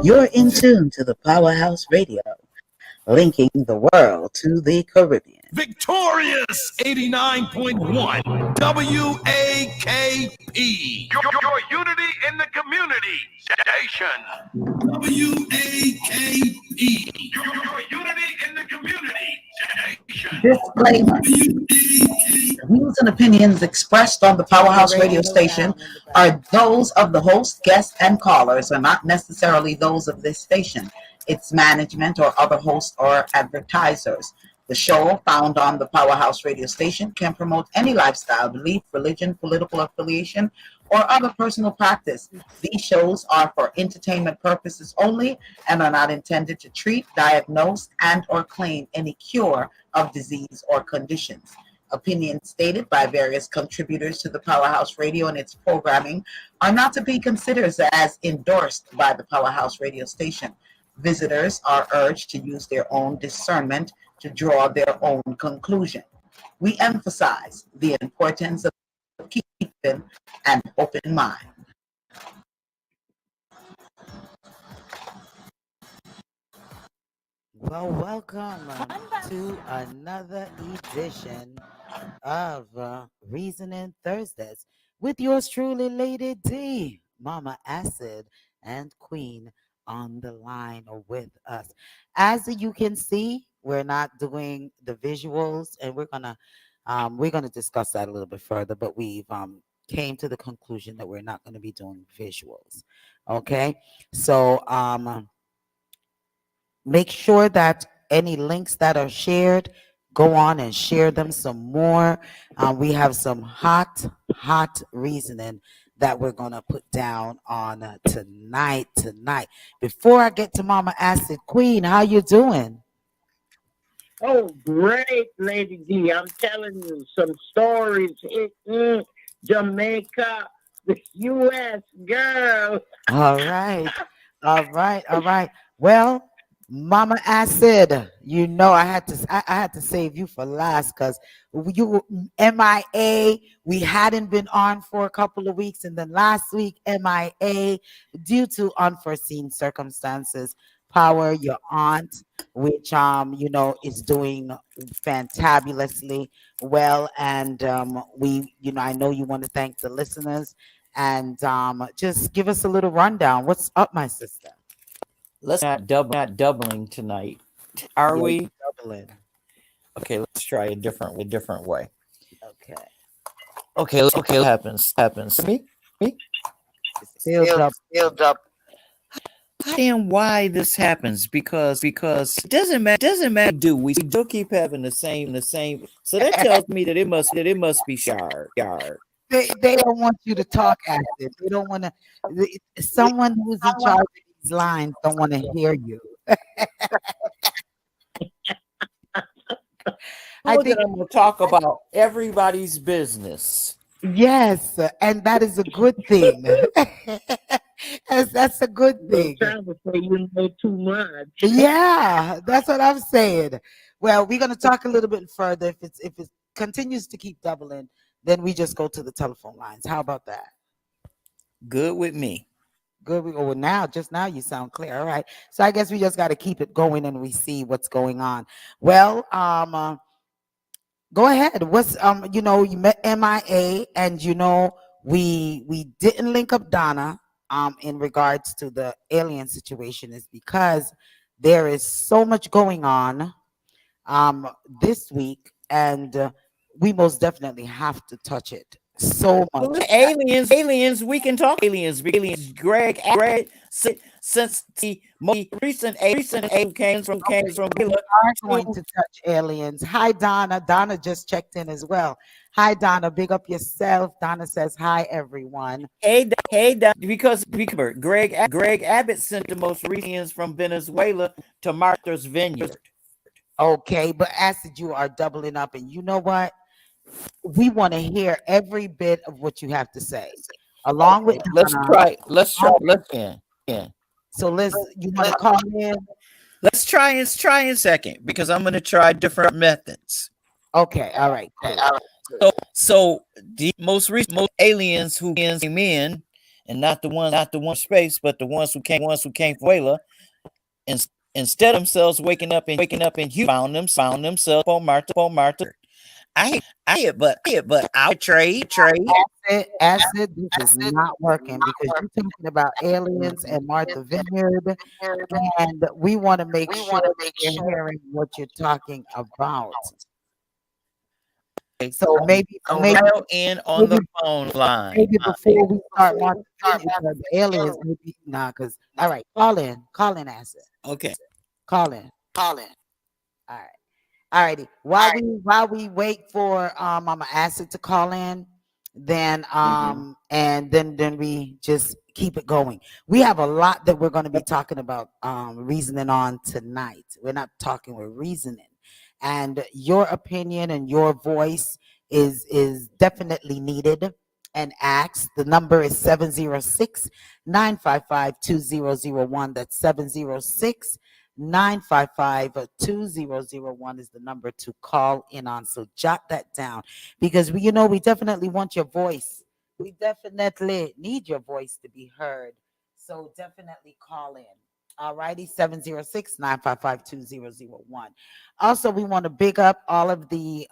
You're in tune to the Powerhouse Radio, linking the world to the Caribbean. Victorious 89.1 WAKP. Your unity in the community station. WAKP. Your unity in the community station. Disclaimer. The views and opinions expressed on the Powerhouse Radio station are those of the host, guests, and callers, and not necessarily those of this station, its management, or other hosts or advertisers. The show, found on the Powerhouse Radio station, can promote any lifestyle, belief, religion, political affiliation, or other personal practice. These shows are for entertainment purposes only and are not intended to treat, diagnose, and or claim any cure of disease or conditions. Opinions stated by various contributors to the Powerhouse Radio and its programming are not to be considered as endorsed by the Powerhouse Radio station. Visitors are urged to use their own discernment to draw their own conclusion. We emphasize the importance of keeping an open mind. Well, welcome to another edition of Reasoning Thursdays with yours truly, Lady D, Mama Acid, and Queen on the line with us. As you can see, we're not doing the visuals, and we're gonna discuss that a little bit further. But we've came to the conclusion that we're not going to be doing visuals. Okay, so make sure that any links that are shared, go on and share them some more. We have some hot reasoning that we're going to put down on tonight. Before I get to Mama Acid, Queen, how you doing? Oh, great, Lady D. I'm telling you some stories. Jamaica, the U.S. girl. All right. Well, Mama Acid, you know I had to save you for last because you were MIA. We hadn't been on for a couple of weeks, and then last week MIA due to unforeseen circumstances. Power, your aunt, which is doing fantabulously well, and I know you want to thank the listeners and just give us a little rundown. What's up, my sister? Let's not doubling tonight. Are we doubling? Okay, let's try a different way. Okay. What happens. Me? Still double. And why this happens because it doesn't matter. Do we still keep having the same? So that tells me that it must be shard. They don't want you to talk, Acid. They don't want to. Someone who's in charge of these lines don't want to hear you. I think I'm going to talk about everybody's business. Yes, and that is a good thing. That's a good thing. Trying to say you know too much. Yeah, that's what I'm saying. Well, we're going to talk a little bit further. If it continues to keep doubling, then we just go to the telephone lines. How about that? Good with me. Good. Well, now you sound clear. All right. So I guess we just got to keep it going and we see what's going on. Well, go ahead. What's you met MIA, and we didn't link up Donna in regards to the alien situation is because there is so much going on this week, and we most definitely have to touch it. So much. Aliens, we can talk aliens. Greg, since the most recent came from We are going to touch aliens. Hi, Donna. Donna just checked in as well. Hi, Donna. Big up yourself. Donna says hi, everyone. Hey, because Greg Abbott sent the most recent from Venezuela to Martha's Vineyard. Okay, but Acid, you are doubling up, and you know what? We want to hear every bit of what you have to say, along with Donna. Let's try. So you want to call in? Let's try in second because I'm going to try different methods. Okay, all right. So the most recent aliens who came in and not the ones from space, but the ones who came from Whala. And instead of themselves waking up in Houston, found themselves on Martha. I hear, but I trade. Acid, this is not working because you're talking about aliens and Martha Vineyard, and we want to make sure we're hearing what you're talking about. So maybe Dial in on the phone line. maybe before we start Martha Vineyard, the aliens, maybe because all right, call in, Acid, Okay. call in. All right. All righty. While we wait for Mama Acid to call in, then and then we just keep it going. We have a lot that we're going to be talking about reasoning on tonight. We're not talking, we're reasoning. And your opinion and your voice is definitely needed and asked. The number is 706-955-2001. That's 706-955-2001 is the number to call in on. So jot that down because we definitely want your voice. We definitely need your voice to be heard. So definitely call in. All righty, 706-955-2001. Also, we want to big up all of the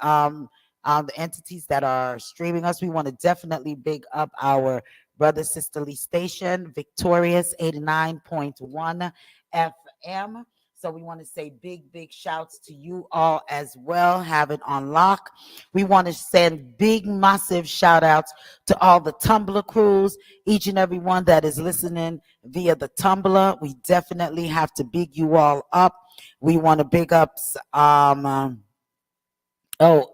entities that are streaming us. We want to definitely big up our brother sisterly station, Victorious 89.1 FM. So we want to say big shouts to you all as well. Have it on lock. We want to send big, massive shout outs to all the Tumblr crews, each and every one that is listening via the Tumblr. We definitely have to big you all up. We want to big up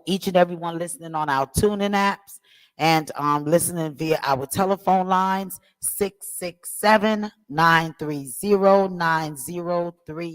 each and every one listening on our tuning apps and listening via our telephone lines, 667-930-9036.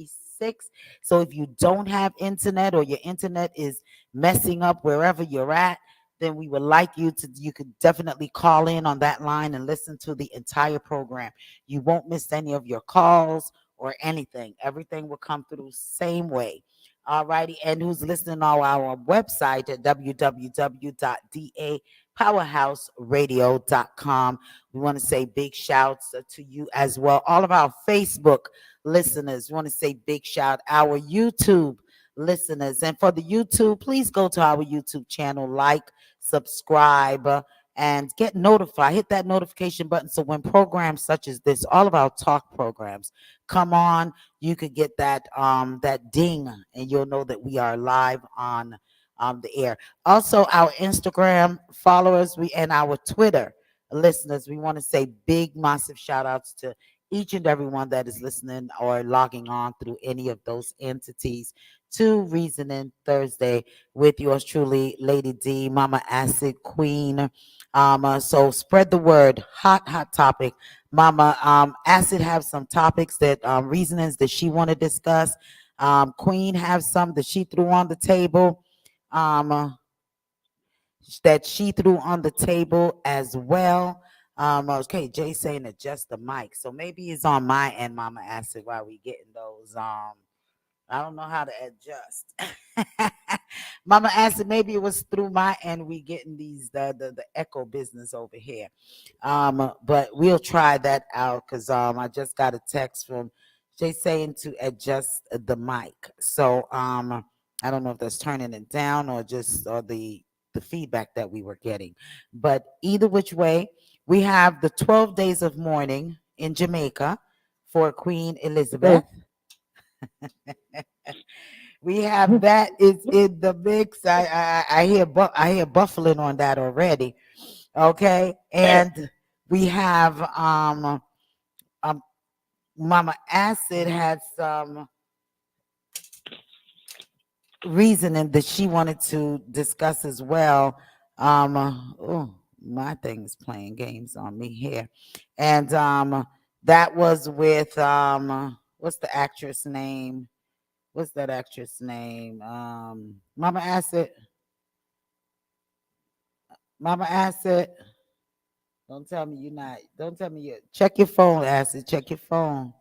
So if you don't have internet or your internet is messing up wherever you're at, then we would like you could definitely call in on that line and listen to the entire program. You won't miss any of your calls or anything. Everything will come through the same way. All righty. And who's listening on our website at www.dapowerhouseradio.com. We want to say big shouts to you as well. All of our Facebook listeners, we want to say big shout. Our YouTube listeners. And for the YouTube, please go to our YouTube channel, like, subscribe, and get notified. Hit that notification button so when programs such as this, all of our talk programs come on, you could get that ding and you'll know that we are live on the air. Also, our Instagram followers and our Twitter listeners, we want to say big, massive shout outs to each and every one that is listening or logging on through any of those entities to Reasoning Thursday with yours truly, Lady D, Mama Acid Queen. So spread the word. Hot topic. Mama Acid have some topics that reasonings that she want to discuss. Queen have some that she threw on the table. That she threw on the table as well. Okay, Jay saying adjust the mic. So maybe it's on my end, Mama Acid, while we getting those. I don't know how to adjust. Mama Acid, maybe it was through my end we getting these the echo business over here. But we'll try that out because I just got a text from Jay saying to adjust the mic. So I don't know if that's turning it down or just the feedback that we were getting. But either which way, we have the 12 days of mourning in Jamaica for Queen Elizabeth. We have that is in the mix. I hear buffling on that already. Okay, and we have Mama Acid had some reasoning that she wanted to discuss as well. Oh, my thing is playing games on me here, and that was with what's the actress name? What's that actress name? Mama Acid. Mama Acid. Don't tell me you're not. Don't tell me you. Check your phone, Acid. Check your phone.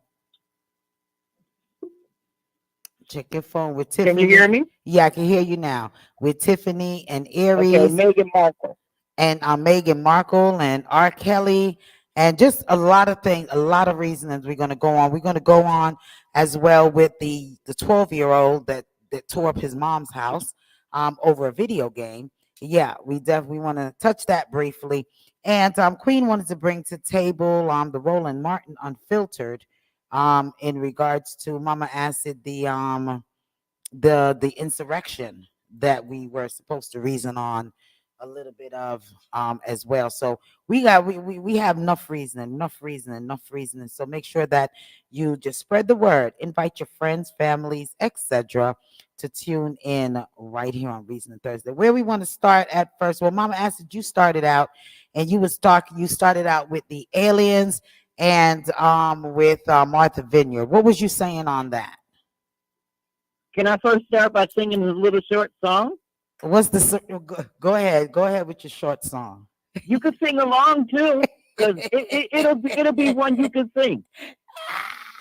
Check your phone with Tiffany. Can you hear me? Yeah, I can hear you now. With Tiffany and Aries. Okay, Meghan Markle. And Meghan Markle and R. Kelly And just a lot of things, a lot of reasons we're going to go on. We're going to go on as well with the 12-year-old that tore up his mom's house over a video game. Yeah, we definitely want to touch that briefly. And Queen wanted to bring to table the Roland Martin Unfiltered in regards to Mama Acid, the insurrection that we were supposed to reason on a little bit of as well. So we have enough reasoning. So make sure that you just spread the word, invite your friends, families, etc. to tune in right here on Reasoning Thursday. Where we want to start at first. Well, Mama Acid, you started out and you started out with the aliens and with Martha Vineyard. What was you saying on that? Can I first start by singing a little short song? What's go ahead with your short song. You can sing along too, because it'll be one you can sing.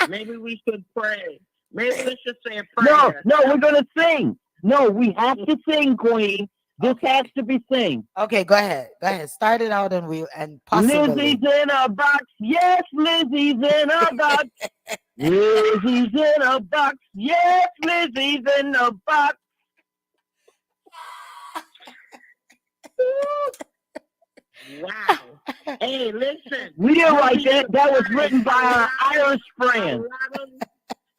Maybe we should pray. Maybe we should say a prayer. No, we're gonna sing. No, we have to sing, Queen. This has to be sing. Okay, go ahead. Start it out and possibly. Lizzie's in a box. Yes, Lizzie's in a box. Lizzie's in a box. Yes, Lizzie's in a box. Wow. Hey, listen. We didn't write that. That was written by our Irish friend.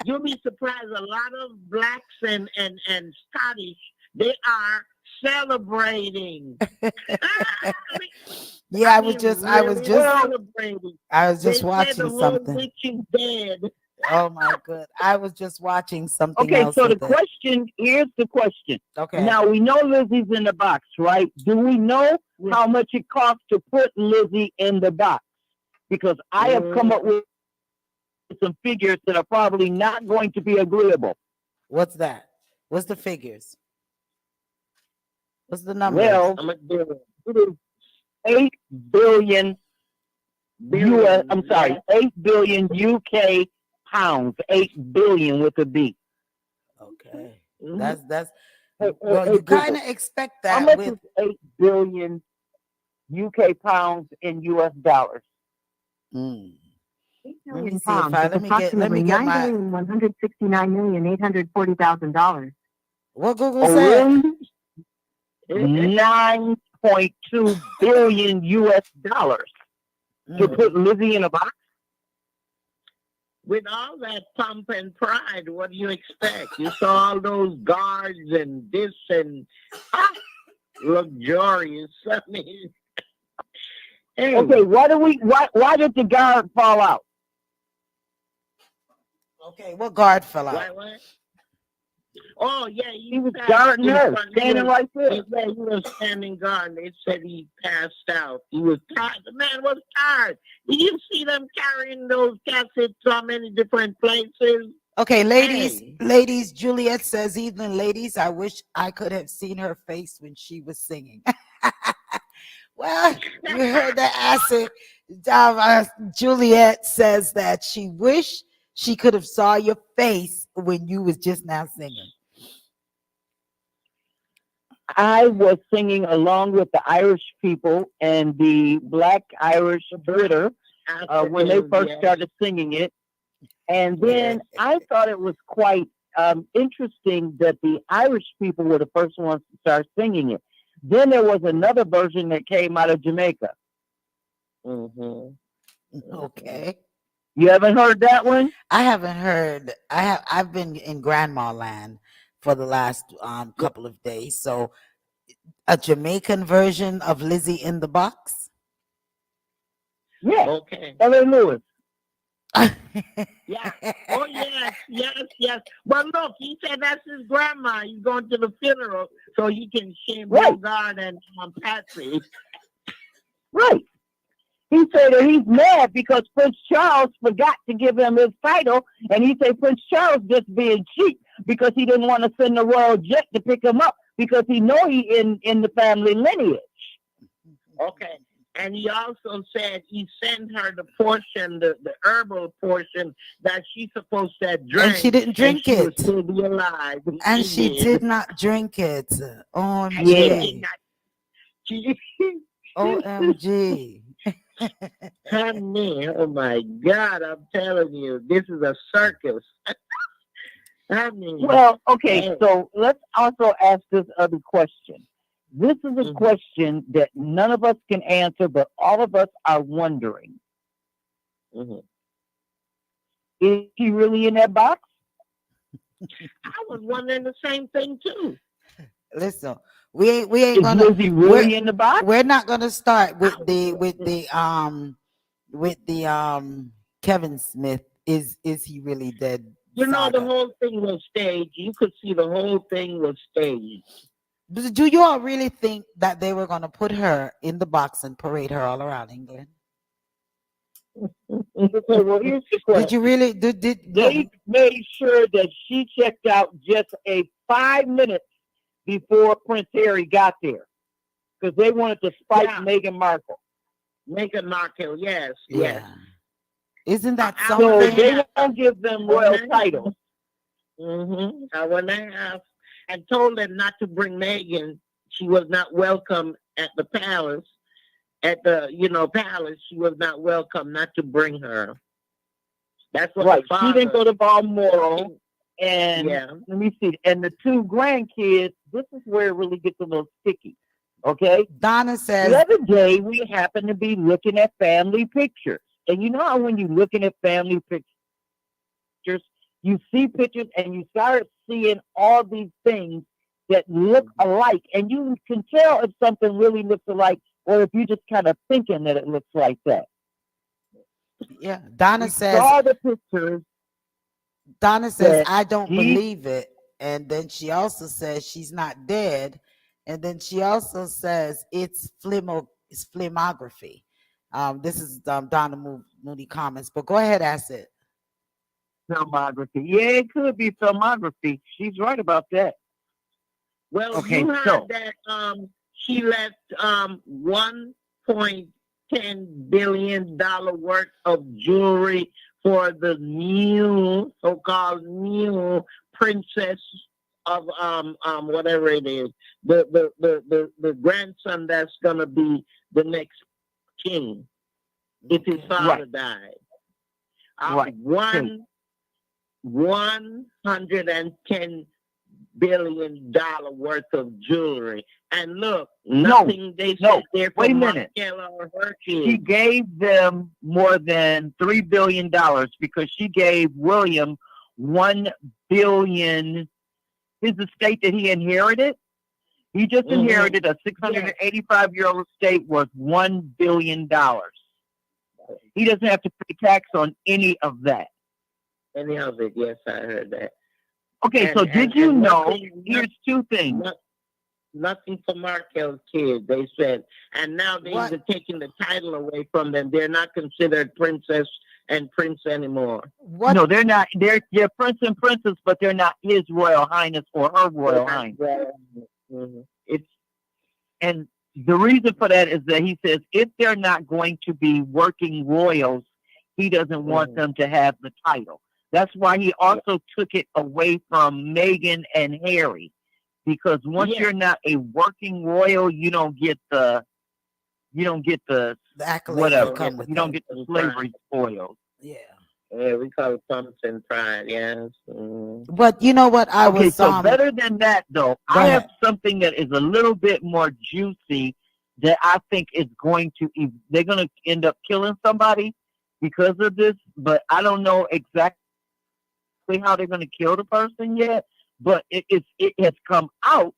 You'll be surprised. A lot of blacks and Scottish, they are celebrating. Yeah, I was just watching something. Witch is dead. Oh my god. I was just watching something Okay, else. so here's the question. Okay. Now we know Lizzie's in the box, right? Do we know how much it costs to put Lizzie in the box? Because I have come up with some figures that are probably not going to be agreeable. What's that? What's the figures? What's the number? Well, it is 8 billion US. I'm sorry, 8 billion UK pounds. 8 billion with a B. Okay, Mm-hmm. that's. Well, you kind of expect that. How much is 8 billion UK pounds in US dollars? Mm. 8 Let million me see pounds if I- is let me get approximately my- $9,169,840,000. What Google said? 9.2 billion US dollars to put Lizzie in a box. With all that pomp and pride, what do you expect? You saw all those guards and this and luxurious. I mean, hey. Okay, why did the guard fall out? Okay, what guard fell out? What? Oh yeah, he was guarding her, standing right there. Yeah, he was standing guard. They said he passed out. He was tired. The man was tired. Did you see them carrying those cassettes so many different places? Okay, ladies, Juliet says, evening, ladies, I wish I could have seen her face when she was singing. Well, you heard that Acid. Juliet says that she wish she could have saw your face when you was just now singing. I was singing along with the Irish people and the Black Irish Britter when they first started singing it. And then I thought it was quite interesting that the Irish people were the first ones to start singing it. Then there was another version that came out of Jamaica. Mm-hmm. Okay. You haven't heard that one? I haven't heard. I've been in grandma land for the last couple of days. So a Jamaican version of Lizzie in the Box? Yeah. Okay. L.A. Lewis. Yeah. Oh, yes. But look, he said that's his grandma. He's going to the funeral so he can shame Bogart and Patsy. Right. He said that he's mad because Prince Charles forgot to give him his title, and he said Prince Charles just being cheap because he didn't want to send the royal jet to pick him up because he know he in the family lineage. Okay. And he also said he sent her the portion, the herbal portion that she's supposed to drink. And she didn't drink it. Would still be alive. And she did not drink it. OMG. Yeah. OMG. Honey, oh my God, I'm telling you, this is a circus. Honey. Well, okay, so let's also ask this other question. This is a question that none of us can answer, but all of us are wondering. Is he really in that box? I was wondering the same thing too. Listen, we ain't Is gonna. Lizzie really in the box? We're not gonna start with the Kevin Smith. Is he really dead? You know, saga. the whole thing was staged. You could see the whole thing was staged. Do you all really think that they were gonna put her in the box and parade her all around England? Okay, well, here's the question. Did you really? Did They made sure that she checked out just 5 minutes before Prince Harry got there because they wanted to spite Meghan Markle. Meghan Markle, yes. Isn't that So something? they won't give them royal titles. I went there and told them not to bring Meghan. She was not welcome at the palace. At the palace, she was not welcome. Not to bring her. That's what Right. the father, She didn't go to Balmoral. And Yeah. let me see. And the two grandkids, this is where it really gets a little sticky. Okay? Donna says, The other day, we happened to be looking at family pictures. And you know how when you're looking at family pictures, you see pictures and you start seeing all these things that look alike. And you can tell if something really looks alike or if you're just kind of thinking that it looks like that. yeah. Donna We says, saw the pictures. that I don't he- believe it. And then she also says she's not dead. And then she also says it's filmography. This is Donna Moody comments, but go ahead, Asid. Filmography. Yeah, it could be filmography. She's right about that. Well, Okay, you heard so- that she left $1.10 billion worth of jewelry for the new so-called new princess of whatever it is, the grandson that's gonna be the next king if his father died. Right. $110 billion worth of jewelry, and look, nothing they said there for wait a minute. Markella or her She kids. gave them more than $3 billion because she gave William $1 billion. His estate that he inherited, he just inherited a 685-year-old estate worth $1 billion. He doesn't have to pay tax on any of that. Any of it? Yes, I heard that. Okay, so did you know? Here's two things. Nothing for Markel's kids, they said. And now they're taking the title away from them. They're not considered princess and prince anymore. What? No, they're not. They're prince and princess, but they're not His Royal Highness or Her Royal Highness. It's and the reason for that is that he says if they're not going to be working royals, he doesn't want them to have the title. That's why he also took it away from Meghan and Harry, because once you're not a working royal, you don't get the accolades whatever. come with You don't that. get the slavery spoils. Yeah. Yeah, we call it pumps and pride, yes. But you know what? I Okay, was so better than that, though, I have something that is a little bit more juicy that I think is going to, they're going to end up killing somebody because of this, but I don't know exactly how they're going to kill the person yet. But it has come out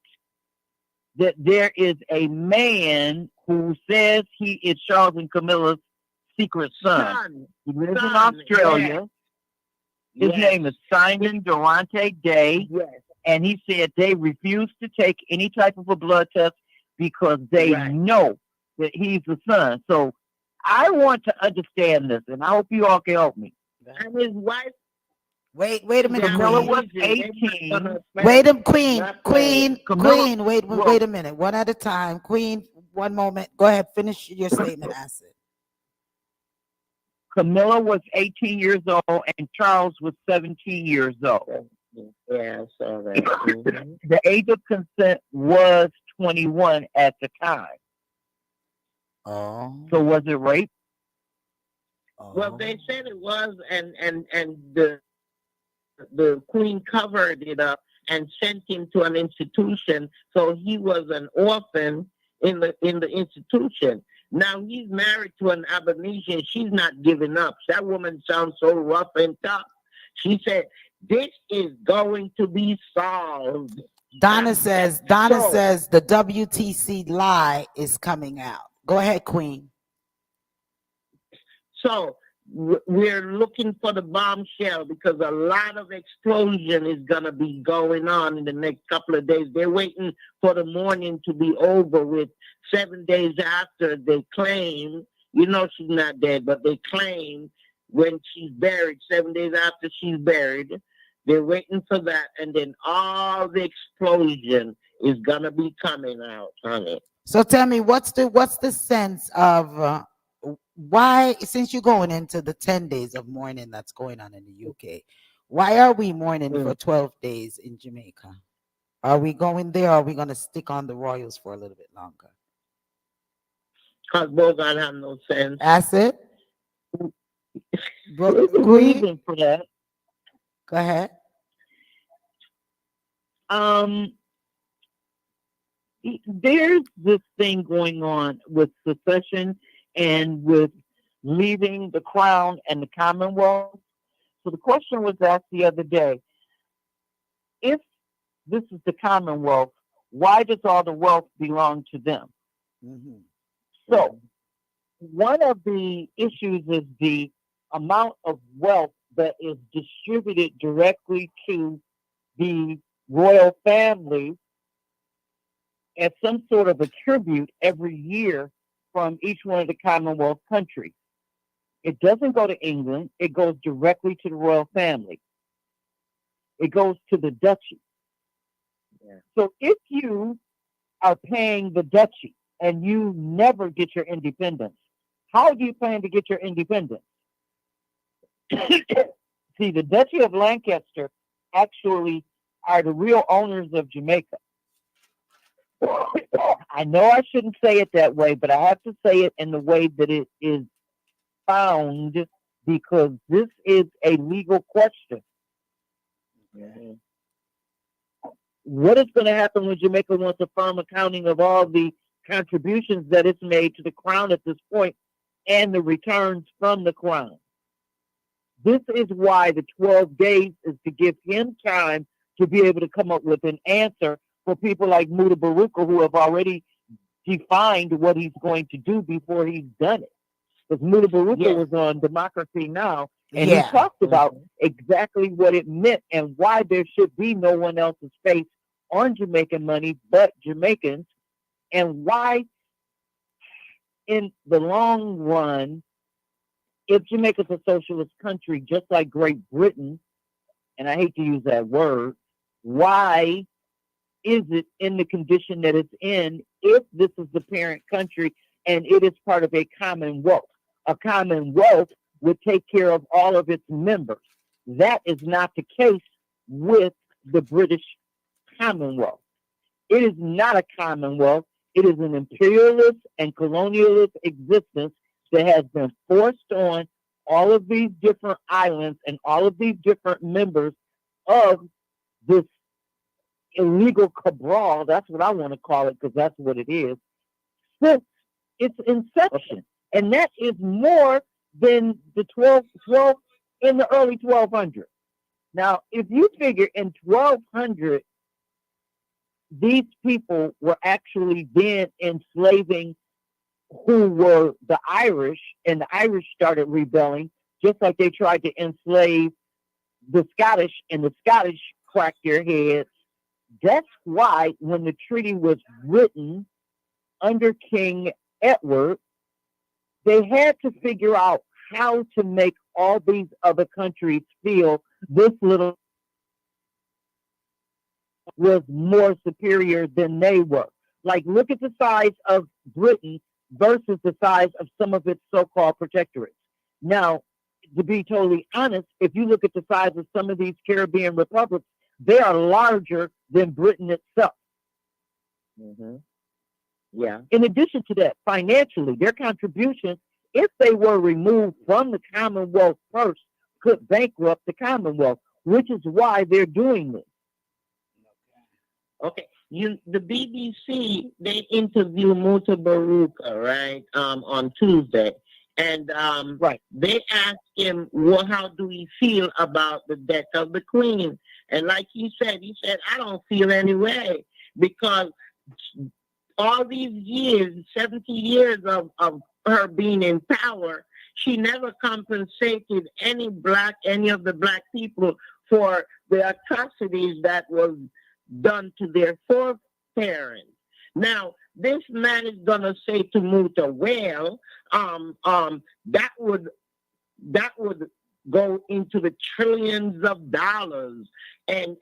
that there is a man who says he is Charles and Camilla's secret son. He lives in Australia. His name is Simon Durante Day. And he said they refuse to take any type of a blood test because they know that he's the son. So I want to understand this, and I hope you all can help me. And his wife. Wait a minute. Camilla Queen. was 18. Wait a Queen. Camilla, Queen. Wait a minute. One at a time. Queen, one moment. Go ahead. Finish your statement, Asid. Camilla was 18 years old and Charles was 17 years old. Yeah, I saw that. The age of consent was 21 at the time. Oh. So was it rape? Well, they said it was, and the queen covered it up and sent him to an institution, so he was an orphan in the institution. Now he's married to an Aborigine. She's not giving up. That woman sounds so rough and tough. She said, "This is going to be solved." Donna says the WTC lie is coming out. Go ahead, Queen. So we're looking for the bombshell because a lot of explosion is going to be going on in the next couple of days. They're waiting for the morning to be over with. 7 days after they claim, she's not dead, but they claim when she's buried, 7 days after she's buried, they're waiting for that. And then all the explosion is going to be coming out, honey. So tell me, what's the sense of why, since you're going into the 10 days of mourning that's going on in the UK, why are we mourning for 12 days in Jamaica? Are we going there, or are we going to stick on the royals for a little bit longer? Because both don't have no sense. Asid? There's a reason for that. Go ahead. There's this thing going on with secession and with leaving the crown and the Commonwealth. So the question was asked the other day, if this is the Commonwealth, why does all the wealth belong to them? Mm-hmm. So one of the issues is the amount of wealth that is distributed directly to the royal family as some sort of a tribute every year from each one of the Commonwealth countries. It doesn't go to England. It goes directly to the royal family. It goes to the duchy. Yeah. So if you are paying the duchy and you never get your independence, how do you plan to get your independence? See, the Duchy of Lancaster actually are the real owners of Jamaica. I know I shouldn't say it that way, but I have to say it in the way that it is found, because this is a legal question. Mm-hmm. What is going to happen when Jamaica wants a firm accounting of all the contributions that it's made to the crown at this point and the returns from the crown? This is why the 12 days is to give him time to be able to come up with an answer for people like Muda Baruka, who have already defined what he's going to do before he's done it. Because Muda Baruka was on Democracy Now! And he talked about exactly what it meant and why there should be no one else's face on Jamaican money but Jamaicans, and why in the long run, if Jamaica's a socialist country just like Great Britain, and I hate to use that word, why is it in the condition that it's in if this is the parent country and it is part of a commonwealth? A commonwealth would take care of all of its members. That is not the case with the British Commonwealth. It is not a commonwealth. It is an imperialist and colonialist existence that has been forced on all of these different islands and all of these different members of this illegal cabal. That's what I want to call it, because that's what it is, since its inception. And that is more than the 12 in the early 1200s. Now, if you figure in 1200, these people were actually then enslaving who were the Irish, and the Irish started rebelling, just like they tried to enslave the Scottish, and the Scottish cracked their heads. That's why when the treaty was written under King Edward, they had to figure out how to make all these other countries feel this little was more superior than they were. Like, look at the size of Britain versus the size of some of its so-called protectorates. Now, to be totally honest, if you look at the size of some of these Caribbean republics, they are larger than Britain itself. Mm-hmm. Yeah. In addition to that, financially, their contribution if they were removed from the Commonwealth first, could bankrupt the Commonwealth, which is why they're doing this. Okay, the BBC, they interviewed Muta Baruka, right, on Tuesday, and Right. they asked him, well, how do he feel about the death of the Queen? And like he said, I don't feel any way, because all these years, 70 years of her being in power, she never compensated any of the black people for the atrocities that was done to their foreparents. Now, this man is gonna say to Muta, well, that would go into the trillions of dollars, and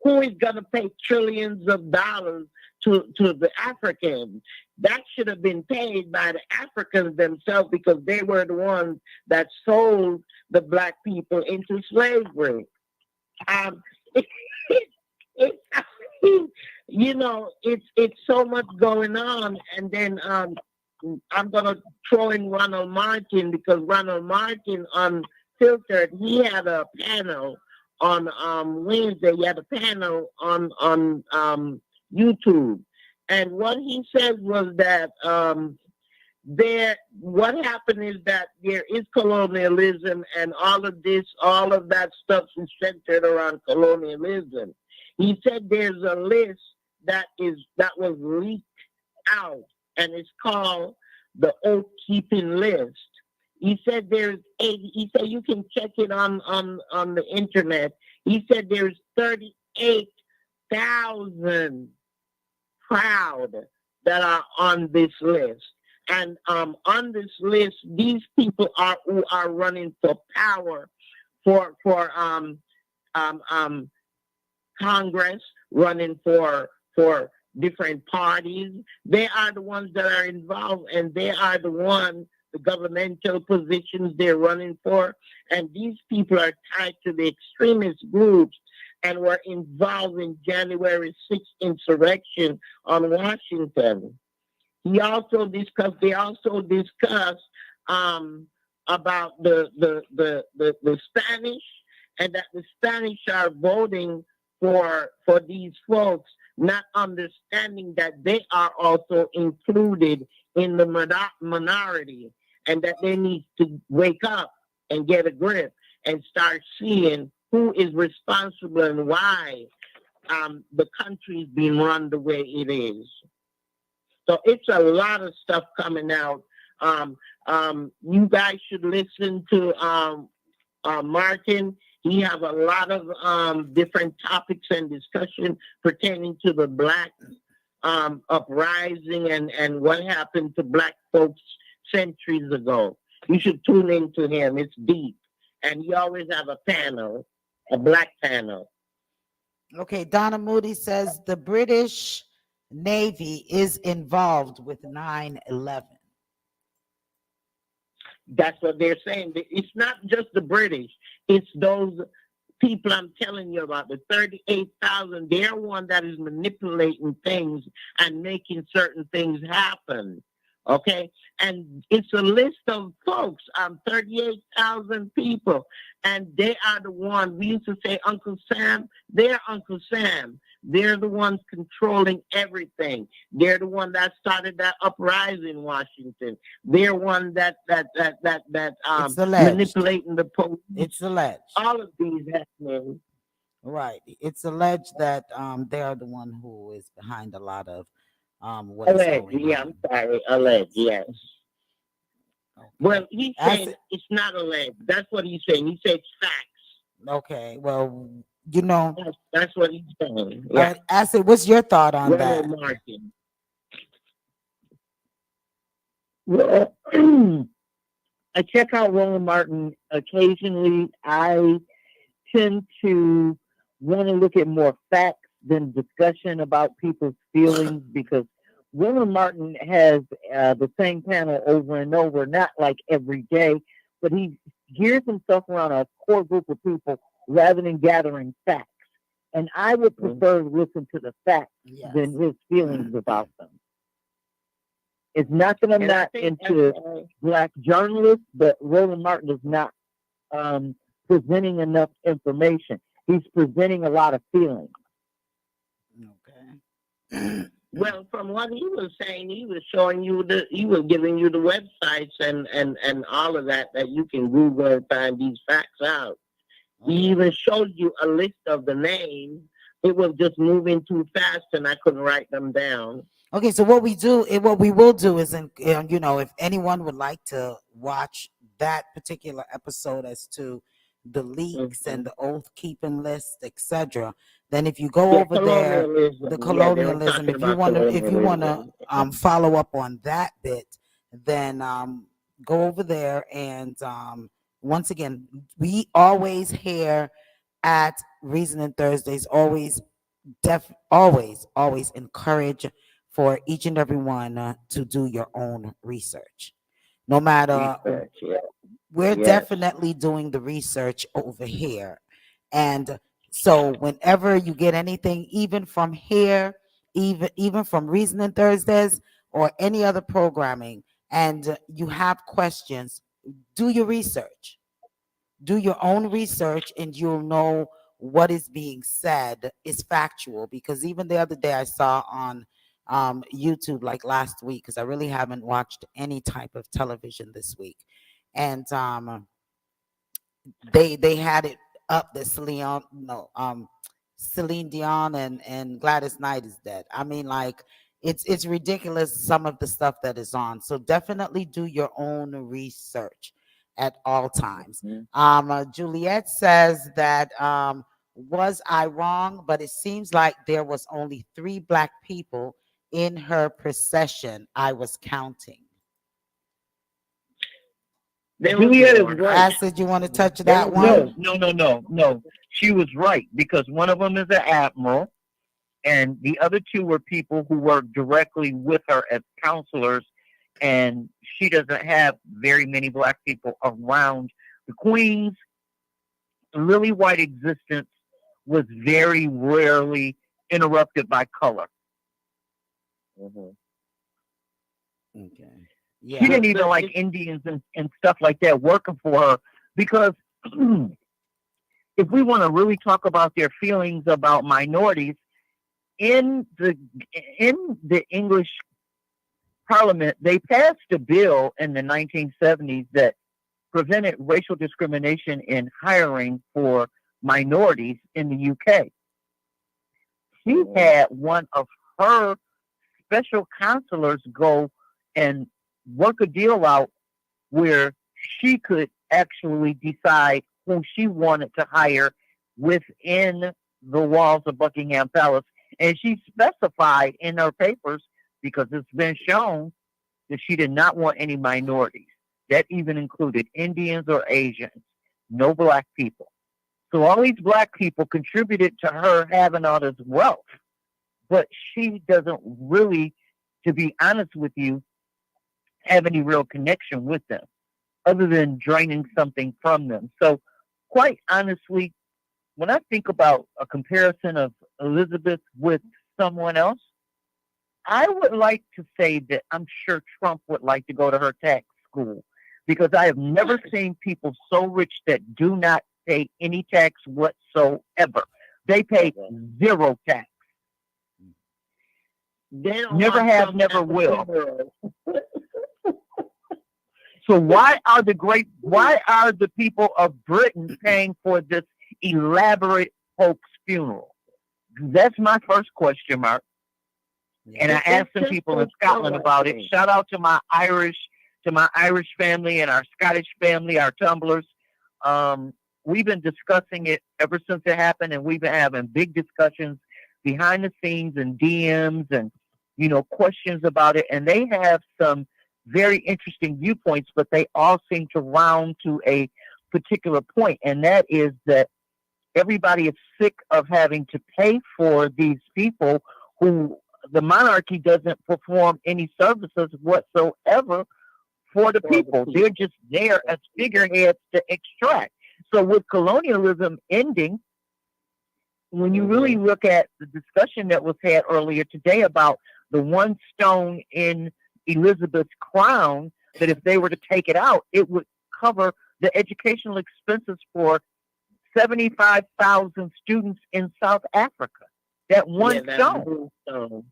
who is gonna pay trillions of dollars to the Africans? That should have been paid by the Africans themselves, because they were the ones that sold the black people into slavery. You know, it's so much going on. And then I'm gonna throw in Ronald Martin, because Ronald Martin on Filtered, he had a panel on Wednesday. He had a panel on YouTube, and what he said was that what happened is that there is colonialism, and all of that stuff is centered around colonialism. He said there's a list that was leaked out, and it's called the Oath Keeping List. He said he said you can check it on the internet. He said there's 38,000 proud that are on this list. And on this list, these people who are running for power, for Congress, running for different parties. They are the ones that are involved, and they are the governmental positions they're running for. And these people are tied to the extremist groups and were involved in January 6th insurrection on Washington. They also discussed about the Spanish, and that the Spanish are voting for these folks, not understanding that they are also included in the minority, and that they need to wake up and get a grip and start seeing who is responsible and why the country is being run the way it is. So it's a lot of stuff coming out. You guys should listen to Martin. He have a lot of different topics and discussion pertaining to the Black uprising and what happened to Black folks centuries ago. You should tune into him. It's deep. And he always have a panel, a Black panel. Okay, Donna Moody says the British Navy is involved with 9/11. That's what they're saying. It's not just the British. It's those people I'm telling you about, the 38,000. They're one that is manipulating things and making certain things happen. Okay? And it's a list of folks, 38,000 people. And they are the ones, we used to say Uncle Sam, they're Uncle Sam. They're the ones controlling everything. They're the one that started that uprising in Washington. They're one that manipulating the police. It's alleged. All of these happening. Right. It's alleged that they are the one who is behind a lot of what is Alleged, going yeah, on. I'm sorry. Alleged, yes. Okay. Well, he's saying it's not alleged. That's what he's saying. He said facts. Okay. Well, you know, that's what he's saying. Yeah. Asid, what's your thought on that? Martin. Well, I check out Roland Martin occasionally. I tend to want to look at more facts than discussion about people's feelings, because Roland Martin has the same panel over and over, not like every day, but he gears himself around a core group of people rather than gathering facts. And I would prefer to listen to the facts than his feelings about them. It's not that I'm And I not think into that's, black journalists, but Roland Martin is not presenting enough information. He's presenting a lot of feelings. Okay. well, from what he was saying, he was showing you he was giving you the websites and all of that you can Google and find these facts out. He even showed you a list of the names. It was just moving too fast, and I couldn't write them down. Okay, so what we will do is, if anyone would like to watch that particular episode as to the leaks and the oath keeping list, etc., then if you go over there, the colonialism, if you want to follow up on that bit, then go over there and once again, we always here at Reasoning Thursdays always always encourage for each and every one to do your own research. No matter, we're definitely doing the research over here. And so whenever you get anything, even from here, even from Reasoning Thursdays or any other programming, and you have questions, do your research. Do your own research and you'll know what is being said is factual. Because even the other day I saw on YouTube, like last week, because I really haven't watched any type of television this week, and they had it up that Celine Dion and Gladys Knight is dead. I mean, like, it's ridiculous, some of the stuff that is on. So definitely do your own research at all times. Juliet says that was I wrong? But it seems like there was only 3 black people in her procession. I was counting. Juliet is right. Asid, you want to touch that one? No. She was right, because one of them is an admiral, and the other 2 were people who worked directly with her as counselors, and she doesn't have very many black people around. The Queen's lily white existence was very rarely interrupted by color. Okay. Yeah. She didn't even like Indians and stuff like that working for her, because if we want to really talk about their feelings about minorities, in the English Parliament, they passed a bill in the 1970s that prevented racial discrimination in hiring for minorities in the UK. She had one of her special counselors go and work a deal out where she could actually decide who she wanted to hire within the walls of Buckingham Palace. And she specified in her papers, because it's been shown, that she did not want any minorities. That even included Indians or Asians, no black people. So all these black people contributed to her having all this wealth. But she doesn't really, to be honest with you, have any real connection with them, other than draining something from them. So quite honestly, when I think about a comparison of Elizabeth with someone else, I would like to say that I'm sure Trump would like to go to her tax school, because I have never seen people so rich that do not pay any tax whatsoever. They pay 0 tax. They don't never have, never will. So why are the people of Britain paying for this elaborate Pope's funeral? That's my first question mark. And I asked some people in Scotland about it. Shout out to my Irish family and our Scottish family, our Tumblers. We've been discussing it ever since it happened, and we've been having big discussions behind the scenes and DMs and, questions about it. And they have some very interesting viewpoints, but they all seem to round to a particular point, and that is that everybody is sick of having to pay for these people who the monarchy doesn't perform any services whatsoever for the people. They're just there as figureheads to extract. So with colonialism ending, when you really look at the discussion that was had earlier today about the one stone in Elizabeth's crown, that if they were to take it out, it would cover the educational expenses for 75,000 students in South Africa. That one stone. So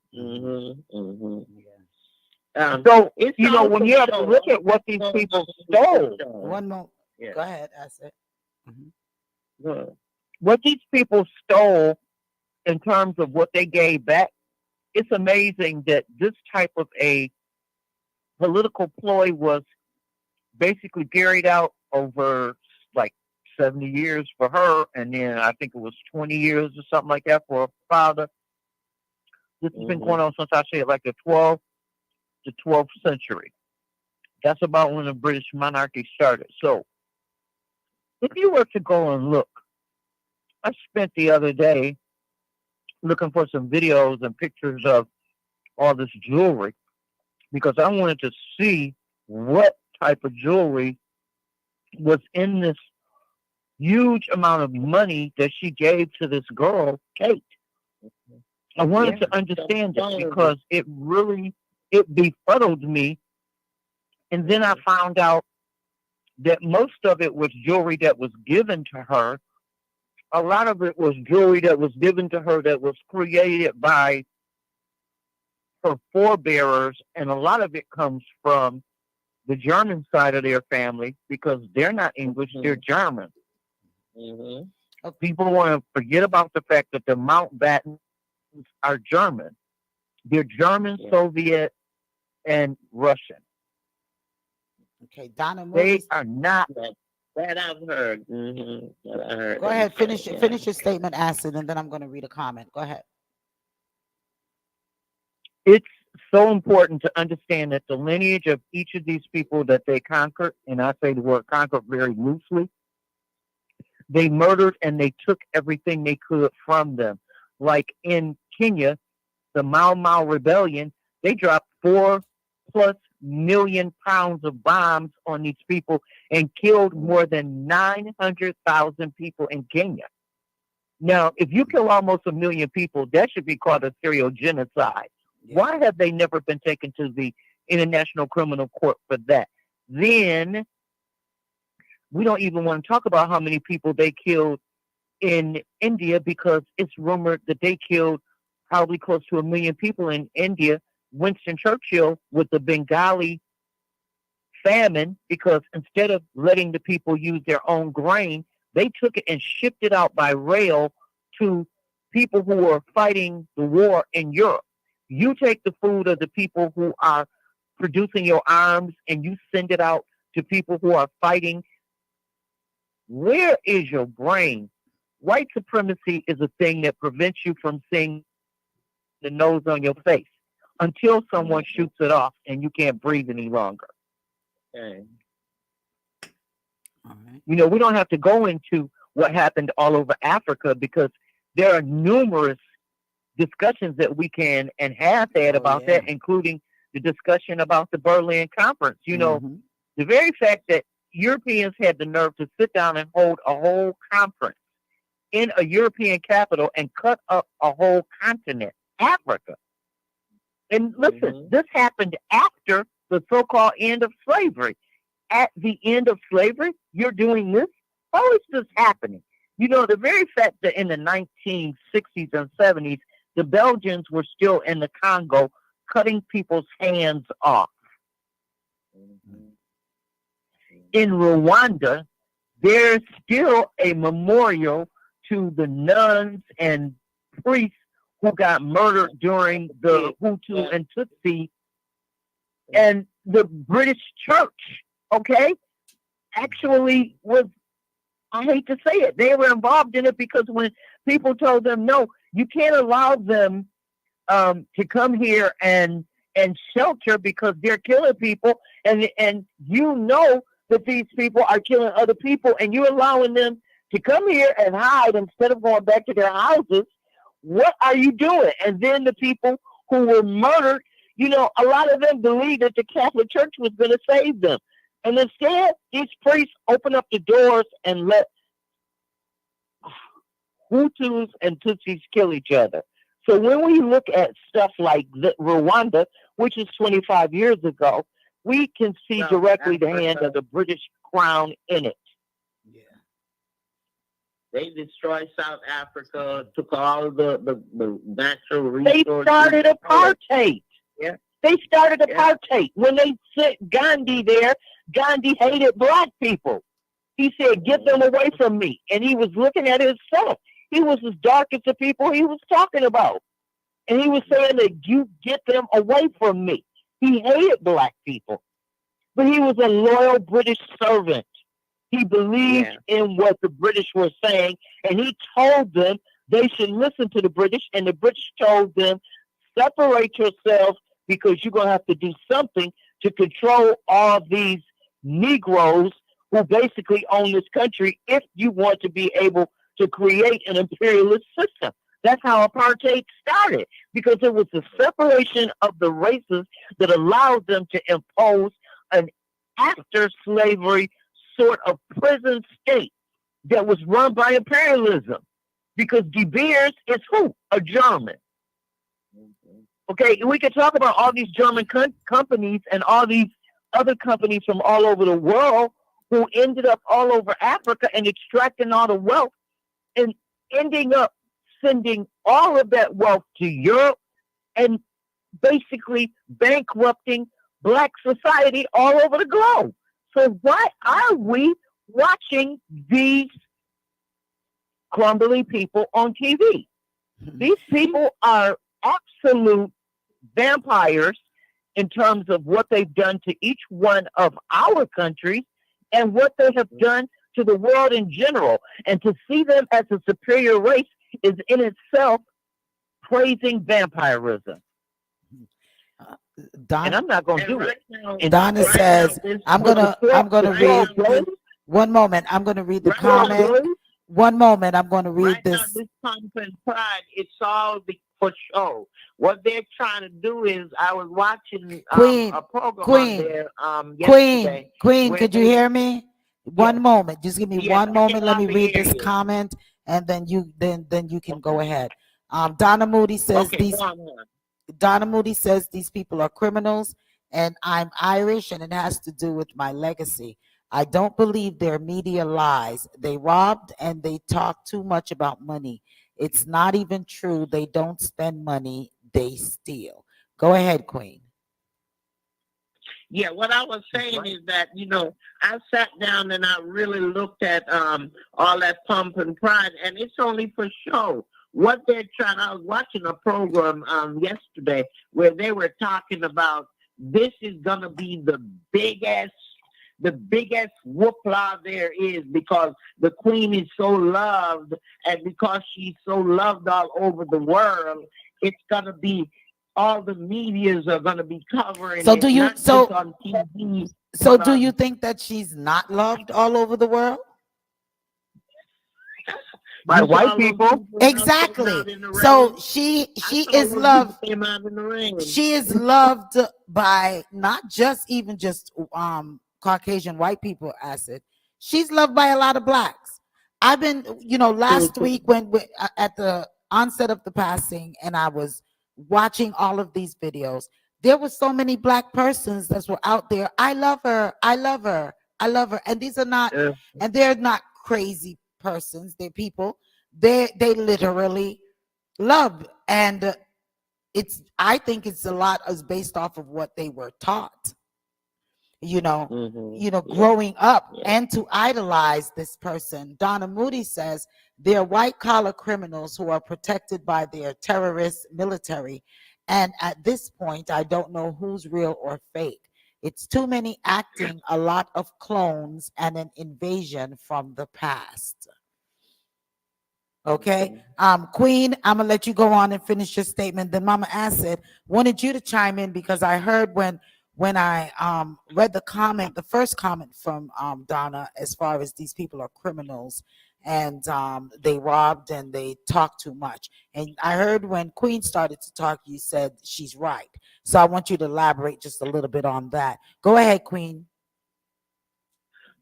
you know, when you have to look at what these people stole. One more. Yeah. Go ahead, Asid. What these people stole in terms of what they gave back, it's amazing that this type of a political ploy was basically carried out over like 70 years for her, and then I think it was 20 years or something like that for her father. This has been going on since I say like the 12th century. That's about when the British monarchy started. So if you were to go and look, I spent the other day looking for some videos and pictures of all this jewelry because I wanted to see what type of jewelry was in this huge amount of money that she gave to this girl, Kate. I wanted to understand it because it befuddled me. And then I found out that most of it was jewelry that was given to her. A lot of it was jewelry that was given to her that was created by her forebearers, and a lot of it comes from the German side of their family because they're not English, they're German. People want to forget about the fact that the Mountbattens are German. They're German, Soviet, and Russian. Okay, Donna. They are not. That I've heard. That I heard. Go ahead, finish your statement, Asid, and then I'm going to read a comment. Go ahead. It's so important to understand that the lineage of each of these people that they conquered, and I say the word conquered very loosely, they murdered and they took everything they could from them. Like in Kenya, the Mau Mau Rebellion, they dropped 4+ million pounds of bombs on these people and killed more than 900,000 people in Kenya. Now, if you kill almost 1 million people, that should be called a serial genocide. Why have they never been taken to the International Criminal Court for that? Then we don't even want to talk about how many people they killed in India because it's rumored that they killed probably close to 1 million people in India. Winston Churchill with the Bengali famine, because instead of letting the people use their own grain, they took it and shipped it out by rail to people who were fighting the war in Europe. You take the food of the people who are producing your arms and you send it out to people who are fighting. Where is your brain? White supremacy is a thing that prevents you from seeing the nose on your face until someone shoots it off and you can't breathe any longer. Okay. All right. You know, we don't have to go into what happened all over Africa because there are numerous discussions that we can and have had about that, including the discussion about the Berlin Conference. You know, the very fact that Europeans had the nerve to sit down and hold a whole conference in a European capital and cut up a whole continent, Africa. And listen, this happened after the so-called end of slavery. At the end of slavery, you're doing this? How is this happening? You know, the very fact that in the 1960s and 70s, the Belgians were still in the Congo cutting people's hands off. In Rwanda, there's still a memorial to the nuns and priests who got murdered during the Hutu and Tutsi, and the British church, okay, actually was, I hate to say it, they were involved in it because when people told them, no, you can't allow them to come here and shelter because they're killing people, and you know that these people are killing other people, and you're allowing them to come here and hide instead of going back to their houses. What are you doing? And then the people who were murdered, you know, a lot of them believed that the Catholic Church was going to save them. And instead, these priests open up the doors and let Hutus and Tutsis kill each other. So when we look at stuff like Rwanda, which is 25 years ago, we can see directly the hand of the British crown in it. Yeah. They destroyed South Africa, took all the natural resources. They started apartheid. Yeah. They started apartheid. When they sent Gandhi there, Gandhi hated black people. He said, get them away from me. And he was looking at himself. He was as dark as the people he was talking about. And he was saying that you get them away from me. He hated black people. But he was a loyal British servant. He believed in what the British were saying. And he told them they should listen to the British. And the British told them, separate yourselves because you're going to have to do something to control all these Negroes who basically own this country if you want to be able to create an imperialist system. That's how apartheid started, because it was the separation of the races that allowed them to impose an after-slavery sort of prison state that was run by imperialism. Because De Beers is who? A German. Okay, we could talk about all these German companies and all these other companies from all over the world who ended up all over Africa and extracting all the wealth and ending up sending all of that wealth to Europe and basically bankrupting black society all over the globe. So why are we watching these crumbly people on TV? These people are absolute vampires in terms of what they've done to each one of our countries and what they have done to the world in general. And to see them as a superior race is in itself praising vampirism. And I'm not going to do it. Donna says, I'm gonna read. One moment, I'm going to read the comment. One moment, I'm going to read this. Now, this pomp and pride, it's all for show. What they're trying to do is, I was watching a program on there yesterday. Queen, could you hear me? One moment, just give me one moment. Let me read this comment, and then you can go ahead. Donna Moody says Donna Moody says these people are criminals, and I'm Irish, and it has to do with my legacy. I don't believe their media lies. They robbed and they talk too much about money. It's not even true. They don't spend money. They steal. Go ahead, Queen. Yeah, what I was saying is that, I sat down and I really looked at all that pomp and pride, and it's only for show. What they're trying, I was watching a program yesterday where they were talking about this is going to be the biggest whoopla there is, because the queen is so loved, and because she's so loved all over the world, it's going to be, all the medias are going to be covering so it, do you not so just on TV, so do you think that she's not loved all over the world by white people? Exactly. So she is loved. She is loved by not just Caucasian white people, Asid. She's loved by a lot of blacks. I've been, last week when at the onset of the passing, and I was watching all of these videos, there were so many black persons that were out there. I love her. I love her. I love her. And these are not, and they're not crazy persons. They're people. They literally love. And I think it's a lot is based off of what they were taught. Growing up and to idolize this person. Donna Moody says they're white collar criminals who are protected by their terrorist military. And at this point, I don't know who's real or fake. It's too many acting, a lot of clones, and an invasion from the past. Okay. Queen, I'm gonna let you go on and finish your statement. Then Mama Asid wanted you to chime in, because I heard when I read the first comment from Donna, as far as these people are criminals and they robbed and they talk too much. And I heard when Queen started to talk, you said she's right. So I want you to elaborate just a little bit on that. Go ahead, Queen.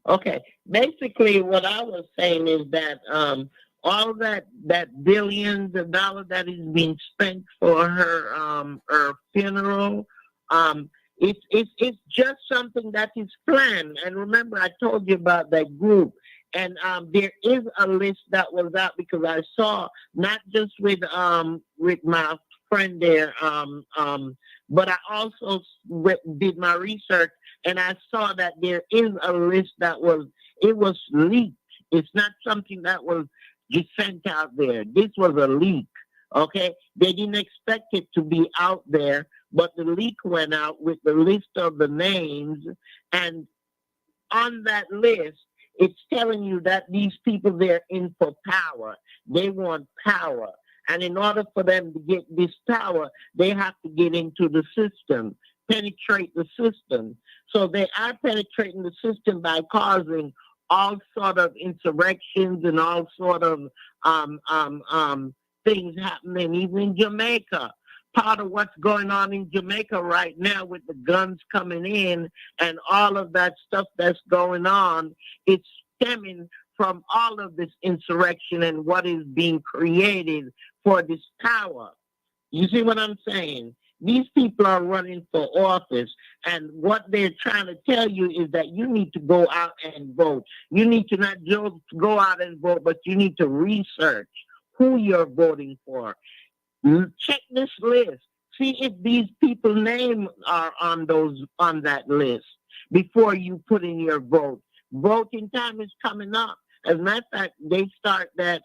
Okay. Basically, what I was saying is that all that billions of dollars that is being spent for her funeral, It's just something that is planned. And remember, I told you about that group. And there is a list that was out because I saw not just with my friend there, but I also did my research and I saw that there is a list that was leaked. It's not something that was just sent out there. This was a leak. Okay, they didn't expect it to be out there, but the leak went out with the list of the names, and on that list, it's telling you that these people, they're in for power. They want power. And in order for them to get this power, they have to get into the system, penetrate the system. So they are penetrating the system by causing all sort of insurrections and all sort of things happening, even in Jamaica. Part of what's going on in Jamaica right now with the guns coming in and all of that stuff that's going on, it's stemming from all of this insurrection and what is being created for this power. You see what I'm saying? These people are running for office, and what they're trying to tell you is that you need to go out and vote. You need to not just go out and vote, but you need to research who you're voting for. Check this list. See if these people's names are on that list before you put in your vote. Voting time is coming up. As a matter of fact, they start that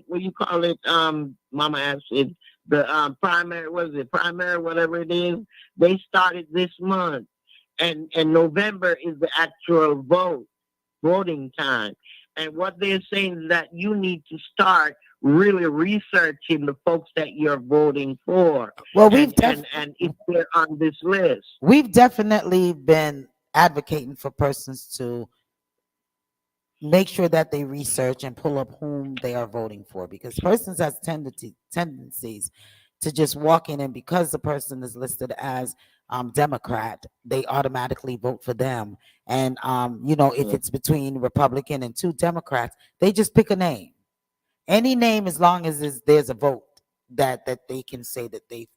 what you call it, Mama Asid, the primary, what is it, primary, whatever it is. They started this month, and November is the actual voting time. And what they're saying is that you need to start really researching the folks that you're voting for. Well, and if they're on this list. We've definitely been advocating for persons to make sure that they research and pull up whom they are voting for, because persons has tendencies to just walk in, and because the person is listed as Democrat, they automatically vote for them. And if it's between Republican and two Democrats, they just pick a name, any name, as long as there's a vote that they can say that they've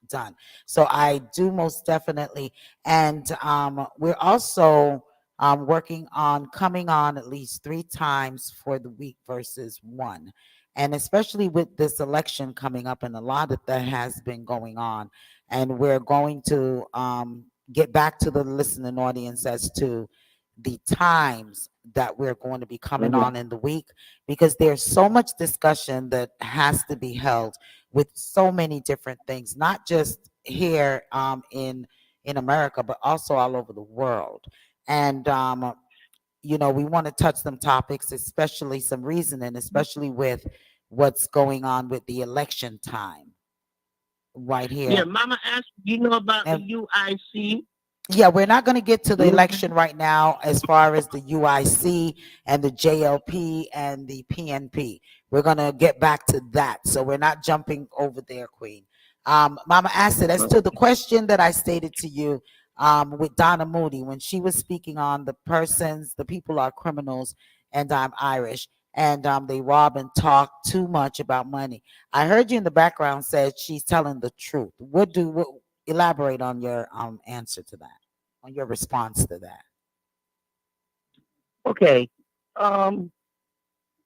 done. So I do most definitely, and we're also working on coming on at least 3 times for the week versus 1. And especially with this election coming up and a lot of that has been going on. And we're going to get back to the listening audience as to the times that we're going to be coming on in the week, because there's so much discussion that has to be held with so many different things, not just here in America, but also all over the world. And we want to touch some topics, especially some reasoning, especially with what's going on with the election time right here. Yeah, Mama asked, you know about the UIC? Yeah, we're not going to get to the election right now as far as the UIC and the JLP and the PNP. We're going to get back to that. So we're not jumping over there, Queen. Mama Asid, as to the question that I stated to you with Donna Moody, when she was speaking on the people are criminals and I'm Irish, and they rob and talk too much about money. I heard you in the background said she's telling the truth. Elaborate on your answer to that, on your response to that. Okay.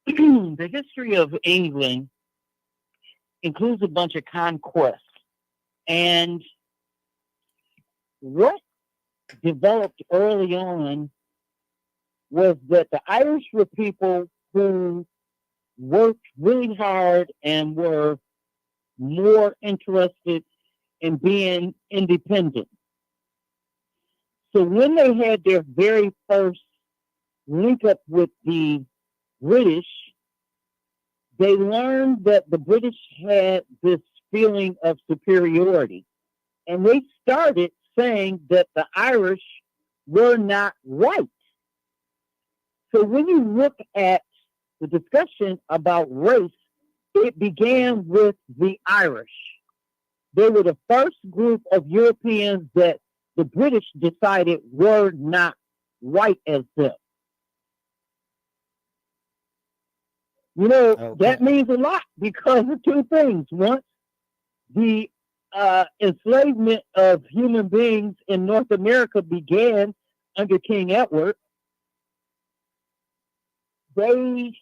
The history of England includes a bunch of conquests. And what developed early on was that the Irish were people who worked really hard and were more interested in being independent. So when they had their very first link up with the British, they learned that the British had this feeling of superiority. And they started saying that the Irish were not white. So when you look at the discussion about race, it began with the Irish. They were the first group of Europeans that the British decided were not white as them. That means a lot because of 2 things. One, the enslavement of human beings in North America began under King Edward, they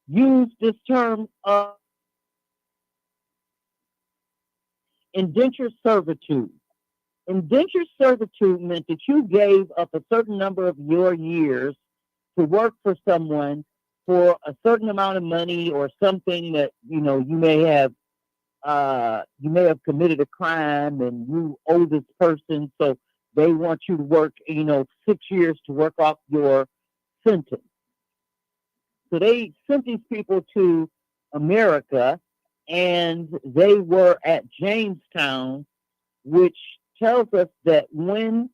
used this term of indentured servitude. Indentured servitude meant that you gave up a certain number of your years to work for someone for a certain amount of money or something that you may have committed a crime and you owe this person, so they want you to work 6 years to work off your sentence. So they sent these people to America, and they were at Jamestown, which tells us that when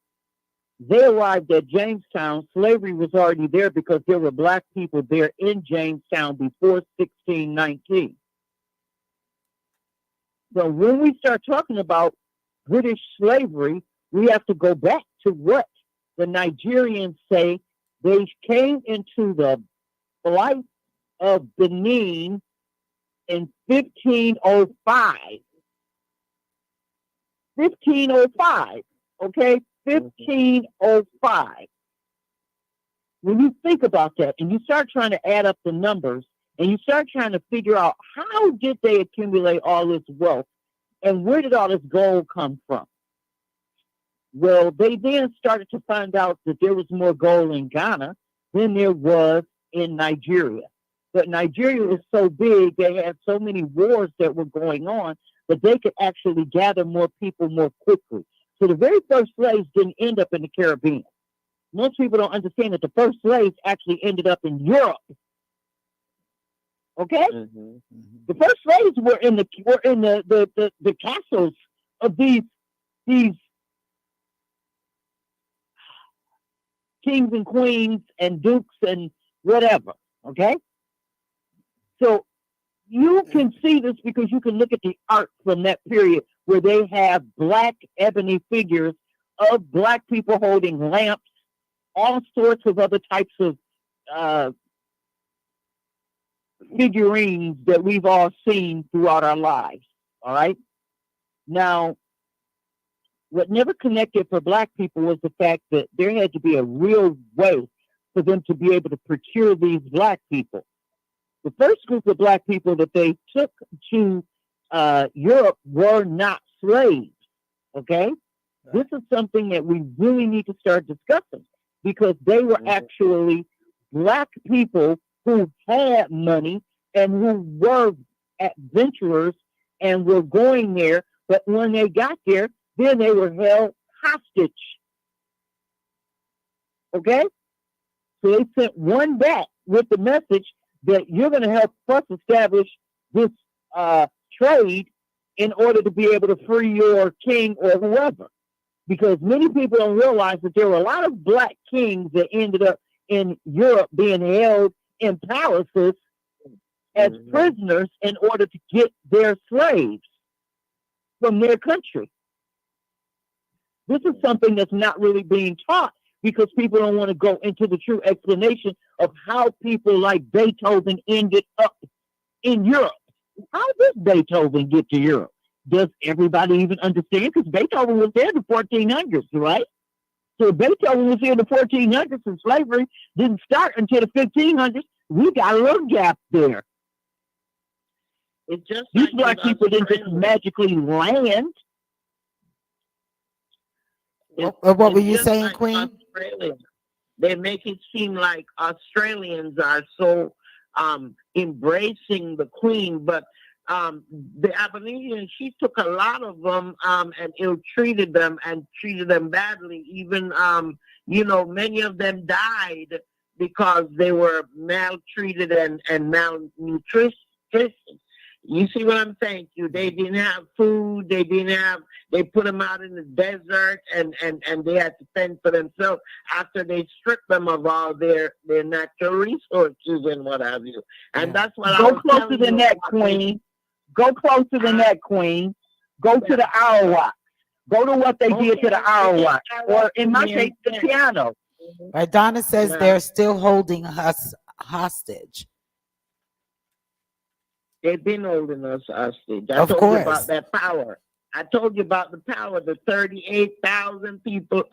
they arrived at Jamestown, slavery was already there because there were black people there in Jamestown before 1619. So when we start talking about British slavery, we have to go back to what the Nigerians say. They came into the flight of Benin in 1505. 1505, okay? 1505. When you think about that and you start trying to add up the numbers and you start trying to figure out how did they accumulate all this wealth and where did all this gold come from? Well, they then started to find out that there was more gold in Ghana than there was in Nigeria. But Nigeria was so big, they had so many wars that were going on that they could actually gather more people more quickly. So the very first slaves didn't end up in the Caribbean. Most people don't understand that the first slaves actually ended up in Europe. Okay? Mm-hmm. The first slaves were in the castles of these kings and queens and dukes and whatever. Okay? So you can see this because you can look at the art from that period where they have black ebony figures of black people holding lamps, all sorts of other types of figurines that we've all seen throughout our lives. All right? Now, what never connected for black people was the fact that there had to be a real way for them to be able to procure these black people. The first group of black people that they took to Europe were not slaves, okay? This is something that we really need to start discussing because they were actually black people who had money and who were adventurers and were going there, but when they got there, then they were held hostage, okay? So they sent one back with the message that you're going to help us establish this trade in order to be able to free your king or whoever. Because many people don't realize that there were a lot of black kings that ended up in Europe being held in palaces as prisoners in order to get their slaves from their country. This is something that's not really being taught because people don't want to go into the true explanation of how people like Beethoven ended up in Europe. How did Beethoven get to Europe? Does everybody even understand? Because Beethoven was there in the 1400s, right? So Beethoven was here in the 1400s and slavery didn't start until the 1500s. We got a little gap there. It's just these black people didn't just magically land. What were you saying, like Queen? They make it seem like Australians are so embracing the Queen, but the Aborigines, she took a lot of them and ill-treated them and treated them badly. Even, many of them died because they were maltreated and malnutrition. You see what I'm saying to you? They didn't have food. They put them out in the desert and they had to fend for themselves after they stripped them of all their natural resources and what have you. And that's what I was closer than that, Queen. Go closer than that, Queen. Go to the Arawak. Go to what they did to the Arawak. Or in my case, the piano. Right, Donna says they're still holding us hostage. They've been holding us hostage. I Of told you about course. that power. I told you about the power, the 38,000 people,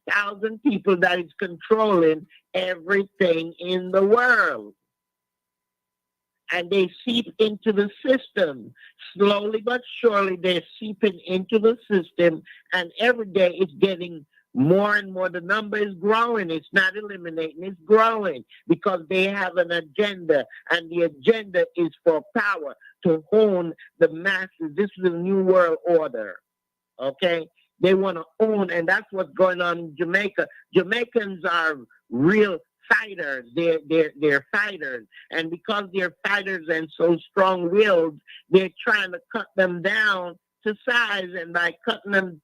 thousand people that is controlling everything in the world. And they seep into the system. Slowly but surely, they're seeping into the system. And every day it's getting more and more. The number is growing. It's not eliminating, it's growing because they have an agenda. And the agenda is for power to own the masses. This is a new world order. Okay? They want to own, and that's what's going on in Jamaica. Jamaicans are real fighters. They're fighters, and because they're fighters and so strong-willed, they're trying to cut them down to size, and by cutting them,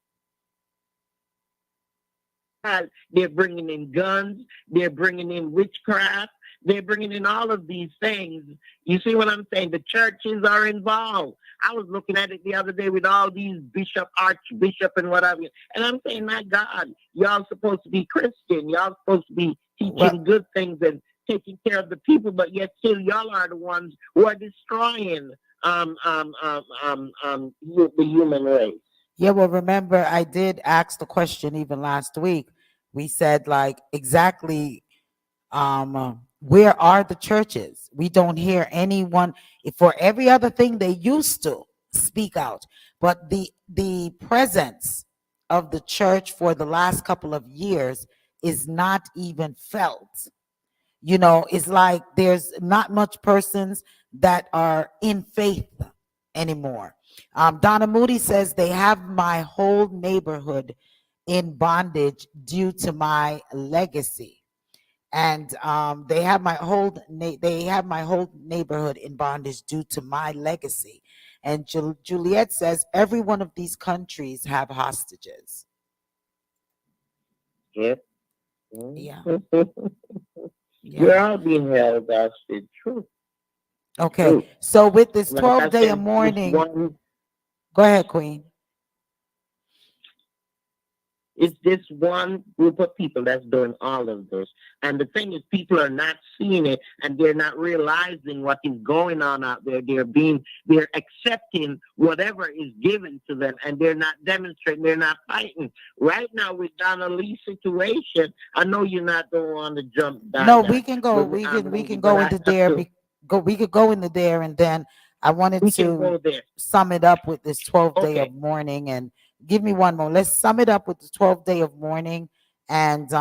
they're bringing in guns, they're bringing in witchcraft, they're bringing in all of these things. You see what I'm saying? The churches are involved. I was looking at it the other day with all these bishop, archbishop, and whatever. And I'm saying, my God, y'all supposed to be Christian. Y'all supposed to be teaching good things and taking care of the people, but yet still y'all are the ones who are destroying the human race. Yeah, well, remember, I did ask the question even last week. We said, like, exactly, where are the churches? We don't hear anyone. For every other thing, they used to speak out, but the presence of the church for the last couple of years is not even felt. You know, it's like there's not much persons that are in faith anymore. Donna Moody says they have my whole neighborhood in bondage due to my legacy, and they have my whole neighborhood in bondage due to my legacy. And Juliet says every one of these countries have hostages. Yeah. Yeah. We're all being held hostage. True. Okay. True. So with this Like 12-day of mourning, go ahead, Queen. It's this one group of people that's doing all of this. And the thing is, people are not seeing it and they're not realizing what is going on out there. They're accepting whatever is given to them and they're not demonstrating, they're not fighting. Right now with Donna Lee's situation, I know you're not going to want to jump down. No, we can go. We can go into there. We could go into there, and then I wanted to sum it up with this 12-day of mourning. And give me one more. Let's sum it up with the 12-day of mourning and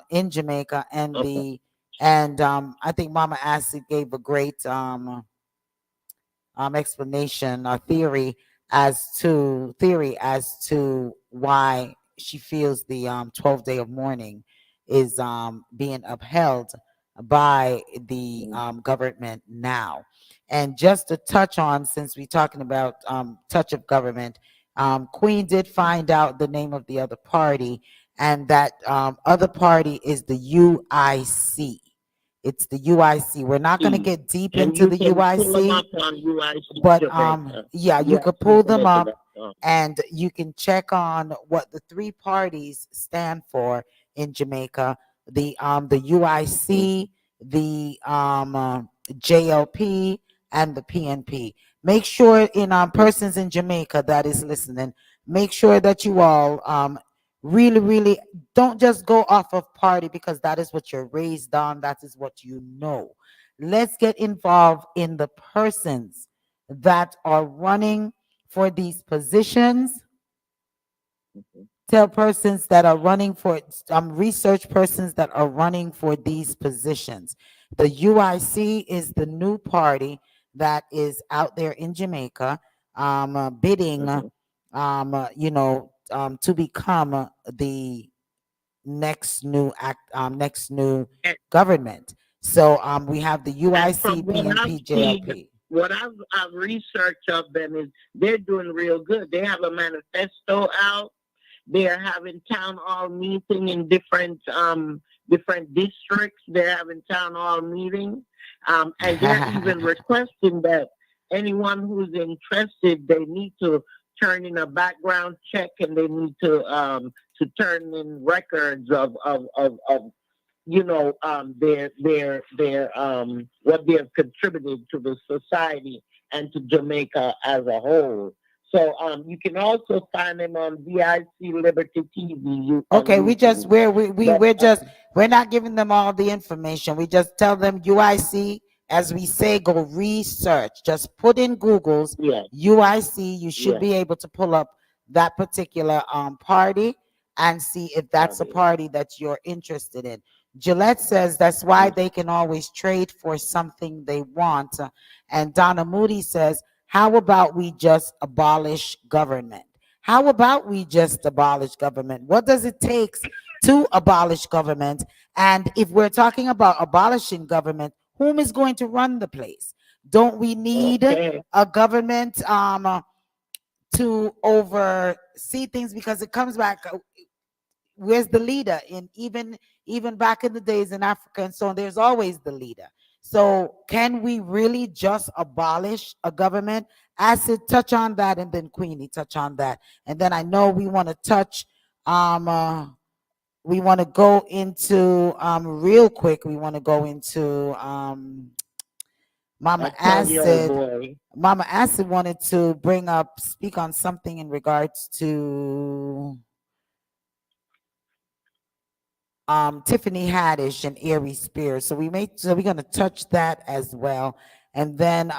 in Jamaica and I think Mama Asid gave a great explanation or theory as to why she feels the 12-day of mourning is being upheld by the government now. And just to touch on, since we're talking about touch of government, Queen did find out the name of the other party, and that other party is the UIC. It's the UIC. We're not going to get deep into the UIC, but yeah, you could pull them up and you can check on what the three parties stand for in Jamaica: the UIC, the JLP, and the PNP. Make sure in persons in Jamaica that is listening, make sure that you all really don't just go off of party because that is what you're raised on, that is what you know. Let's get involved in the persons that are running for these positions. Tell persons that are running for research persons that are running for these positions. The UIC is the new party that is out there in Jamaica bidding to become the next new government. So we have the UIC, PNP, JLP. What I've researched of them is they're doing real good. They have a manifesto out. They are having town hall meeting in different districts. They're having town hall meetings, and they're even requesting that anyone who's interested, they need to turn in a background check, and they need to turn in records of their what they have contributed to the society and to Jamaica as a whole. So you can also find them on VIC Liberty TV. Okay, we just But, we're not giving them all the information. We just tell them UIC, as we say, go research. Just put in Google's yes, UIC. You should yes, be able to pull up that particular party and see if that's a sorry. party that you're interested in. Gillette says that's why they can always trade for something they want. And Donna Moody says, how about we just abolish government? How about we just abolish government? What does it take to abolish government? And if we're talking about abolishing government, whom is going to run the place? Don't we need Okay. a government to oversee things? Because it comes back, where's the leader? In even back in the days in Africa and so on, there's always the leader. So can we really just abolish a government? Acid, touch on that, and then Queenie, touch on that. And then I know we want to touch, we want to go into, real quick, we want to go into Mama I tell you, old Acid. boy. Mama Acid wanted to speak on something in regards to Tiffany Haddish and Ari Spears. So we're gonna touch that as well. And then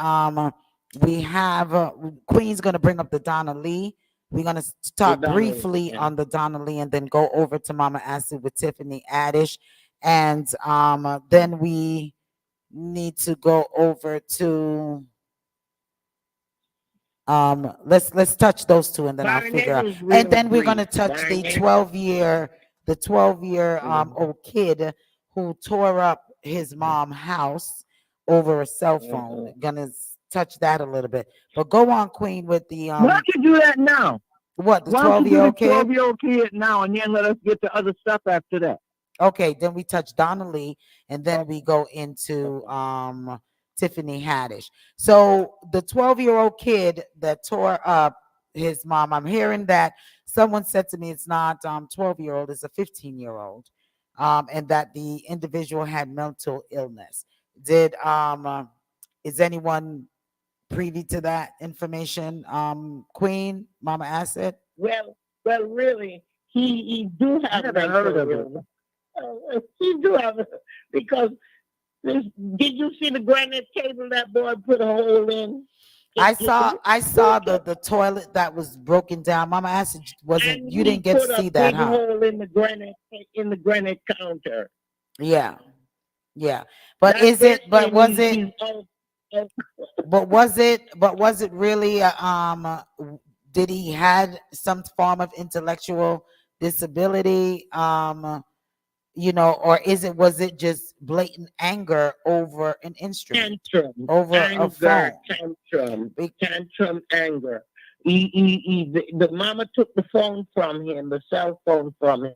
we have Queen's gonna bring up the Donna Lee. We're gonna talk Donna Lee, briefly yeah. on the Donna Lee and then go over to Mama Acid with Tiffany Haddish. And then we need to go over to let's touch those two and then I'll Barnett figure out. is And real then we're gonna brief. touch the Barnett. 12-year Mhm. old kid who tore up his mom's house over a cell phone. Mhm. Gonna touch that a little bit. But go on, Queen, with the Why don't you do that now? what, the Why don't you do the 12-year-old kid? 12-year-old kid now, and then let us get to other stuff after that? Okay, then we touch Donna Lee, and then we go into Tiffany Haddish. So the 12-year-old kid that tore up his mom, I'm hearing that someone said to me it's not 12-year-old, it's a 15-year-old, and that the individual had mental illness. Did is anyone privy to that information? Queen, Mama Acid? Well, really, he do have I never heard of it. illness. He do have it because did you see the granite table that boy put a hole in? I saw the toilet that was broken down. Mama Acid, And you he didn't get put to a see that, big huh? hole in the granite counter. Yeah. But That's is it? But saying was it? he's But was it? But was it really? Did he had some form of intellectual disability? Or was it just blatant anger over an instrument, tantrum, over a phone? tantrum, anger. The mama took the phone from him, the cell phone from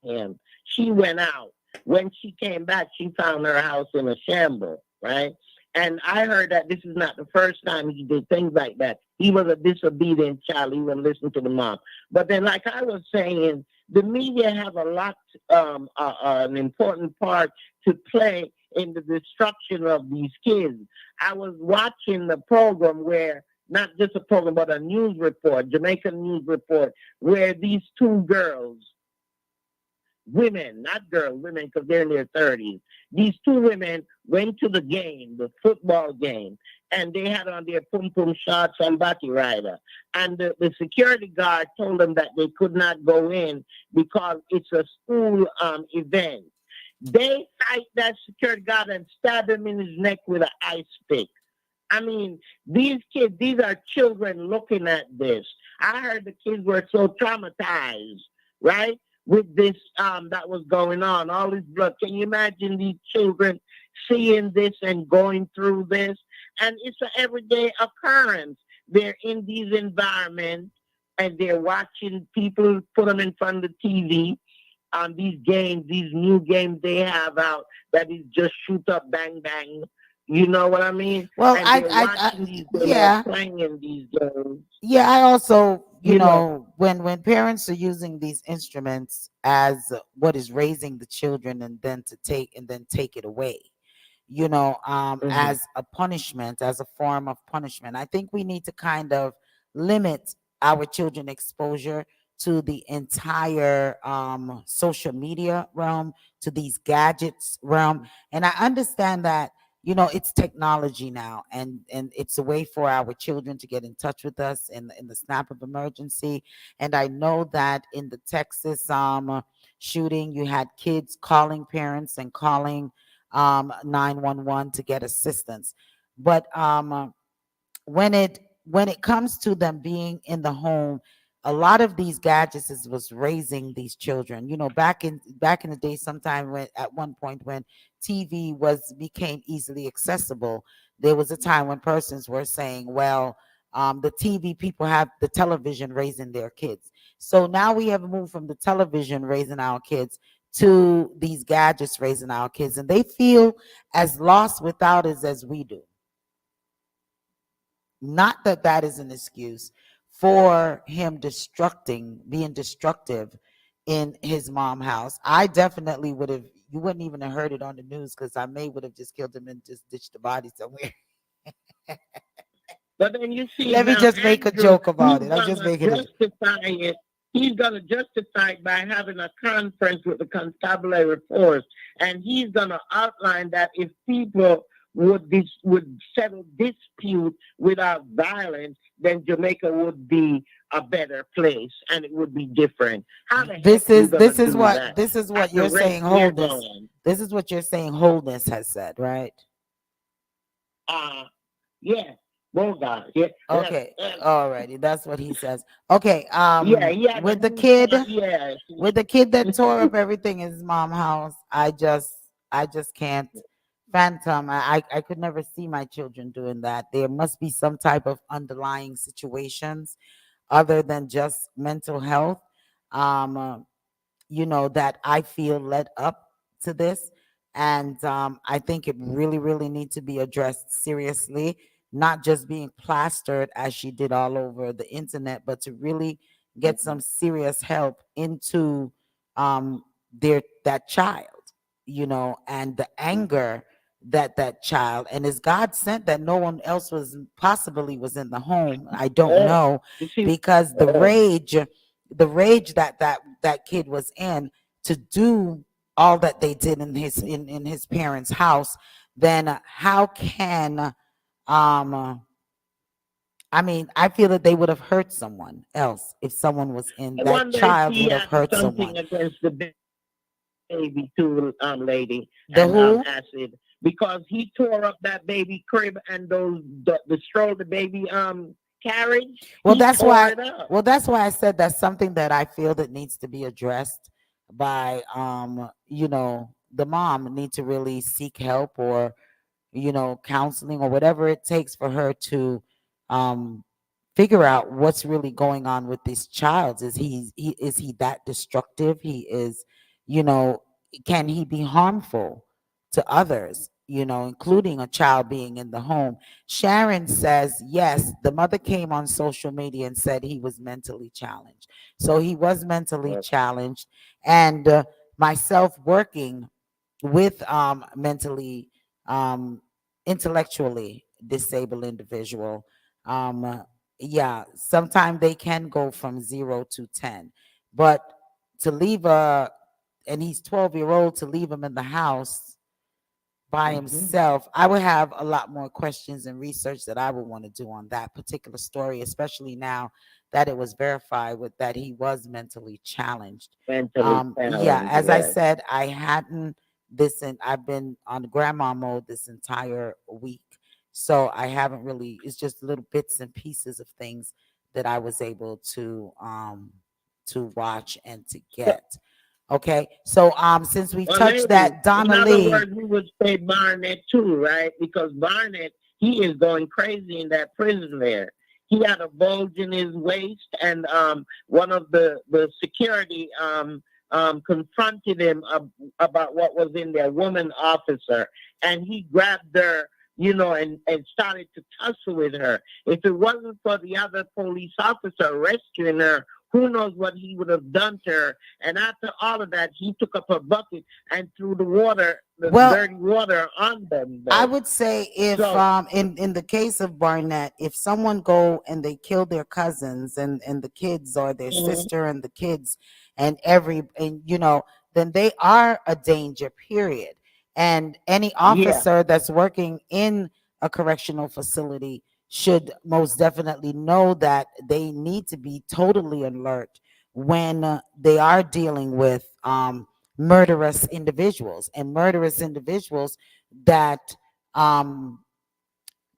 him. She went out. When she came back, she found her house in a shambles, right? And I heard that this is not the first time he did things like that. He was a disobedient child. He wouldn't listen to the mom. But then, like I was saying, the media have a lot, an important part to play in the destruction of these kids. I was watching the program where, not just a program, but a news report, Jamaican news report, where these two girls, women, not girls, women, because they're in their 30s. These two women went to the game, the football game, and they had on their pum-pum shorts and body rider. And the security guard told them that they could not go in because it's a school event. They fight that security guard and stab him in his neck with an ice pick. I mean, these kids, these are children looking at this. I heard the kids were so traumatized, right? With this that was going on, all this blood. Can you imagine these children seeing this and going through this? And it's an everyday occurrence. They're in these environments and they're watching people put them in front of the TV on these games, these new games they have out that is just shoot up, bang, bang. You know what I mean? Well, and yeah, playing in these games. Yeah, I also, you know, when parents are using these instruments as what is raising the children and then take it away, as a punishment, as a form of punishment. I think we need to kind of limit our children exposure to the entire social media realm, to these gadgets realm. And I understand that, it's technology now, and it's a way for our children to get in touch with us in the snap of emergency. And I know that in the Texas shooting, you had kids calling parents and calling 911 to get assistance. But when it comes to them being in the home, a lot of these gadgets was raising these children. Back in the day, sometime when at one point when TV became easily accessible, there was a time when persons were saying, well, the TV people have the television raising their kids. So now we have moved from the television raising our kids to these gadgets raising our kids, and they feel as lost without us as we do. Not that that is an excuse for him being destructive in his mom's house. I definitely would have, you wouldn't even have heard it on the news, because I would have just killed him and just ditched the body somewhere. But then you see, Let me now, just make a Andrew, joke about he's it. I'm just gonna making it. justify it. He's going to justify it by having a conference with the constabulary force, and he's going to outline that if people would settle dispute without violence, then Jamaica would be a better place, and it would be different. How the heck This you is gonna this is do what that this is what after you're Red saying. Spear Wholeness. gone? This is what you're saying. Wholeness has said, right? Yeah, Bogart. Yeah. Okay. Alrighty. That's what he says. Okay. Yeah, yeah. With the kid, yeah. with the kid that tore up everything in his mom's house, I just can't phantom. I could never see my children doing that. There must be some type of underlying situations other than just mental health. Um, that I feel led up to this. And I think it really, really needs to be addressed seriously, not just being plastered as she did all over the internet, but to really get some serious help into that child, and the anger that child, and is God sent that no one else was in the home? I don't know, You see, because the rage that kid was in to do all that they did in his parents' house, then how can I feel that they would have hurt someone else if someone was in I that wonder if child he would have had hurt something someone. against the baby too, lady, The and who? Acid, because he tore up that baby crib and the stroll the baby carriage. Well, He that's tore why. it up. Well, that's why I said that's something that I feel that needs to be addressed by the mom need to really seek help, or counseling, or whatever it takes for her to um figure out what's really going on with this child. Is he that destructive? He is, you know, can he be harmful to others, including a child being in the home? Sharon says, yes, the mother came on social media and said he was mentally challenged. So he was mentally challenged. And myself working with mentally intellectually disabled individual, yeah, sometimes they can go from 0 to 10, but to leave and he's 12-year-old, to leave him in the house by himself, I would have a lot more questions and research that I would want to do on that particular story, especially now that it was verified with that he was mentally challenged. Mentally Yeah, challenged, as I yes. said, I've been on grandma mode this entire week. So I haven't really, it's just little bits and pieces of things that I was able to watch and to get. Okay, so since we've Well, touched maybe, that, Donna in other Lee. words, we would say Barnett too, right? Because Barnett, he is going crazy in that prison there. He had a bulge in his waist, and one of the security confronted him about what was in there, woman officer, and he grabbed her, and started to tussle with her. If it wasn't for the other police officer rescuing her who knows what he would have done to her. And after all of that, he took up a bucket and threw the dirty water on them. I would say if in the case of Barnett, if someone go and they kill their cousins and the kids, or their sister and the kids, and then they are a danger, period. And any officer that's working in a correctional facility should most definitely know that they need to be totally alert when they are dealing with murderous individuals that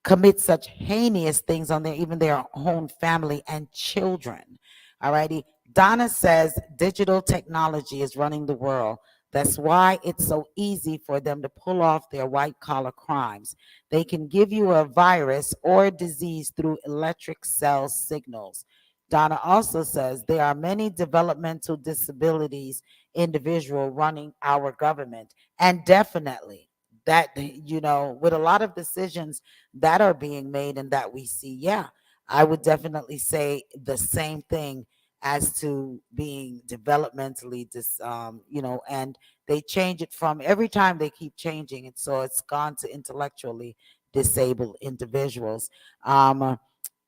commit such heinous things on their own family and children. Alrighty. Donna says digital technology is running the world. That's why it's so easy for them to pull off their white collar crimes. They can give you a virus or a disease through electric cell signals. Donna also says there are many developmental disabilities individual running our government. And definitely that, with a lot of decisions that are being made and that we see, I would definitely say the same thing as to being developmentally and they change it from every time they keep changing it, so it's gone to intellectually disabled individuals.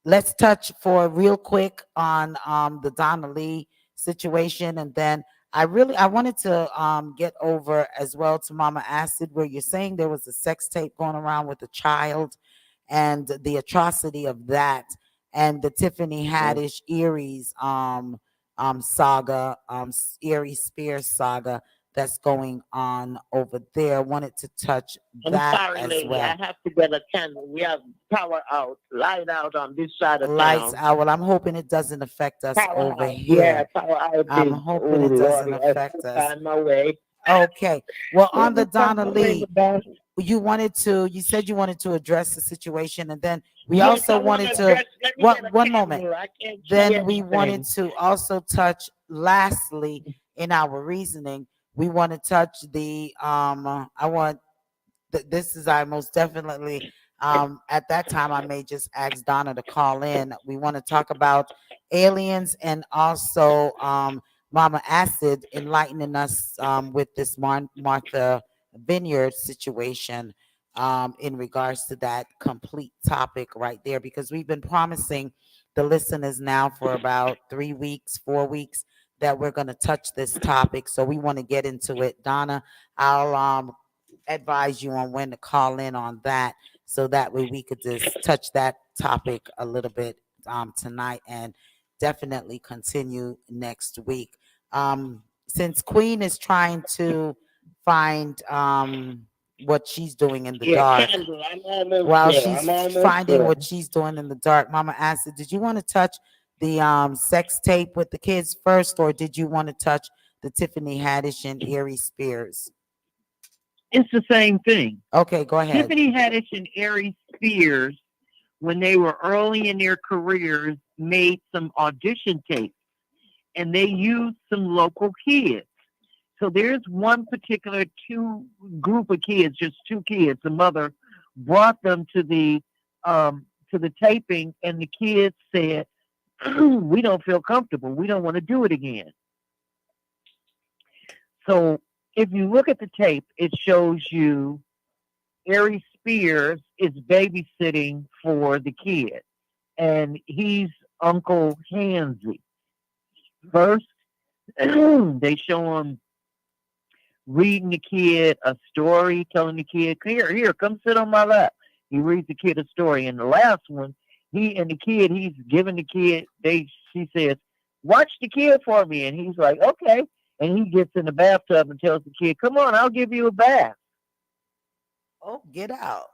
Let's touch for real quick on the Donna Lee situation, and then I wanted to get over as well to Mama Acid, where you're saying there was a sex tape going around with a child and the atrocity of that, and the Tiffany Haddish Aries saga, Aries Spears saga that's going on over there. Wanted to touch that. I'm sorry, as lady. well. I have to get a candle. We have power out, light out on this side of Lights town. out. Well, I'm hoping it doesn't affect us Power over out. here. Yeah, power out. I'm hoping it doesn't affect us. On my way. Okay. Well, on the Donna Lee, you said you wanted to address the situation, and then we also wanted to, one moment. Then we wanted to also touch, lastly, in our reasoning, we want to touch the, this is, I most definitely, at that time, I may just ask Donna to call in. We want to talk about aliens, and also Mama Acid enlightening us with this Martha Vineyard situation in regards to that complete topic right there, because we've been promising the listeners now for about 3 weeks, 4 weeks, that we're going to touch this topic. So we want to get into it. Donna, I'll advise you on when to call in on that, so that way we could just touch that topic a little bit tonight, and definitely continue next week. Since Queen is trying to find what she's doing in the dark, while she's finding what she's doing in the dark, Mama Acid, did you want to touch the sex tape with the kids first, or did you want to touch the Tiffany Haddish and Aries Spears? It's the same thing. Okay, go ahead. Tiffany Haddish and Aries Spears, when they were early in their careers, made some audition tapes, and they used some local kids. So there's one particular group of kids, just 2 kids. The mother brought them to the taping, and the kids said, "We don't feel comfortable. We don't want to do it again." So if you look at the tape, it shows you Aries Spears is babysitting for the kid, and he's Uncle Hansy. First, they show him reading the kid a story, telling the kid, here, come sit on my lap. He reads the kid a story. And the last one, he's giving the kid, she says, "Watch the kid for me." And he's like, "Okay." And he gets in the bathtub and tells the kid, "Come on, I'll give you a bath." Oh, get out.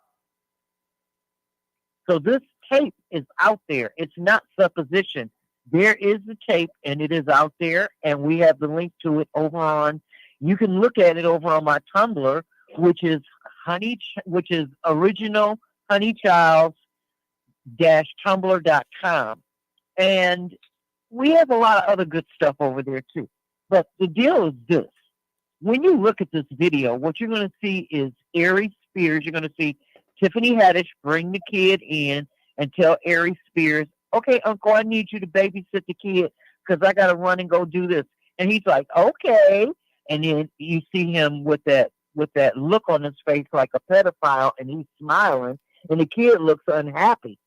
So this tape is out there. It's not supposition. There is the tape, and it is out there, and we have the link to it over on, you can look at it over on my Tumblr, which is original honeychilds-tumblr.com. And we have a lot of other good stuff over there too. But the deal is this. When you look at this video, what you're going to see is Aries Spears. You're going to see Tiffany Haddish bring the kid in and tell Aries Spears, "Okay, Uncle, I need you to babysit the kid because I got to run and go do this. And he's like, okay. And then you see him with that look on his face like a pedophile, and he's smiling, and the kid looks unhappy,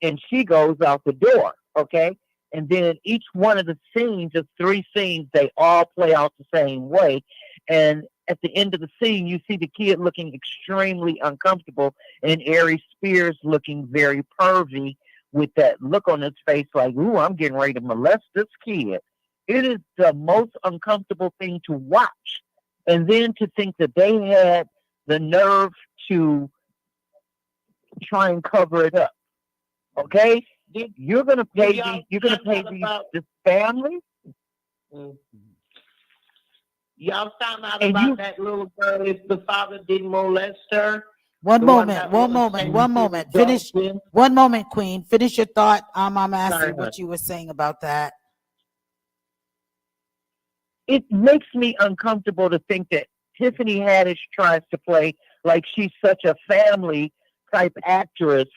and she goes out the door. Okay. And then each one of the scenes, the 3 scenes, they all play out the same way. And at the end of the scene, you see the kid looking extremely uncomfortable, and Ari Spears looking very pervy with that look on his face like, ooh, I'm getting ready to molest this kid. It is the most uncomfortable thing to watch. And then to think that they had the nerve to try and cover it up. Okay? You're gonna pay this family. Y'all found out about that little girl if the father didn't molest her. One moment. Finish. One moment, Queen. Finish your thought. Mama Asid, what you were saying about that. It makes me uncomfortable to think that Tiffany Haddish tries to play like she's such a family type actress,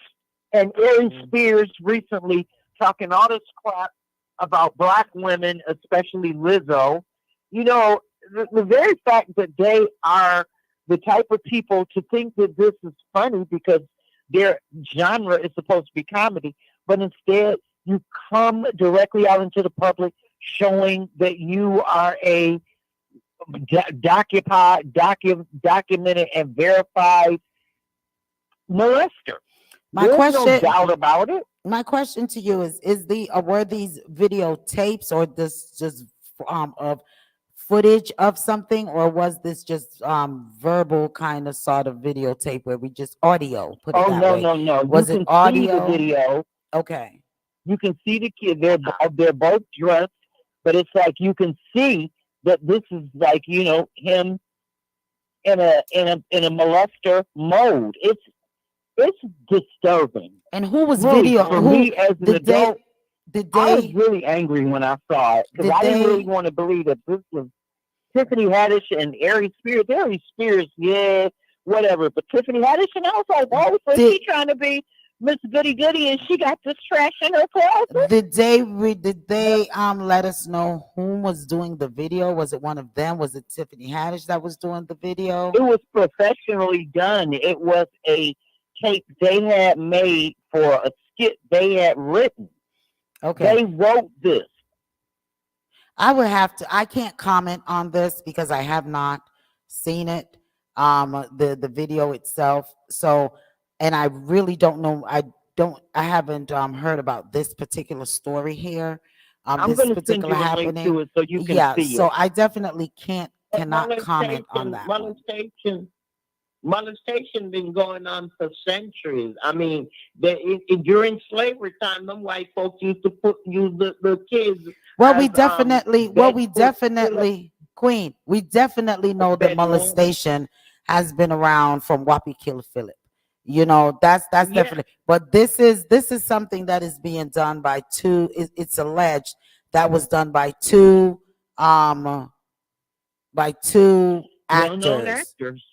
and Ari Spears recently talking all this crap about Black women, especially Lizzo. You know, the very fact that they are the type of people to think that this is funny because their genre is supposed to be comedy, but instead you come directly out into the public showing that you are a documented and verified molester. There's no doubt about it. My question to you is were these videotapes or this just of footage of something, or was this just verbal kind of sort of videotape where we just audio? No. Was it audio? See the video. Okay. You can see the kid. They're both dressed, but it's like you can see that this is like, you know, him in a molester mode. It's disturbing. And who was really, for me as an adult? I was they really angry when I saw it because I didn't really want to believe that this was Tiffany Haddish and Ari Spears. Ari Spears, yeah, whatever. But Tiffany Haddish, and I was like, oh, so she trying to be Miss Goody Goody, and she got this trash in her closet. Did they let us know who was doing the video? Was it one of them? Was it Tiffany Haddish that was doing the video? It was professionally done. It was a tape they had made for a skit they had written. Okay. They wrote this. I can't comment on this because I have not seen it, the video itself. So, and I really don't know. I haven't heard about this particular story here. I'm this particular happening to it so you can see so it. I definitely cannot comment on that. Molestation been going on for centuries. I mean, during slavery time, them white folks used to use the kids. Well, we definitely, Queen, we definitely know that molestation has been around from Whoopi Killer Phillip. You know, that's definitely. But this is something that is being done by two. It's alleged that was done by two actors. Well-known actors.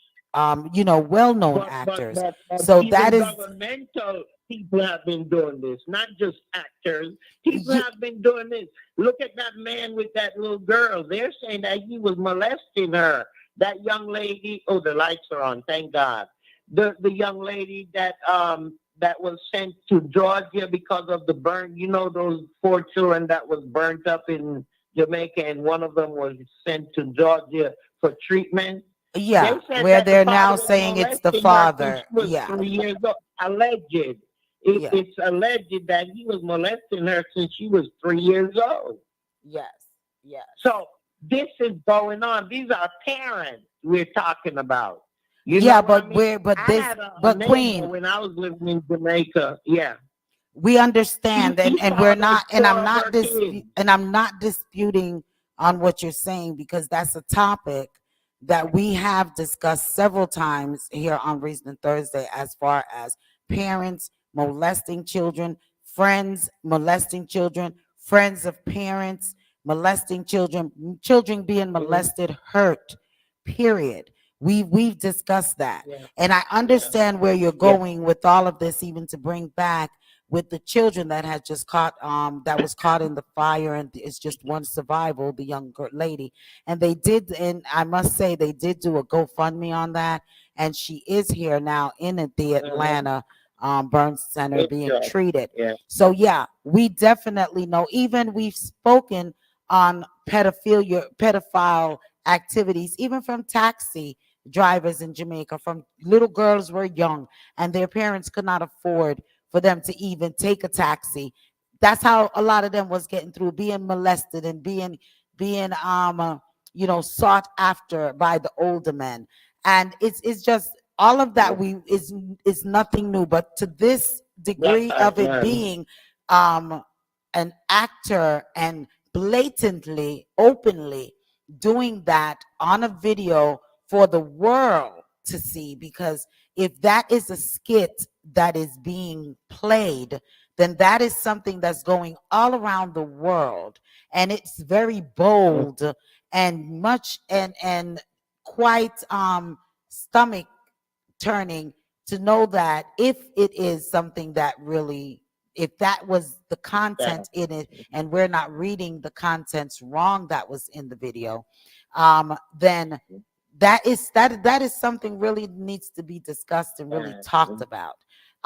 You know, well-known actors. But so that is governmental people have been doing this, not just actors. People have been doing this. Look at that man with that little girl. They're saying that he was molesting her. That young lady. Oh, the lights are on. Thank God. The young lady that was sent to Georgia because of the burn. You know, those 4 children that was burnt up in Jamaica, and one of them was sent to Georgia for treatment. Yeah, where they're now saying it's the father. Yeah, 3 years old. Alleged. It's alleged that he was molesting her since she was 3 years old. Yes. So this is going on. These are parents we're talking about. You yeah, know but I mean? but Queen, when I was living in Jamaica, yeah. We understand and we're not, and I'm not disputing on what you're saying, because that's a topic that we have discussed several times here on Reasoning Thursday, as far as parents molesting children, friends molesting children, friends of parents molesting children, children being molested, hurt, period. We've discussed that. And I understand where you're going with all of this, even to bring back with the children that had just caught that was caught in the fire, and it's just one survival, the young lady. And they did, and I must say they did do a GoFundMe on that, and she is here now in the Atlanta burn center being treated. So yeah, we definitely know. Even we've spoken on pedophile activities, even from taxi drivers in Jamaica, from little girls were young and their parents could not afford for them to even take a taxi. That's how a lot of them was getting through, being molested and being sought after by the older men. And it's just all of that we is nothing new, but to this degree of it being an actor and blatantly, openly doing that on a video for the world to see. Because if that is a skit that is being played, then that is something that's going all around the world, and it's very bold and much and quite stomach turning to know that if it is something that really, if that was the content in it and we're not reading the contents wrong that was in the video, then that is something really needs to be discussed and really talked about,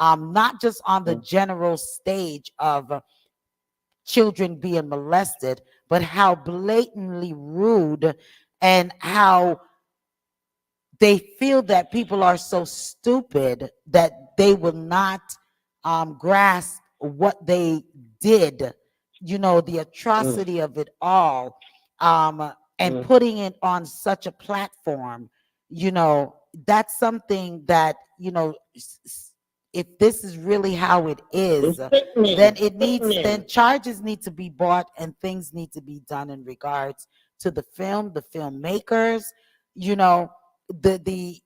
not just on the general stage of children being molested, but how blatantly rude and how they feel that people are so stupid that they will not grasp what they did, the atrocity of it all, and putting it on such a platform. That's something that, if this is really how it is, then then charges need to be brought and things need to be done in regards to the filmmakers, the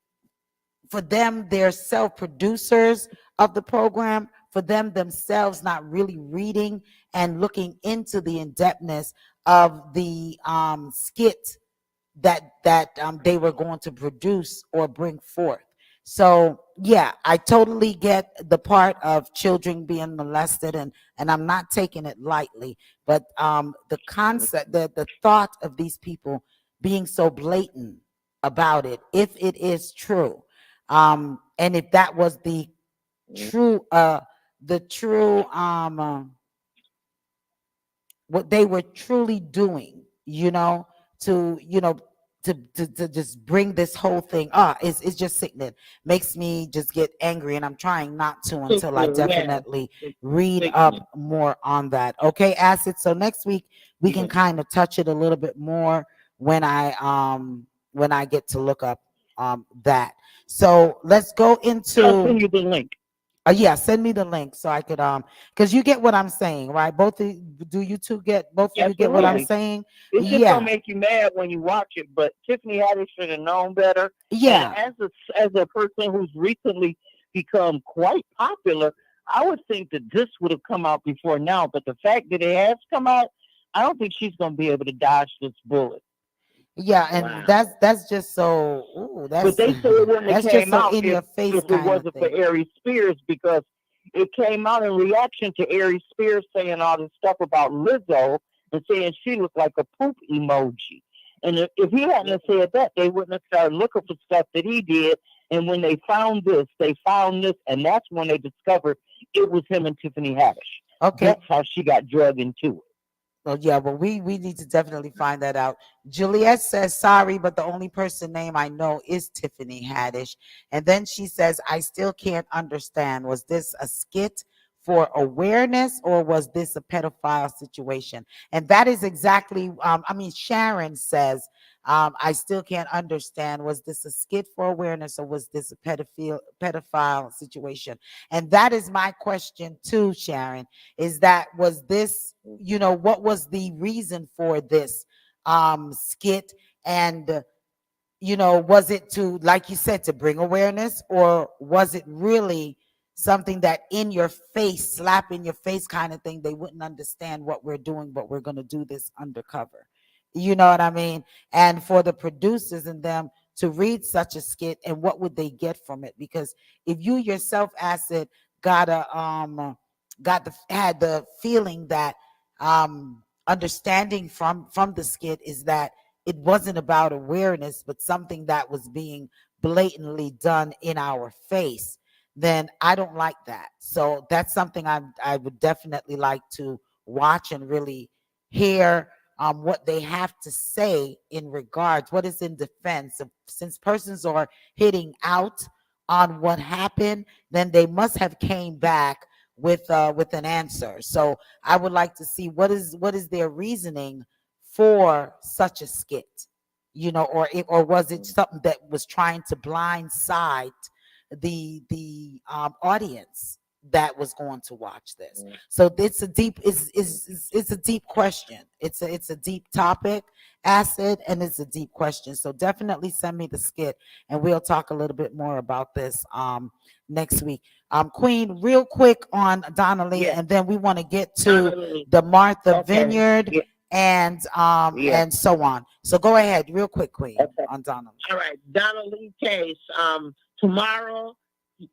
for them, they're self-producers of the program, for them themselves not really reading and looking into the in-depthness of the skit that they were going to produce or bring forth. So yeah, I totally get the part of children being molested, and I'm not taking it lightly, but the concept, the thought of these people being so blatant about it, if it is true, and if that was the true what they were truly doing, to to just bring this whole thing, it's just sickening, makes me just get angry, and I'm trying not to until I definitely read up more on that. Okay, Acid, so next week we can kind of touch it a little bit more when I get to look up that. So let's go into, I'll send you the link. yeah, send me the link so I could because you get what I'm saying, right? Do you two get, both of you get what I'm saying? It's just gonna make you mad when you watch it, but Tiffany Haddish should have known better. Yeah. And as a person who's recently become quite popular, I would think that this would have come out before now. But the fact that it has come out, I don't think she's gonna be able to dodge this bullet. Yeah, and that's just so. Ooh, but they said it wouldn't have came out in your face if it wasn't for Aries Spears, because it came out in reaction to Aries Spears saying all this stuff about Lizzo and saying she looked like a poop emoji. And if he hadn't said that, they wouldn't have started looking for stuff that he did. And when they found this, and that's when they discovered it was him and Tiffany Haddish. Okay, that's how she got drugged into it. Oh yeah, well we need to definitely find that out. Juliet says sorry, but the only person name I know is Tiffany Haddish. And then she says, I still can't understand. Was this a skit for awareness or was this a pedophile situation? And that is exactly, Sharon says, I still can't understand. Was this a skit for awareness or was this a pedophile situation? And that is my question too, Sharon, is that was this, what was the reason for this skit? And was it to, like you said, to bring awareness, or was it really something that in your face, slap in your face kind of thing? They wouldn't understand what we're doing, but we're going to do this undercover. You know what I mean? And for the producers and them to read such a skit, and what would they get from it? Because if you yourself, Acid, got had the feeling that understanding from the skit is that it wasn't about awareness, but something that was being blatantly done in our face, then I don't like that. So that's something I would definitely like to watch and really hear what they have to say in regards, what is in defense of, since persons are hitting out on what happened, then they must have came back with an answer. So I would like to see what is their reasoning for such a skit, or was it something that was trying to blindside the audience that was going to watch this? So it's a deep it's a deep question. It's a deep topic, Acid, and it's a deep question. So definitely send me the skit, and we'll talk a little bit more about this next week. Queen, real quick on Donnelly, and then we want to get to the Martha Vineyard and so on. So go ahead, real quick, Queen, on Donnelly. All right, Donnelly case. Tomorrow,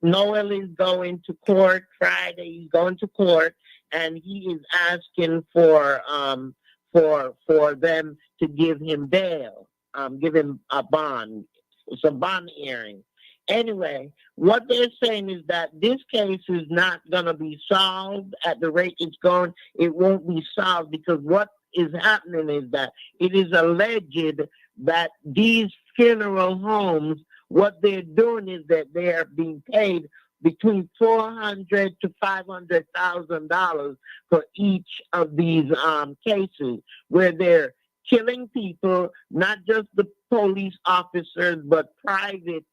Noel is going to court. Friday, he's going to court, and he is asking for them to give him bail, give him a bond. It's a bond hearing. Anyway, what they're saying is that this case is not going to be solved at the rate it's going. It won't be solved because what is happening is that it is alleged that these funeral homes, what they're doing is that they are being paid between $400,000 to $500,000 for each of these cases, where they're killing people, not just the police officers, but private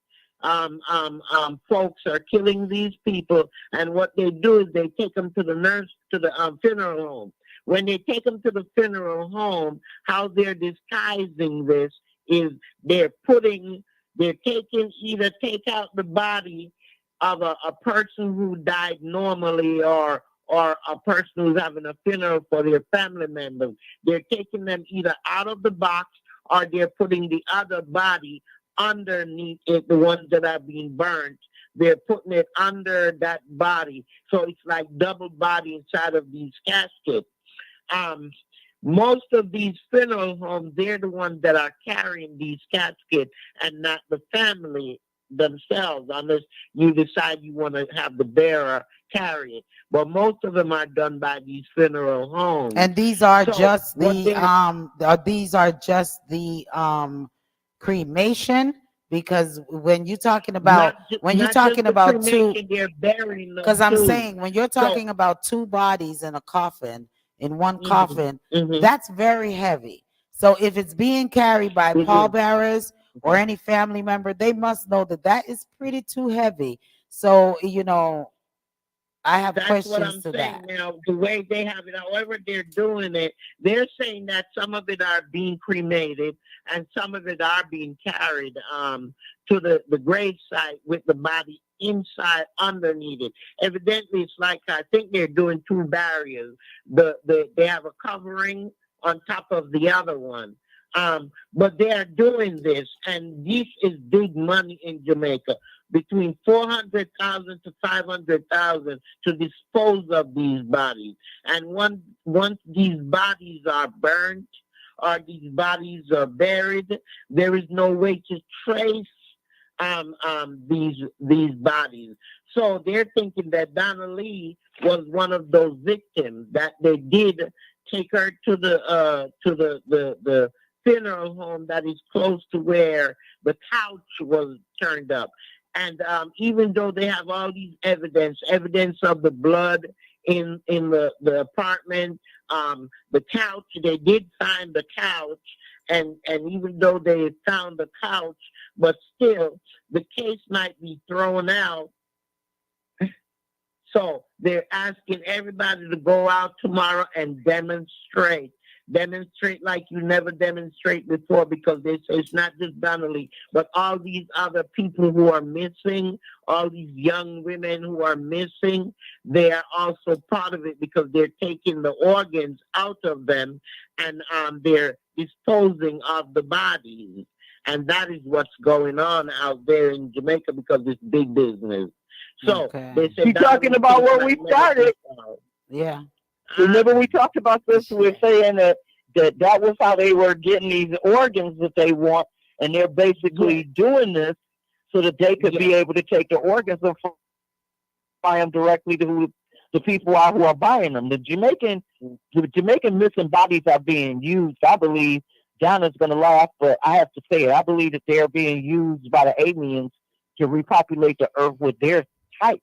folks are killing these people. And what they do is they take them to the funeral home. When they take them to the funeral home, how they're disguising this is they're either take out the body of a person who died normally, or a person who's having a funeral for their family members. They're taking them either out of the box, or they're putting the other body underneath it, the ones that are being burnt. They're putting it under that body. So it's like double body inside of these caskets. Most of these funeral homes, they're the ones that are carrying these caskets and not the family themselves, unless you decide you want to have the bearer carry it. But most of them are done by these funeral homes. And these are just the cremation, because when you're talking about two, because I'm saying when you're talking about two bodies in a coffin, in one coffin, that's very heavy. So if it's being carried by pallbearers or any family member, they must know that is pretty too heavy. So I have questions to that. Now, the way they have it, however they're doing it, they're saying that some of it are being cremated and some of it are being carried to the grave site with the body inside underneath it. Evidently, it's like, I think they're doing two barriers. They have a covering on top of the other one. But they are doing this, and this is big money in Jamaica. Between $400,000 to $500,000 to dispose of these bodies. And once these bodies are burnt or these bodies are buried, there is no way to trace these bodies. So they're thinking that Donna Lee was one of those victims, that they did take her to the funeral home that is close to where the couch was turned up. And even though they have all these evidence of the blood in the apartment, the couch, they did find the couch, and even though they found the couch, but still the case might be thrown out. So they're asking everybody to go out tomorrow and demonstrate like you never demonstrate before, because they say it's not just Donnelly, but all these other people who are missing, all these young women who are missing, they are also part of it, because they're taking the organs out of them and they're disposing of the bodies. And that is what's going on out there in Jamaica, because it's big business. So Okay. they said She talking about where we started. Yeah. Remember we talked about this? We're saying that was how they were getting these organs that they want, and they're basically doing this so that they could be able to take the organs and fly them directly to who the people are who are buying them. The Jamaican missing bodies are being used. I believe Donna's going to laugh, but I have to say it. I believe that they're being used by the aliens to repopulate the earth with their type.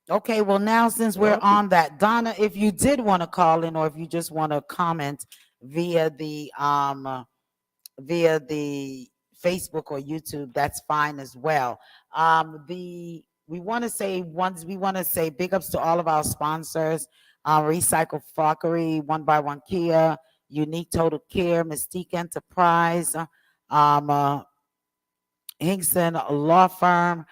Okay, well, now since we're on that, Donna, if you did want to call in or if you just want to comment via the Facebook or YouTube, that's fine as well. We want to say big ups to all of our sponsors, Recycle Fuckery, One by One Kia, Unique Total Care, Mystique Enterprise, Hinkson Law Firm.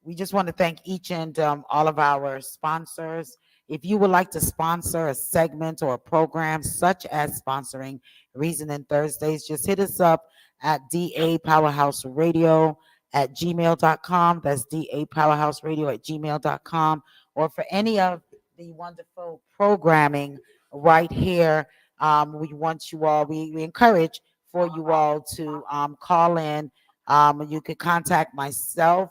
We just want to thank each and all of our sponsors. If you would like to sponsor a segment or a program, such as sponsoring Reasoning Thursdays, just hit us up at DA Powerhouse Radio at gmail.com. That's DA Powerhouse Radio at gmail.com. Or for any of the wonderful programming right here, we encourage for you all to call in. You could contact myself.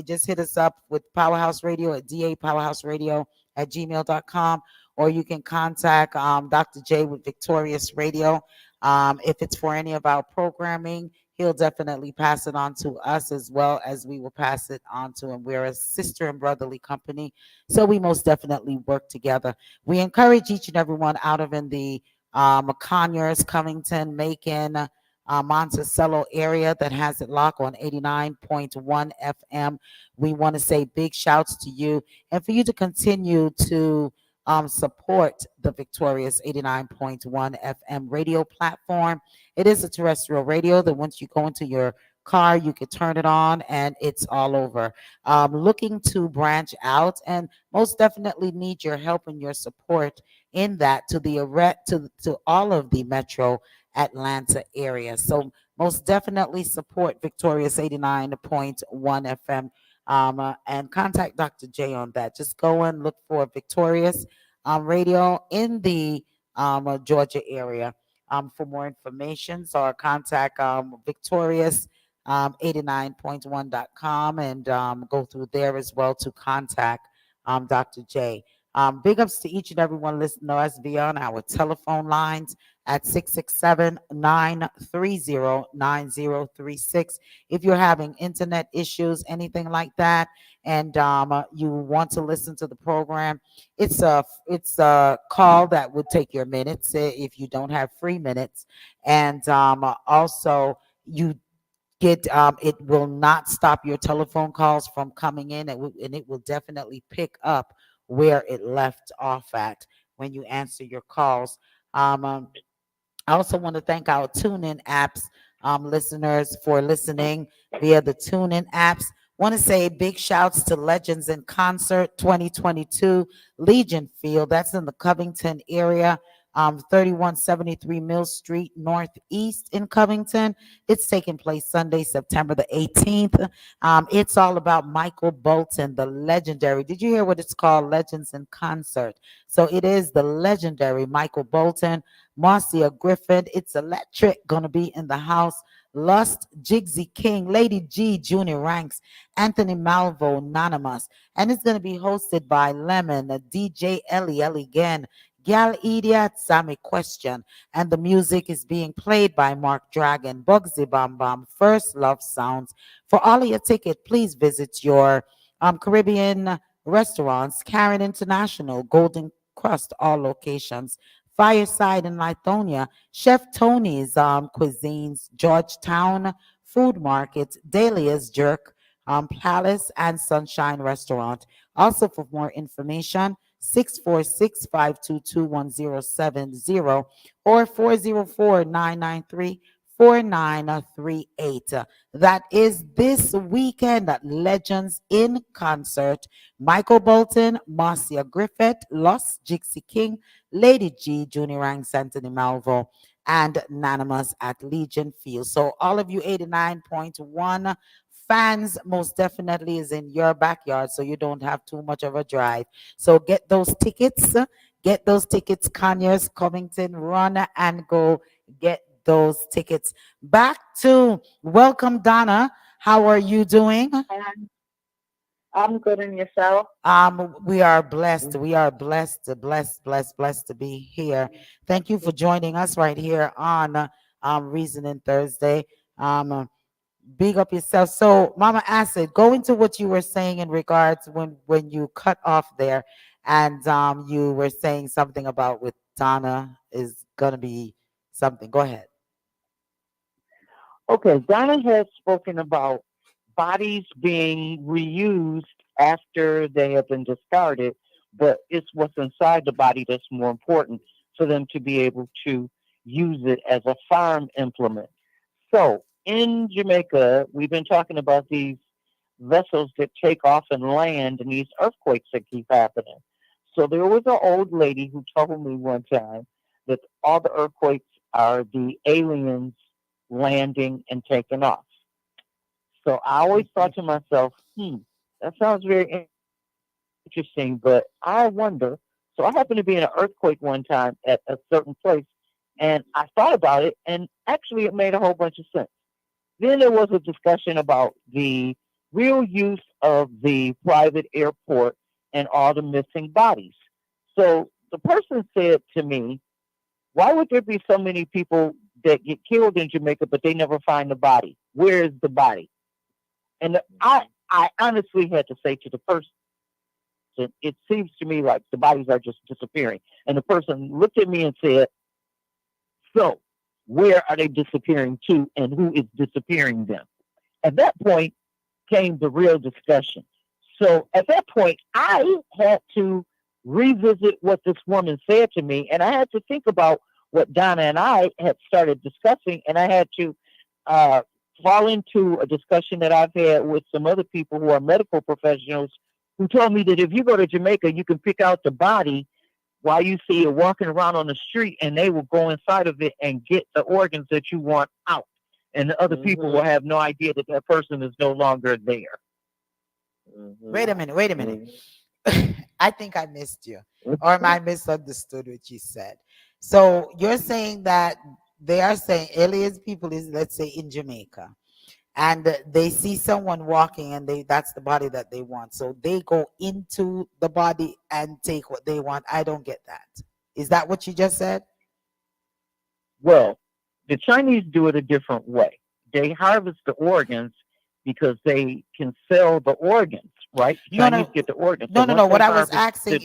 Just hit us up with Powerhouse Radio at DA Powerhouse Radio at gmail.com, or you can contact Dr. J with Victorious Radio. If it's for any of our programming, he'll definitely pass it on to us as well as we will pass it on to him. We're a sister and brotherly company, so we most definitely work together. We encourage each and everyone out of in the Conyers, Covington, Macon, Monticello area that has it locked on 89.1 FM. We want to say big shouts to you and for you to continue to support the Victorious 89.1 FM radio platform. It is a terrestrial radio that once you go into your car, you can turn it on and it's all over. Looking to branch out and most definitely need your help and your support in that to all of the metro Atlanta area. So most definitely support Victorious 89.1 FM and contact Dr. J on that. Just go and look for Victorious Radio in the Georgia area for more information. So contact Victorious 89.1.com and go through there as well to contact Dr. J. Big ups to each and everyone listening to us via on our telephone lines at 667-930-9036. If you're having internet issues, anything like that, and you want to listen to the program, it's a call that would take your minutes if you don't have free minutes, and also you get it will not stop your telephone calls from coming in, and it will definitely pick up where it left off at when you answer your calls. I also want to thank our TuneIn apps listeners for listening via the TuneIn apps. Want to say big shouts to Legends in Concert 2022 Legion Field. That's in the Covington area, 3173 Mill Street Northeast in Covington. It's taking place Sunday, September the 18th. It's all about Michael Bolton, the legendary. Did you hear what it's called? Legends in Concert. So it is the legendary Michael Bolton, Marcia Griffin. It's electric. Going to be in the house. Lust, Jigsy King, Lady G, Junior Ranks, Anthony Malvo, Anonymous. And it's going to be hosted by Lemon, DJ Ellie again, Gal Idiot, Sammy Question. And the music is being played by Mark Dragon, Bugsy Bam Bam, First Love Sounds. For all of your tickets, please visit your Caribbean restaurants, Karen International, Golden Crust, all locations. Fireside in Lithonia, Chef Tony's Cuisines, Georgetown Food Market, Dahlia's Jerk, Palace, and Sunshine Restaurant. Also, for more information, 646-522-1070 or 404-993-4938. That is this weekend at Legends in Concert. Michael Bolton, Marcia Griffith, Lost Jixie King, Lady G, Junior Rang, Anthony Malvo, and Anonymous at Legion Field. So all of you 89.1 fans most definitely is in your backyard, so you don't have too much of a drive. So get those tickets. Get those tickets, Conyers, Covington, run and go get those tickets. Back to welcome, Donna. How are you doing? I'm good, and yourself? We are blessed. We are blessed to be here. Thank you for joining us right here on Reasoning Thursday. Big up yourself. So, Mama Acid, go into what you were saying in regards when you cut off there, and you were saying something about with Donna is gonna be something. Go ahead. Okay, Donna has spoken about bodies being reused after they have been discarded, but it's what's inside the body that's more important for them to be able to use it as a farm implement. So in Jamaica, we've been talking about these vessels that take off and land and these earthquakes that keep happening. So there was an old lady who told me one time that all the earthquakes are the aliens landing and taking off. So I always thought to myself, that sounds very interesting, but I wonder. So I happened to be in an earthquake one time at a certain place, and I thought about it, and actually it made a whole bunch of sense. Then there was a discussion about the real use of the private airport and all the missing bodies. So the person said to me, why would there be so many people that get killed in Jamaica, but they never find the body? Where is the body? And I honestly had to say to the person, it seems to me like the bodies are just disappearing. And the person looked at me and said, so where are they disappearing to and who is disappearing them? At that point came the real discussion. So at that point, I had to revisit what this woman said to me, and I had to think about what Donna and I had started discussing, and I had to fall into a discussion that I've had with some other people who are medical professionals who told me that if you go to Jamaica, you can pick out the body while you see it walking around on the street, and they will go inside of it and get the organs that you want out. And the other people will have no idea that that person is no longer there. Wait a minute. I think I missed you, or I misunderstood what you said. So you're saying that they are saying aliens people is, let's say, in Jamaica, and they see someone walking, and that's the body that they want. So they go into the body and take what they want. I don't get that. Is that what you just said? Well, the Chinese do it a different way. They harvest the organs because they can sell the organs, right? Chinese get the organs. No. What I was asking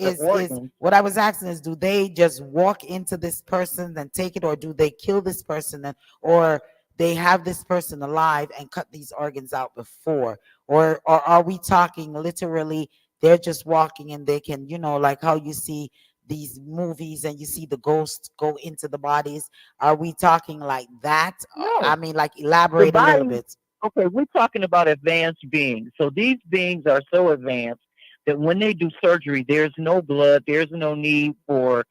is, do they just walk into this person and take it, or do they kill this person, or they have this person alive and cut these organs out before, or are we talking literally they're just walking and they can, like how you see these movies and you see the ghosts go into the bodies? Are we talking like that? No. I mean, like, elaborate a little bit. Okay, we're talking about advanced beings. So these beings are so advanced that when they do surgery, there's no blood, there's no need for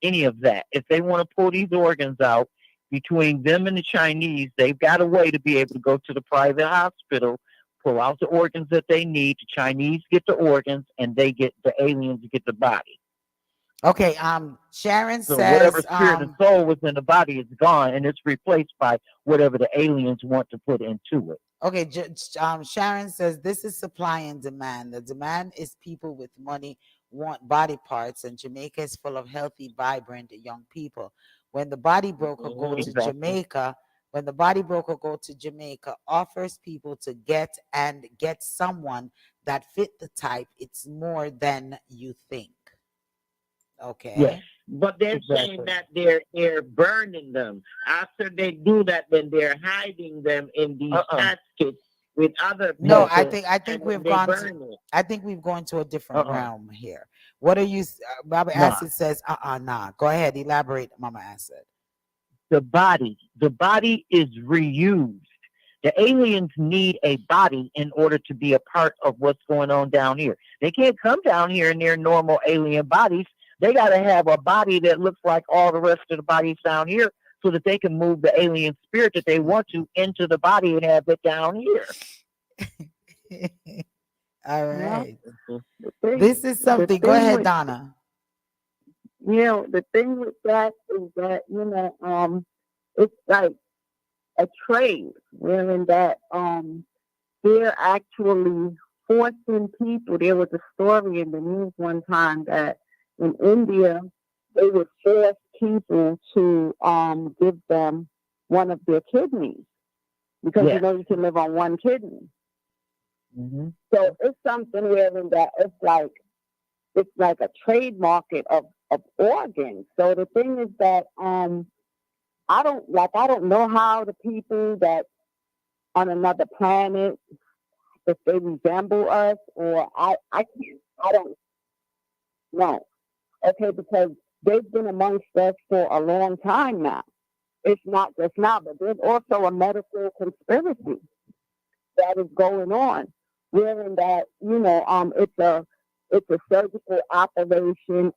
any of that. If they want to pull these organs out, between them and the Chinese, they've got a way to be able to go to the private hospital, pull out the organs that they need. The Chinese get the organs, and the aliens get the body. Okay, Sharon so says whatever spirit and soul was in the body is gone, and it's replaced by whatever the aliens want to put into it. Okay, Sharon says this is supply and demand. The demand is people with money want body parts, and Jamaica is full of healthy, vibrant young people. When the body broker go to Jamaica, offers people to get someone that fit the type, it's more than you think. Okay. Yes. But they're saying that they're burning them. After they do that, then they're hiding them in these caskets with other people. No, I think we've gone to a different realm here. What are you, Baba Acid says, nah. Go ahead, elaborate, Mama Acid. The body is reused. The aliens need a body in order to be a part of what's going on down here. They can't come down here in their normal alien bodies. They got to have a body that looks like all the rest of the bodies down here so that they can move the alien spirit that they want to into the body and have it down here. All Yeah. right. The thing, This is the something. Go thing ahead, with, Donna. the thing with that is that, it's like a trade, wherein that, they're actually forcing people. There was a story in the news one time that in India, they would force people to give them one of their kidneys because Yeah. you can live on one kidney. Hmm. So it's something wherein that it's like a trade market of organs. So the thing is that I don't know how the people that on another planet, if they resemble us, or I can't, I don't know. Okay, because they've been amongst us for a long time now. It's not just now, but there's also a medical conspiracy that is going on, wherein that it's a surgical operation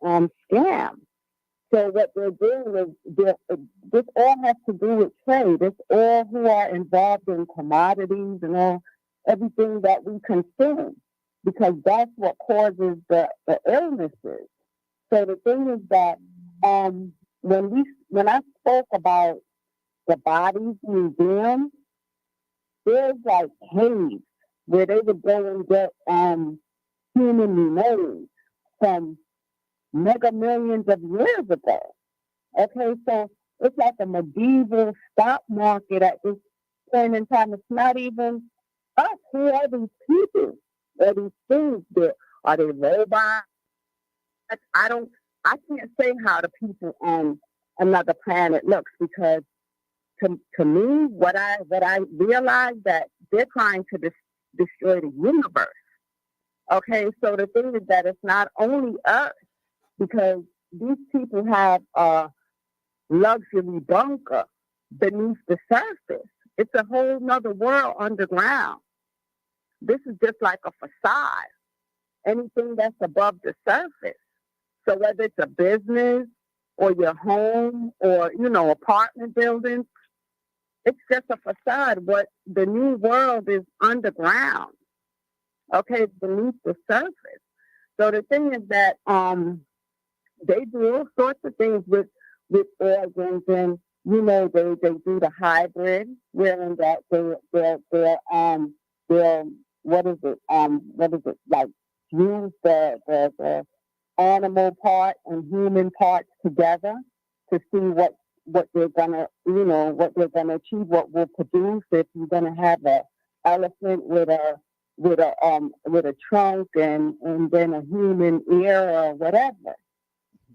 scam. So what they're doing is this all has to do with trade. It's all who are involved in commodities and all everything that we consume, because that's what causes the illnesses. So the thing is that when I spoke about the bodies museum, there's like caves where they would go and get human remains from mega millions of years ago. Okay, so it's like a medieval stock market at this point in time. It's not even us. Who are these people? Are these things? Are they robots? I don't. I can't say how the people on another planet looks, because to me, what I realize that they're trying to destroy the universe. Okay, so the thing is that it's not only us, because these people have luxury bunker beneath the surface. It's a whole nother world underground. This is just like a facade. Anything that's above the surface. So whether it's a business or your home or, apartment buildings, it's just a facade. What the new world is underground. Okay, it's beneath the surface. So the thing is that they do all sorts of things with organs, and they do the hybrid, wherein that they'll what is it like, use the animal part and human parts together to see what they're gonna achieve, what will produce. If you're gonna have a elephant with a trunk and then a human ear or whatever.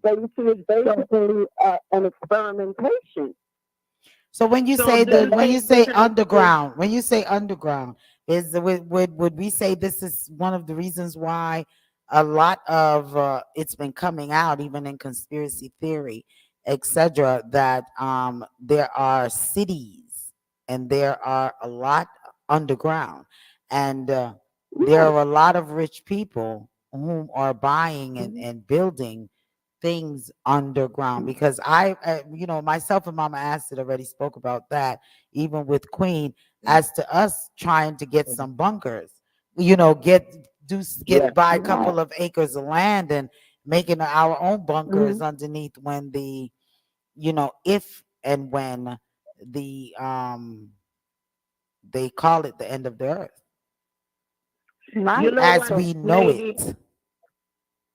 So you see, it's basically an experimentation. So when you So say this when you say basically is underground, is would we say this is one of the reasons why a lot of it's been coming out, even in conspiracy theory, etc., that there are cities and there are a lot underground, and there Right. are a lot of rich people whom are buying Mhm. and building things underground, because myself and Mama Acid already spoke about that, even with Queen, as to us trying to get some bunkers, Yeah. buy a Right. couple of acres of land and making our own bunkers Mhm. underneath, when if and when the they call it the end of the earth you Right. know as what, So we know lady? it.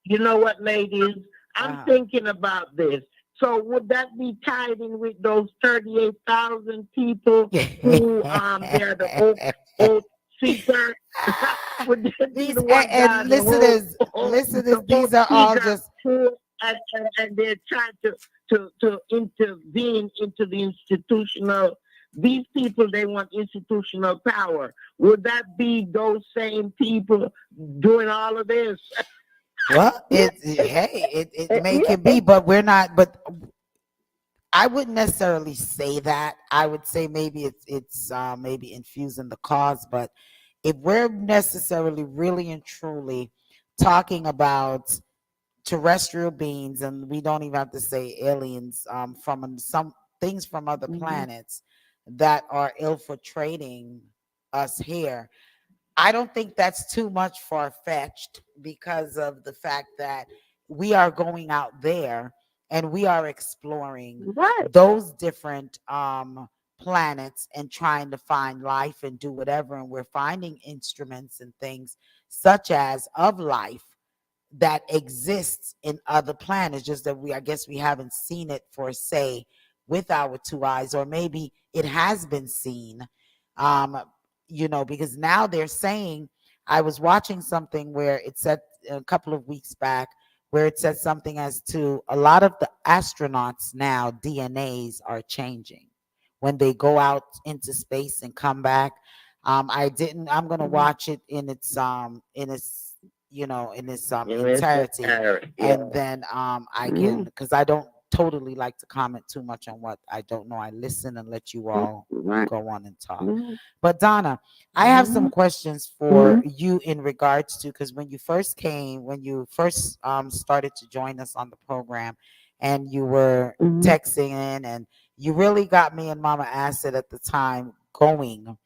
You know what, ladies? I'm uh thinking about this. So would that be tied in with those 38,000 people who they're the oath seeker? Would that be These the one and God the whole listeners, the oath these are all seeker just who and they're trying to intervene into the institutional, these people, they want institutional power. Would that be those same people doing all of this? well, yeah, it may yeah, can be, but we're not. But I wouldn't necessarily say that. I would say maybe it's maybe infusing the cause. But if we're necessarily really and truly talking about terrestrial beings, and we don't even have to say aliens, from some things from other mhm, planets that are infiltrating us here, I don't think that's too much far-fetched because of the fact that we are going out there and we are exploring Right. those different planets and trying to find life and do whatever, and we're finding instruments and things such as of life that exists in other planets, just that I guess we haven't seen it for say with our two eyes, or maybe it has been seen. um because now they're saying, I was watching something where it said a couple of weeks back, where it said something as to a lot of the astronauts now DNAs are changing when they go out into space and come back. I'm gonna watch it in its entirety, and then I can, because I don't totally like to comment too much on what I don't know. I listen and let you all Right. go on and talk. Mm-hmm. But Donna, I have some questions for you in regards to, because when you first started to join us on the program, and you were texting in, and you really got me and Mama Acid at the time going,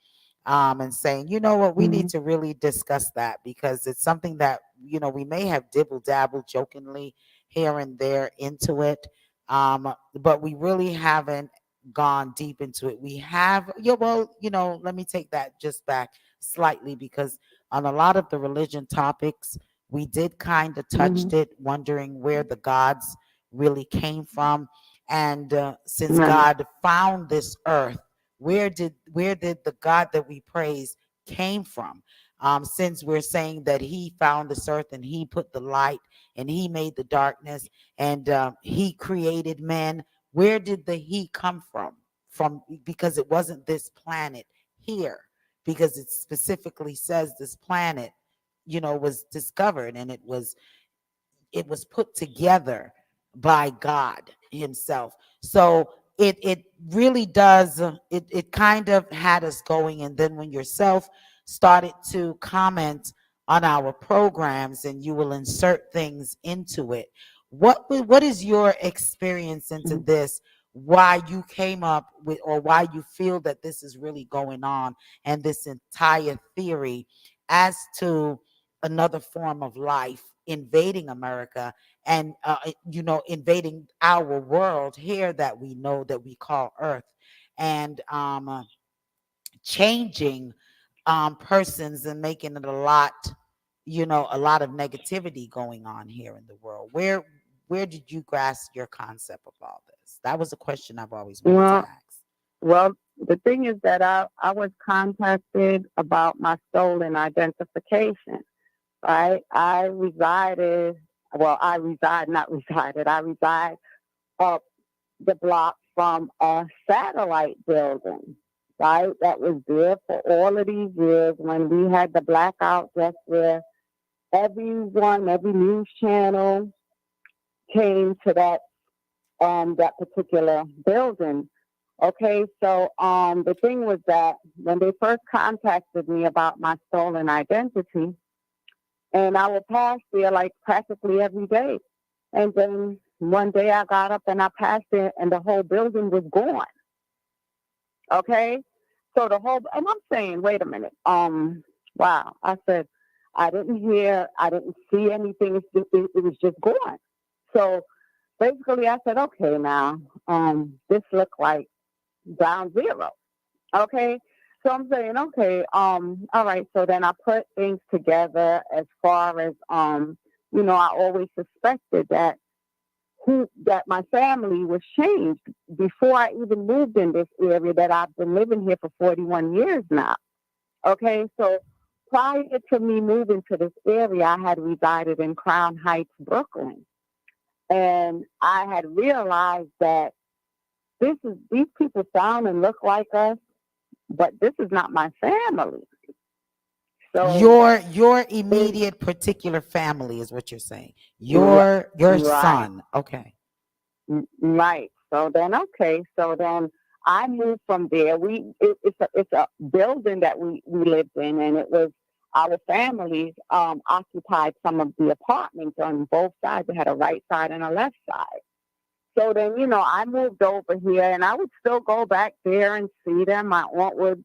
and saying, you know what, we need to really discuss that, because it's something that, we may have dibble dabbled jokingly here and there into it, but we really haven't gone deep into it. We have, yeah, well, let me take that just back slightly, because on a lot of the religion topics, we did kind of touched it, wondering where the gods really came from. And since God found this earth, where did the God that we praise came from? Since we're saying that he found this earth and he put the light and he made the darkness, and he created man, where did the he come from? Because it wasn't this planet here, because it specifically says this planet was discovered, and it was put together by God himself. So it really does, it kind of had us going. And then when yourself started to comment on our programs, and you will insert things into it, what is your experience into this? Why you came up with, or why you feel that this is really going on, and this entire theory as to another form of life invading America, and invading our world here that we know, that we call Earth, and changing persons, and making it a lot of negativity going on here in the world. Where did you grasp your concept of all this? That was a question I've always wanted to ask. Well, the thing is that I was contacted about my stolen identification, right? I reside, not resided, I reside up the block from a satellite building, right? That was there for all of these years when we had the blackout, just where every news channel came to that particular building. Okay, so the thing was that when they first contacted me about my stolen identity, and I would pass there like practically every day, and then one day I got up and I passed it, and the whole building was gone. Okay, so and I'm saying, wait a minute, wow. I said, I didn't see anything. It was just gone. So basically, I said, okay, now, this looked like ground zero. Okay. So I'm saying, okay, all right. So then I put things together as far as, I always suspected that my family was changed before I even moved in this area, that I've been living here for 41 years now. Okay. So prior to me moving to this area, I had resided in Crown Heights, Brooklyn. And I had realized that these people sound and look like us, but this is not my family. So your immediate particular family is what you're saying. Your right. son. Okay. Right. So then I moved from there. It's a building that we lived in, and it was our families occupied some of the apartments on both sides. They had a right side and a left side. So then, I moved over here, and I would still go back there and see them. My aunt would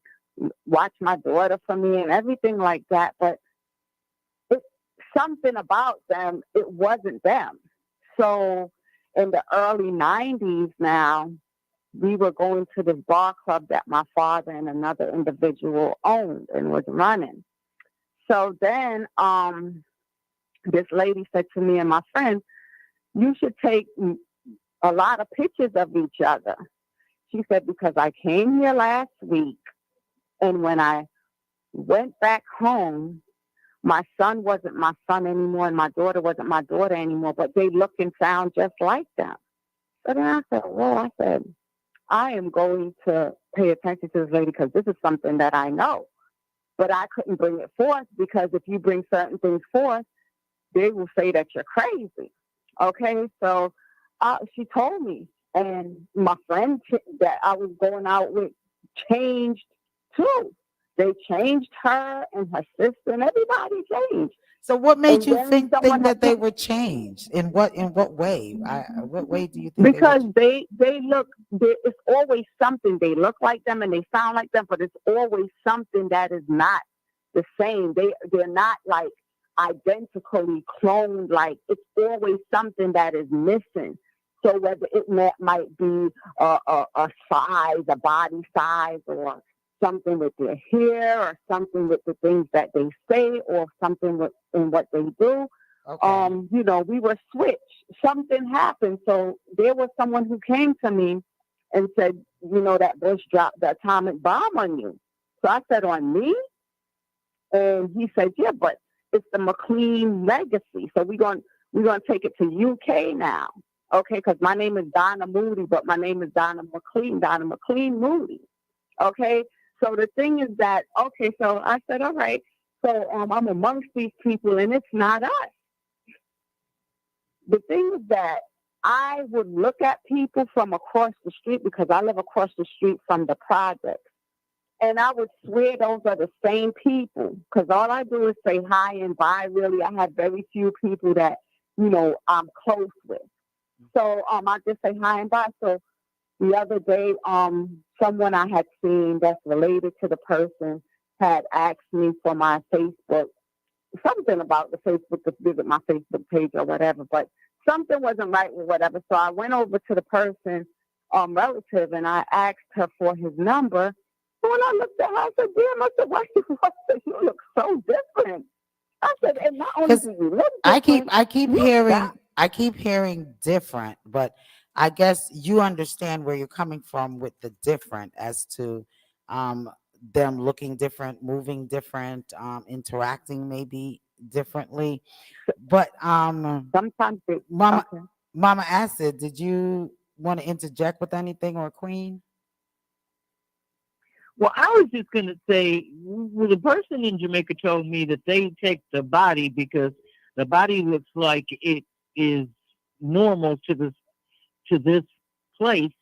watch my daughter for me and everything like that. But it's something about them, it wasn't them. So in the early 90s now, we were going to this bar club that my father and another individual owned and was running. So then this lady said to me and my friend, you should take a lot of pictures of each other. She said, because I came here last week, and when I went back home, my son wasn't my son anymore, and my daughter wasn't my daughter anymore, but they look and sound just like them. So then I said, well, I said, I am going to pay attention to this lady because this is something that I know. But I couldn't bring it forth because if you bring certain things forth, they will say that you're crazy. Okay, so she told me, and my friend that I was going out with changed too. They changed her and her sister, and everybody changed. So what made And you then think someone that had they told- were changed? In what way? What way do you think because they they look, it's always something. They look like them and they sound like them, but it's always something that is not the same. They're not like identically cloned. Like it's always something that is missing. So whether it might be a size, a body size, or something with their hair, or something with the things that they say, or something with in what they do. Okay. You know, we were switched. Something happened. So there was someone who came to me and said, you know, that Bush dropped the atomic bomb on you. So I said, on me? And he said, yeah, but it's the McLean legacy. So we're going to take it to UK now. Okay, because my name is Donna Moody, but my name is Donna McLean Moody. Okay, so the thing is that, okay, so I said, all right, so I'm amongst these people, and it's not us. The thing is that I would look at people from across the street because I live across the street from the project. And I would swear those are the same people because all I do is say hi and bye. Really, I have very few people that, you know, I'm close with. So I just say hi and bye. So the other day, someone I had seen that's related to the person had asked me for my Facebook, something about the Facebook, to visit my Facebook page or whatever, but something wasn't right with whatever. So I went over to the person, relative, and I asked her for his number. So when I looked at her, I said, damn, I said, you look so different. I said, and not only do you look different, I keep hearing different, but I guess you understand where you're coming from with the different as to them looking different, moving different, interacting maybe differently. But sometimes Mama okay. Mama Acid, did you want to interject with anything, or Queen? Well, I was just going to say, well, the person in Jamaica told me that they take the body because the body looks like it is normal to this place,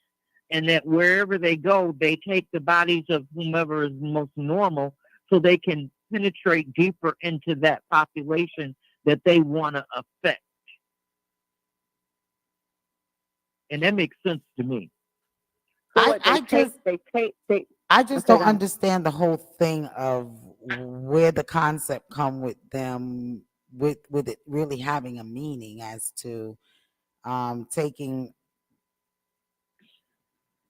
and that wherever they go, they take the bodies of whomever is most normal so they can penetrate deeper into that population that they want to affect. And that makes sense to me. So I just don't understand the whole thing of where the concept come with them, with it really having a meaning as to taking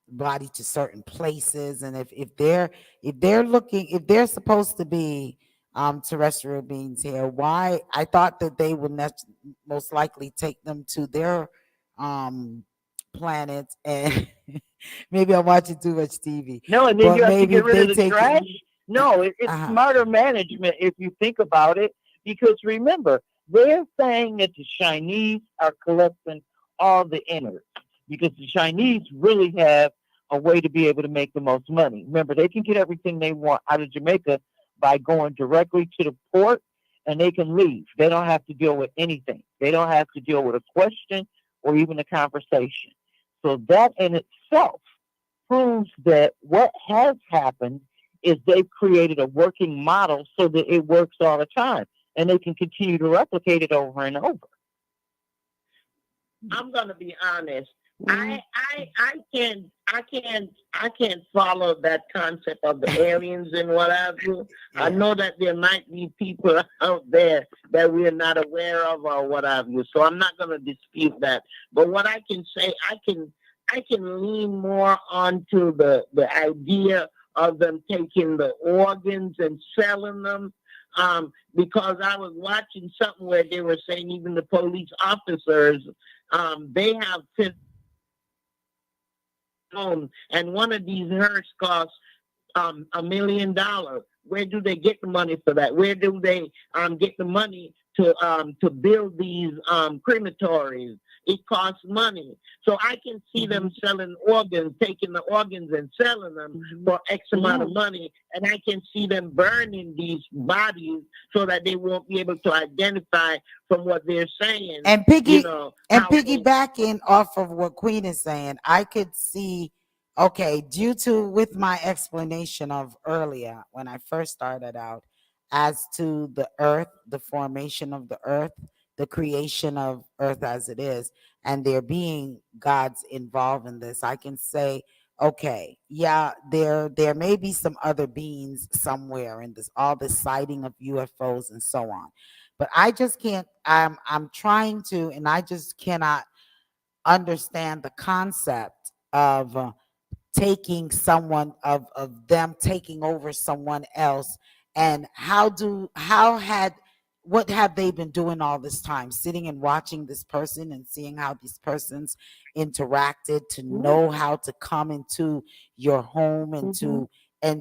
body to certain places, and if they're supposed to be terrestrial beings here, why I thought that they would most likely take them to their planets, and maybe I'm watching too much TV. No, and then but you have to maybe get rid of the take trash. No, it's smarter management if you think about it. Because remember, they're saying that the Chinese are collecting all the innards because the Chinese really have a way to be able to make the most money. Remember, they can get everything they want out of Jamaica by going directly to the port, and they can leave. They don't have to deal with anything. They don't have to deal with a question or even a conversation. So that in itself proves that what has happened is they've created a working model so that it works all the time, and they can continue to replicate it over and over. I'm going to be honest. I can't follow that concept of the aliens and what have you. I know that there might be people out there that we're not aware of or what have you. So I'm not going to dispute that. But what I can say, I can lean more onto the idea of them taking the organs and selling them. Because I was watching something where they were saying even the police officers, they have home, and one of these hearse costs $1 million. Where do they get the money for that? Where do they get the money to build these crematories? It costs money. So I can see them selling organs, taking the organs and selling them for X amount of money. And I can see them burning these bodies so that they won't be able to identify from what they're saying. And piggybacking off of what Queen is saying, I could see, okay, with my explanation of earlier when I first started out as to the earth, the formation of the earth, the creation of earth as it is, and there being gods involved in this, I can say, okay, yeah, there may be some other beings somewhere in this, all this sighting of UFOs and so on. But I just can't, I'm trying to, and I just cannot understand the concept of taking someone of them taking over someone else. And what have they been doing all this time, sitting and watching this person and seeing how these persons interacted to know how to come into your home and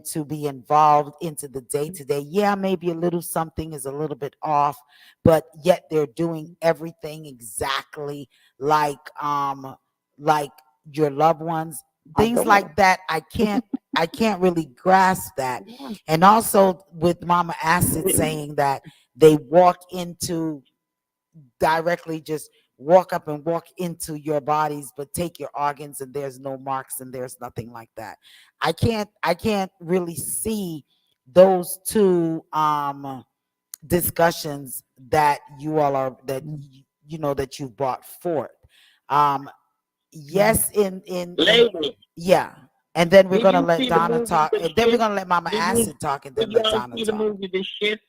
to be involved into the day-to-day. Yeah, maybe a little something is a little bit off, but yet they're doing everything exactly like your loved ones, things like that. I can't really grasp that. And also with Mama Acid saying that they just walk up and walk into your bodies, but take your organs and there's no marks and there's nothing like that. I can't really see those two discussions that you all are, that that you've brought forth. Yes, yeah. And then we're gonna let Donna talk, and then we're gonna let Mama Acid talk, and then let Donna talk. The movie The Shift,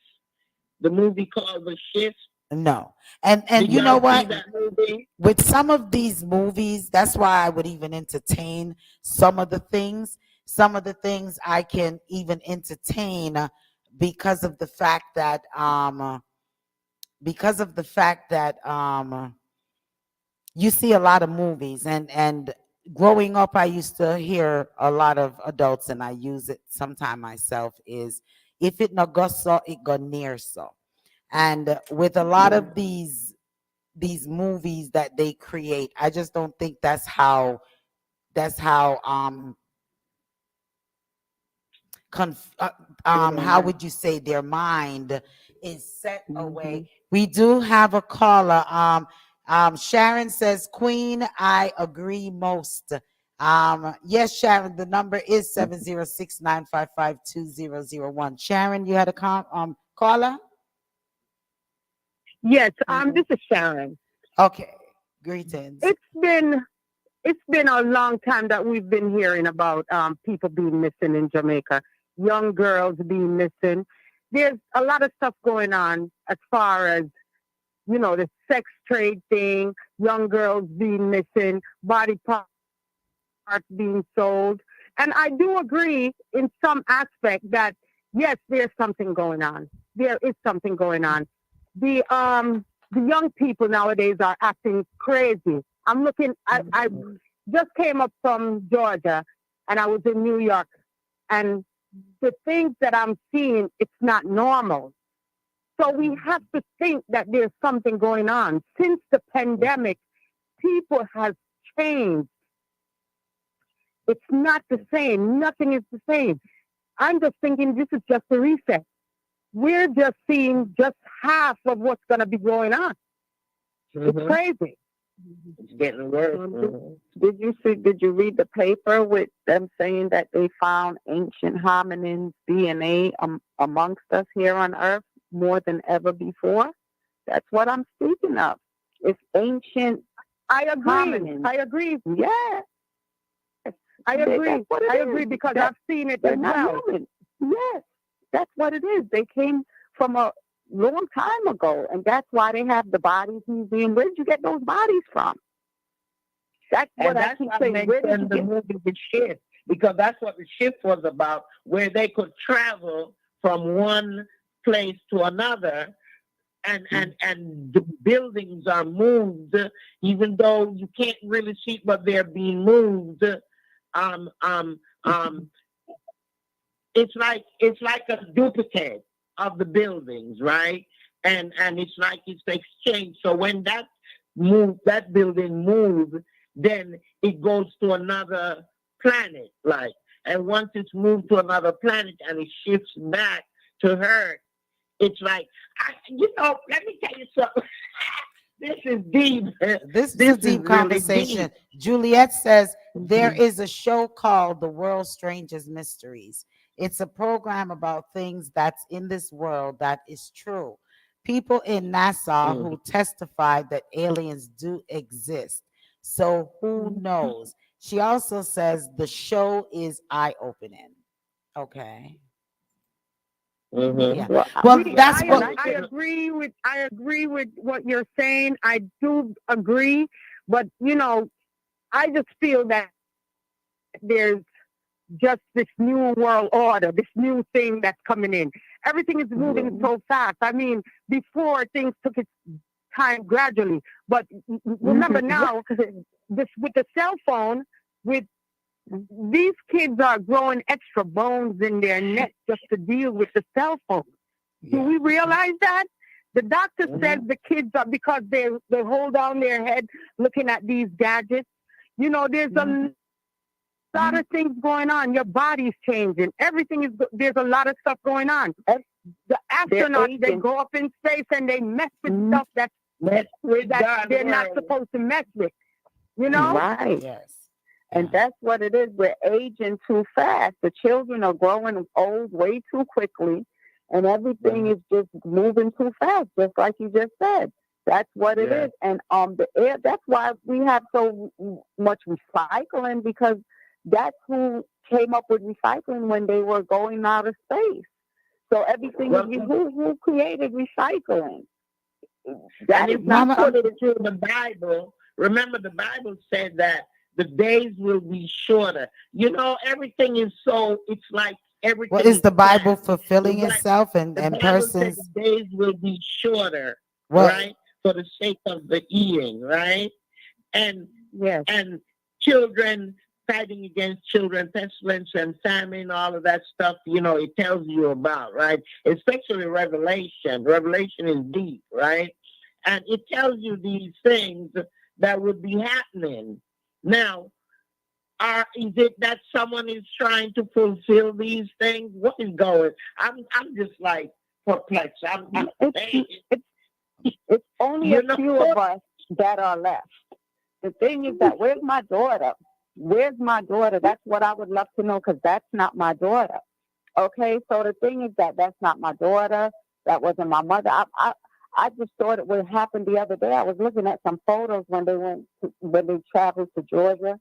the movie called The Shift. No, and you know what? With some of these movies, that's why I would even entertain some of the things. Some of the things I can even entertain because of the fact that you see a lot of movies, and growing up, I used to hear a lot of adults, and I use it sometime myself, is if it no go so, it go near so. And with a lot of these movies that they create, I just don't think that's how how would you say their mind is set away. We do have a caller. Sharon says, Queen, I agree most. Yes, Sharon, the number is 706-955-2001. Sharon, you had a caller? Yes, this is Sharon. Okay, greetings. It's been a long time that we've been hearing about people being missing in Jamaica, young girls being missing. There's a lot of stuff going on as far as, the sex trade thing, young girls being missing, body parts being sold. And I do agree in some aspect that, yes, there's something going on. There is something going on. The young people nowadays are acting crazy. I'm looking, I just came up from Georgia and I was in New York, and the things that I'm seeing, it's not normal. So we have to think that there's something going on. Since the pandemic, people have changed. It's not the same. Nothing is the same. I'm just thinking this is just a reset. We're just seeing just half of what's going to be going on. It's crazy. It's getting worse. Did you read the paper with them saying that they found ancient hominins DNA amongst us here on Earth more than ever before? That's what I'm speaking of. It's ancient I agree. I agree. Yeah. I agree. I agree because I've seen it as well. Yes, that's what it is. They came from a long time ago, and that's why they have the bodies museum. Where did you get those bodies from? That's what I keep saying. Where did you the get movie The Shift, because that's what The Shift was about, where they could travel from one place to another, and the buildings are moved, even though you can't really see, but they're being moved. Um, um, um, it's like a duplicate of the buildings, right? And it's like it's exchanged. So when that building moves, then it goes to another planet, like. And once it's moved to another planet and it shifts back to Earth, it's like, let me tell you something. This is deep. This is a deep conversation. Really deep. Juliet says there is a show called The World's Strangest Mysteries. It's a program about things that's in this world that is true. People in NASA who testified that aliens do exist. So who knows? She also says the show is eye-opening. Okay. Yeah. Well, that's what I agree with. I agree with what you're saying. I do agree, but I just feel that there's just this new world order, this new thing that's coming in. Everything is moving so fast. I mean, before things took its time gradually, but remember now, this with the cell phone, with these kids are growing extra bones in their neck just to deal with the cell phone. Do we realize that? The doctor says the kids are, because they hold down their head looking at these gadgets. There's a lot of things going on. Your body's changing. There's a lot of stuff going on. The astronauts, they go up in space and they mess with stuff that they're not supposed to mess with. Right. Yes. And that's what it is. We're aging too fast. The children are growing old way too quickly, and everything is just moving too fast, just like you just said. That's what it is. And the air. That's why we have so much recycling, because that's who came up with recycling when they were going out of space. So everything who created recycling. That is not put it into the Bible. Remember, the Bible said that the days will be shorter. Everything is it's like everything. Well, is the Bible fulfilling itself and persons? The days will be shorter, right? For the sake of the eating, right? And and children fighting against children, pestilence and famine, all of that stuff, it tells you about, right? Especially Revelation. Revelation is deep, right? And it tells you these things that would be happening. Now, is it that someone is trying to fulfill these things? What is going? I'm just like perplexed. It's only a few of us that are left. The thing is that where's my daughter? Where's my daughter? That's what I would love to know, because that's not my daughter. Okay, so the thing is that that's not my daughter. That wasn't my mother. I just thought it would happen the other day. I was looking at some photos when they traveled to Georgia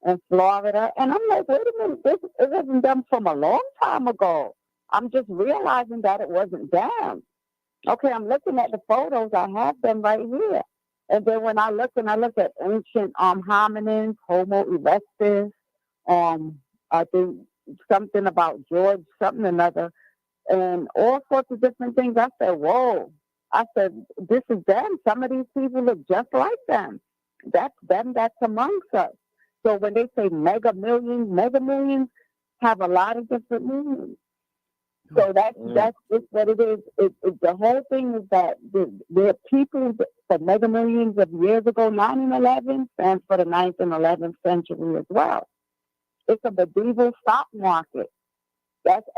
and Florida, and I'm like, wait a minute, it wasn't them from a long time ago. I'm just realizing that it wasn't them. Okay, I'm looking at the photos. I have them right here. And then when I look at ancient hominins, Homo erectus, I think something about George, something another, and all sorts of different things. I said, whoa. I said, this is them. Some of these people look just like them. That's them that's amongst us. So when they say mega millions have a lot of different meanings. So that's just what it is. The whole thing is that there are people for mega millions of years ago, 9 and 11, stands for the 9th and 11th century as well. It's a medieval stock market.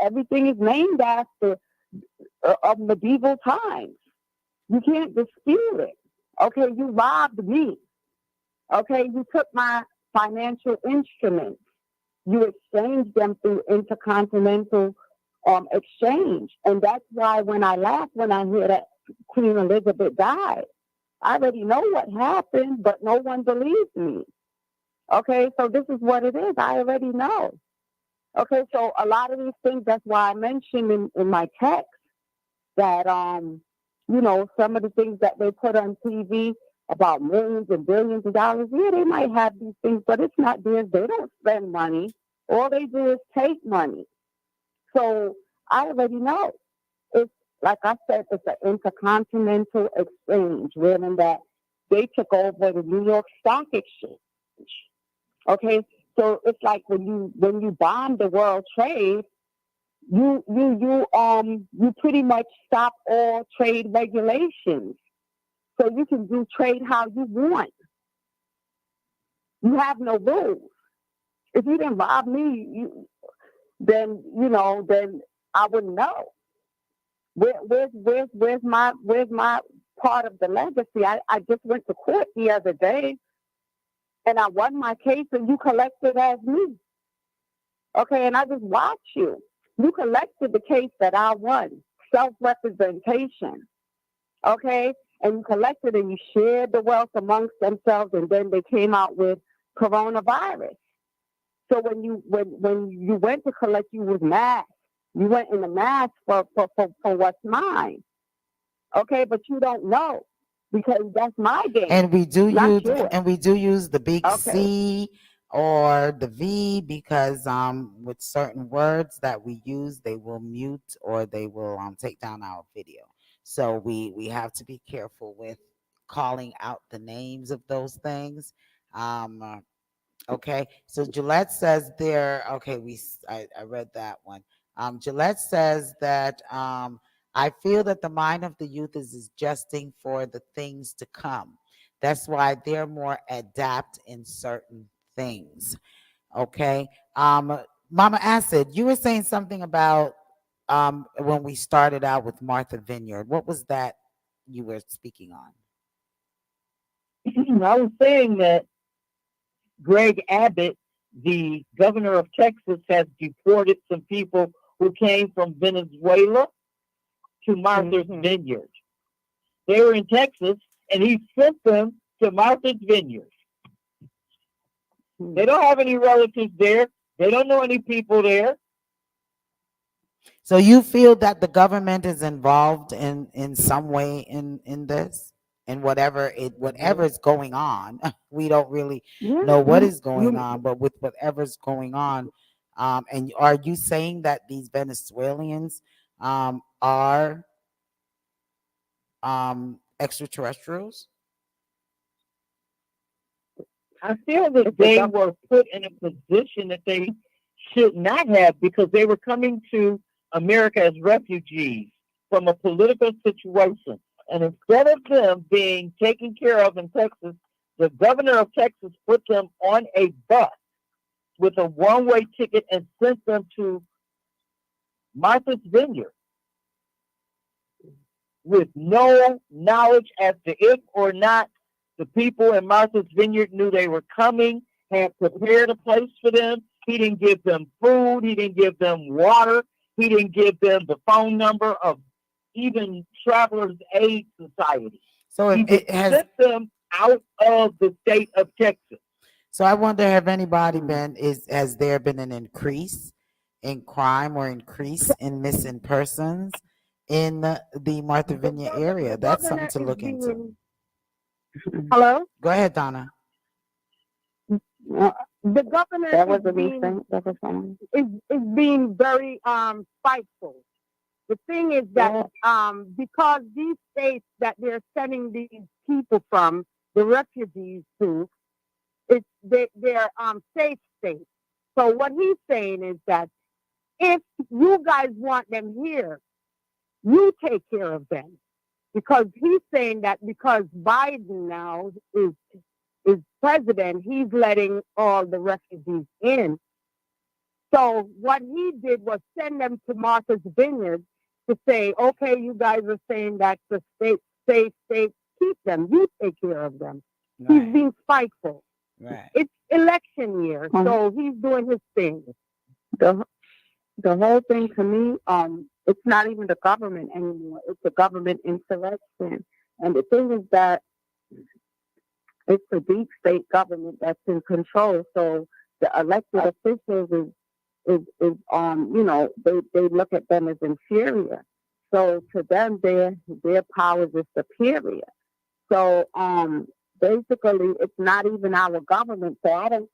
Everything is named after of medieval times. You can't dispute it. Okay, you robbed me. Okay, you took my financial instruments. You exchanged them through intercontinental exchange. And that's why when I laugh when I hear that Queen Elizabeth died, I already know what happened, but no one believes me. Okay, so this is what it is. I already know. Okay, so a lot of these things, that's why I mentioned in my text that, some of the things that they put on TV about millions and billions of dollars, yeah, they might have these things, but it's not theirs. They don't spend money. All they do is take money. So I already know. It's like I said, it's an intercontinental exchange, meaning that they took over the New York Stock Exchange. Okay, so it's like when you bomb the world trade, you pretty much stop all trade regulations, so you can do trade how you want. You have no rules. If you didn't rob me, then I wouldn't know. Where's my part of the legacy? I just went to court the other day and I won my case and you collected as me. Okay, and I just watch you. You collected the case that I won, self-representation. Okay, and you collected and you shared the wealth amongst themselves, and then they came out with coronavirus. So when you went to collect, you was mad. You went in the mask for what's mine. Okay, but you don't know because that's my game. And we do not use the big yours. C or the V because with certain words that we use, they will mute or they will take down our video. So we have to be careful with calling out the names of those things. Okay, so Gillette says there. Okay, I read that one. Gillette says that I feel that the mind of the youth is adjusting for the things to come. That's why they're more adept in certain things. Okay, Mama Acid, you were saying something about when we started out with Martha Vineyard. What was that you were speaking on? I was saying that Greg Abbott, the governor of Texas, has deported some people who came from Venezuela to Martha's Vineyard. They were in Texas, and he sent them to Martha's Vineyard. They don't have any relatives there. They don't know any people there. So you feel that the government is involved in some way in this? And whatever is going on, we don't really know what is going on, but with whatever's going on, and are you saying that these Venezuelans are extraterrestrials? I feel that they were put in a position that they should not have because they were coming to America as refugees from a political situation. And instead of them being taken care of in Texas, the governor of Texas put them on a bus with a one-way ticket and sent them to Martha's Vineyard with no knowledge as to if or not the people in Martha's Vineyard knew they were coming, had prepared a place for them. He didn't give them food. He didn't give them water. He didn't give them the phone number of even Travelers Aid Society. So he sent them out of the state of Texas. So I wonder, have anybody has there been an increase in crime or increase in missing persons in the Martha Vineyard area? That's something to look into. Hello? Go ahead, Donna. The governor is being very spiteful. The thing is that because these states that they're sending these people from, the refugees to, they're safe states. So what he's saying is that if you guys want them here, you take care of them. Because he's saying that because Biden now is president, he's letting all the refugees in. So what he did was send them to Martha's Vineyard to say, okay, you guys are saying that the safe states, keep them. You take care of them. Right. He's being spiteful. Right. It's election year, so he's doing his thing. The whole thing to me, it's not even the government anymore. It's the government insurrection. And the thing is that It's a deep state government that's in control. So the elected officials they look at them as inferior. So to them, their powers is superior. So basically, it's not even our government. So I don't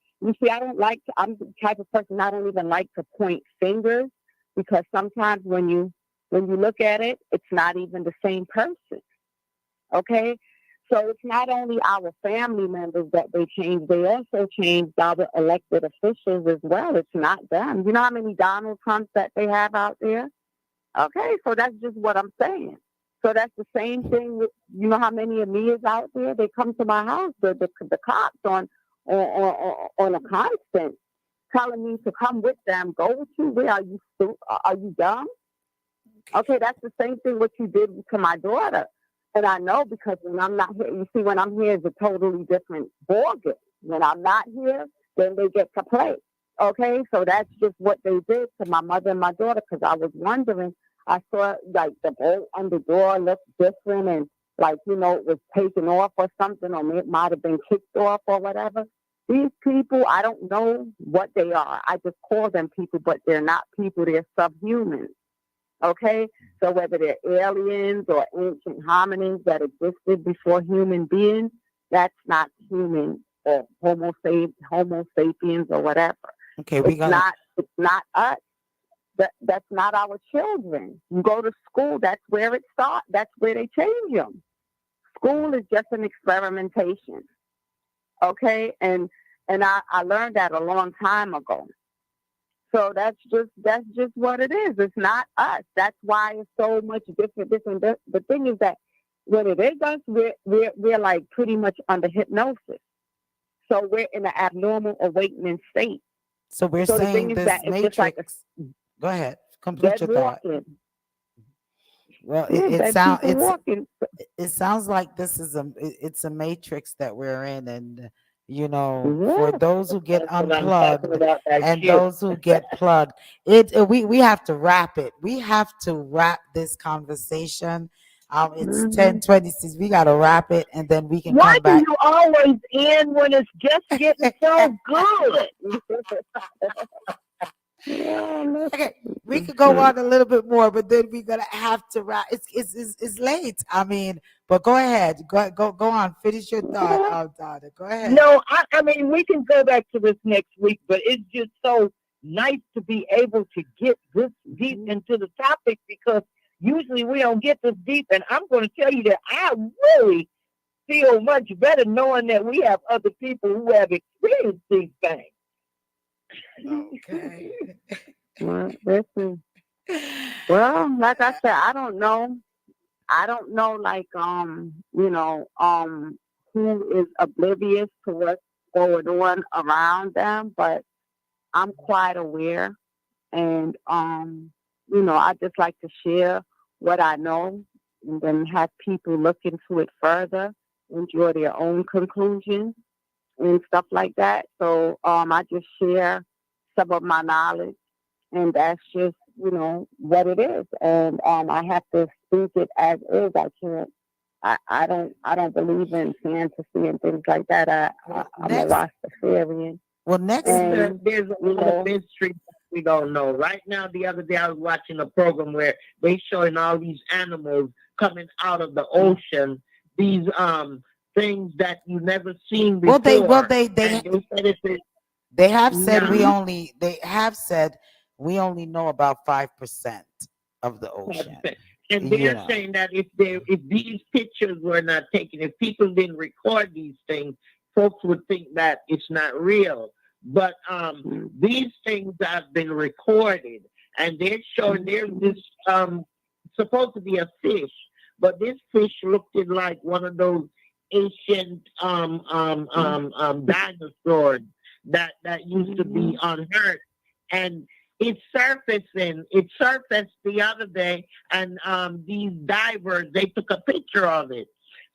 like. I'm the type of person I don't even like to point fingers, because sometimes when you look at it, it's not even the same person. Okay. So it's not only our family members that they change, they also change our elected officials as well. It's not them. You know how many Donald Trumps that they have out there? Okay, so that's just what I'm saying. So that's the same thing with, you know how many of me is out there? They come to my house, the cops on a constant, telling me to come with them, go with you. Where are you? Are you dumb? Okay, that's the same thing what you did to my daughter. And I know, because when I'm not here, you see, when I'm here is a totally different ballgame. When I'm not here, then they get to play. Okay, so that's just what they did to my mother and my daughter, because I was wondering. I saw like the bolt on the door looked different, and like, it was taken off or something, or it might have been kicked off or whatever. These people, I don't know what they are. I just call them people, but they're not people. They're subhumans. Okay, so whether they're aliens or ancient hominins that existed before human beings, that's not human or Homo sapiens or whatever. Okay, it's not us. That's not our children. You go to school, that's where it starts. That's where they change them. School is just an experimentation. Okay, and I learned that a long time ago. So that's just what it is. It's not us. That's why it's so much different. The thing is that when it is us, we're like pretty much under hypnosis. So we're in an abnormal awakening state. So we're saying this matrix. Go ahead. Complete your thought. Well, it sounds like this is it's a matrix that we're in, and for those who get unplugged and those who get plugged, we have to wrap it. We have to wrap this conversation. It's 10:26. We got to wrap it, and then we can come back. Why do you always end when it's just getting so good? Okay, we could go on a little bit more, but then we're gonna have to wrap. It's late. I mean, but go ahead. Go on. Finish your thought, Donna. Go ahead. No, I mean, we can go back to this next week, but it's just so nice to be able to get this deep into the topic, because usually we don't get this deep. And I'm going to tell you that I really feel much better knowing that we have other people who have experienced these things. Okay. Well, listen. Well, like I said, I don't know, like, who is oblivious to what's going on around them, but I'm quite aware. And, I just like to share what I know, and then have people look into it further and draw their own conclusions and stuff like that. So I just share some of my knowledge, and that's just, what it is. And I have to speak it as is. I can't. I don't believe in fantasy and things like that. I'm a Rastafarian. Well, next there's a lot of mystery we don't know. Right now, the other day I was watching a program where they showing all these animals coming out of the ocean. These things that you never seen before. They have said we only know about 5% of the ocean. And they're saying that if these pictures were not taken, if people didn't record these things, folks would think that it's not real. But these things have been recorded, and they're showing there's this supposed to be a fish, but this fish looked like one of those ancient dinosaurs that used to be on Earth, and it's surfacing. It surfaced the other day, and these divers, they took a picture of it.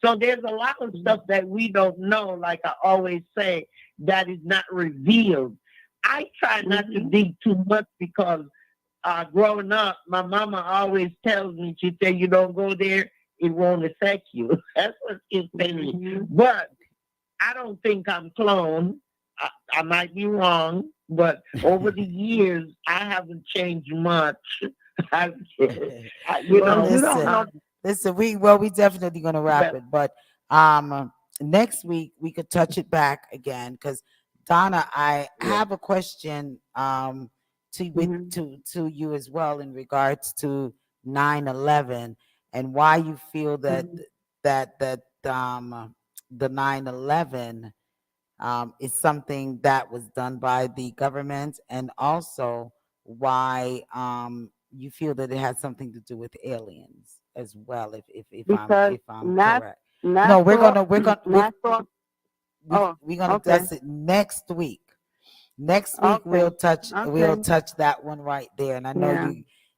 So there's a lot of stuff that we don't know, like I always say, that is not revealed. I try not to dig too much, because growing up, my mama always tells me, she said, you don't go there, it won't affect you. That's what she's saying. But I don't think I'm cloned. I might be wrong, but over the years, I haven't changed much. I, Well, you don't know. listen, we definitely gonna wrap But, it, but next week we could touch it back again because Donna, I yeah. have a question to Mhm. to you as well in regards to 9/11 and why you feel that Mhm. the 9/11 is something that was done by the government, and also why you feel that it has something to do with aliens as well. Because If I'm correct. No, natural, natural. Oh, we're gonna okay, discuss it next week. Next week okay, we'll okay. touch that one right there, and I know Yeah.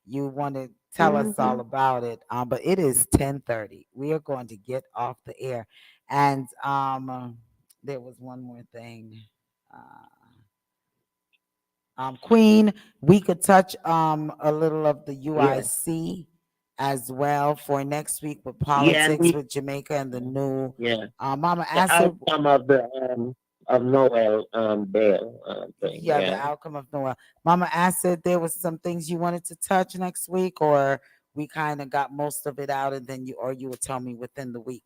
you want to tell us Mhm. all about it. But it is 10:30. We are going to get off the air, and there was one more thing. Uh, Queen, we could touch a little of the Yeah. UIC as well for next week with Yeah. politics with Jamaica and the new Yeah. Mama The Acid. outcome of the of Noel bail thing. Yeah, the Yeah. outcome of Noah. Mama Acid, there was some things you wanted to touch next week, or we kind of got most of it out, and then you would tell me within the week.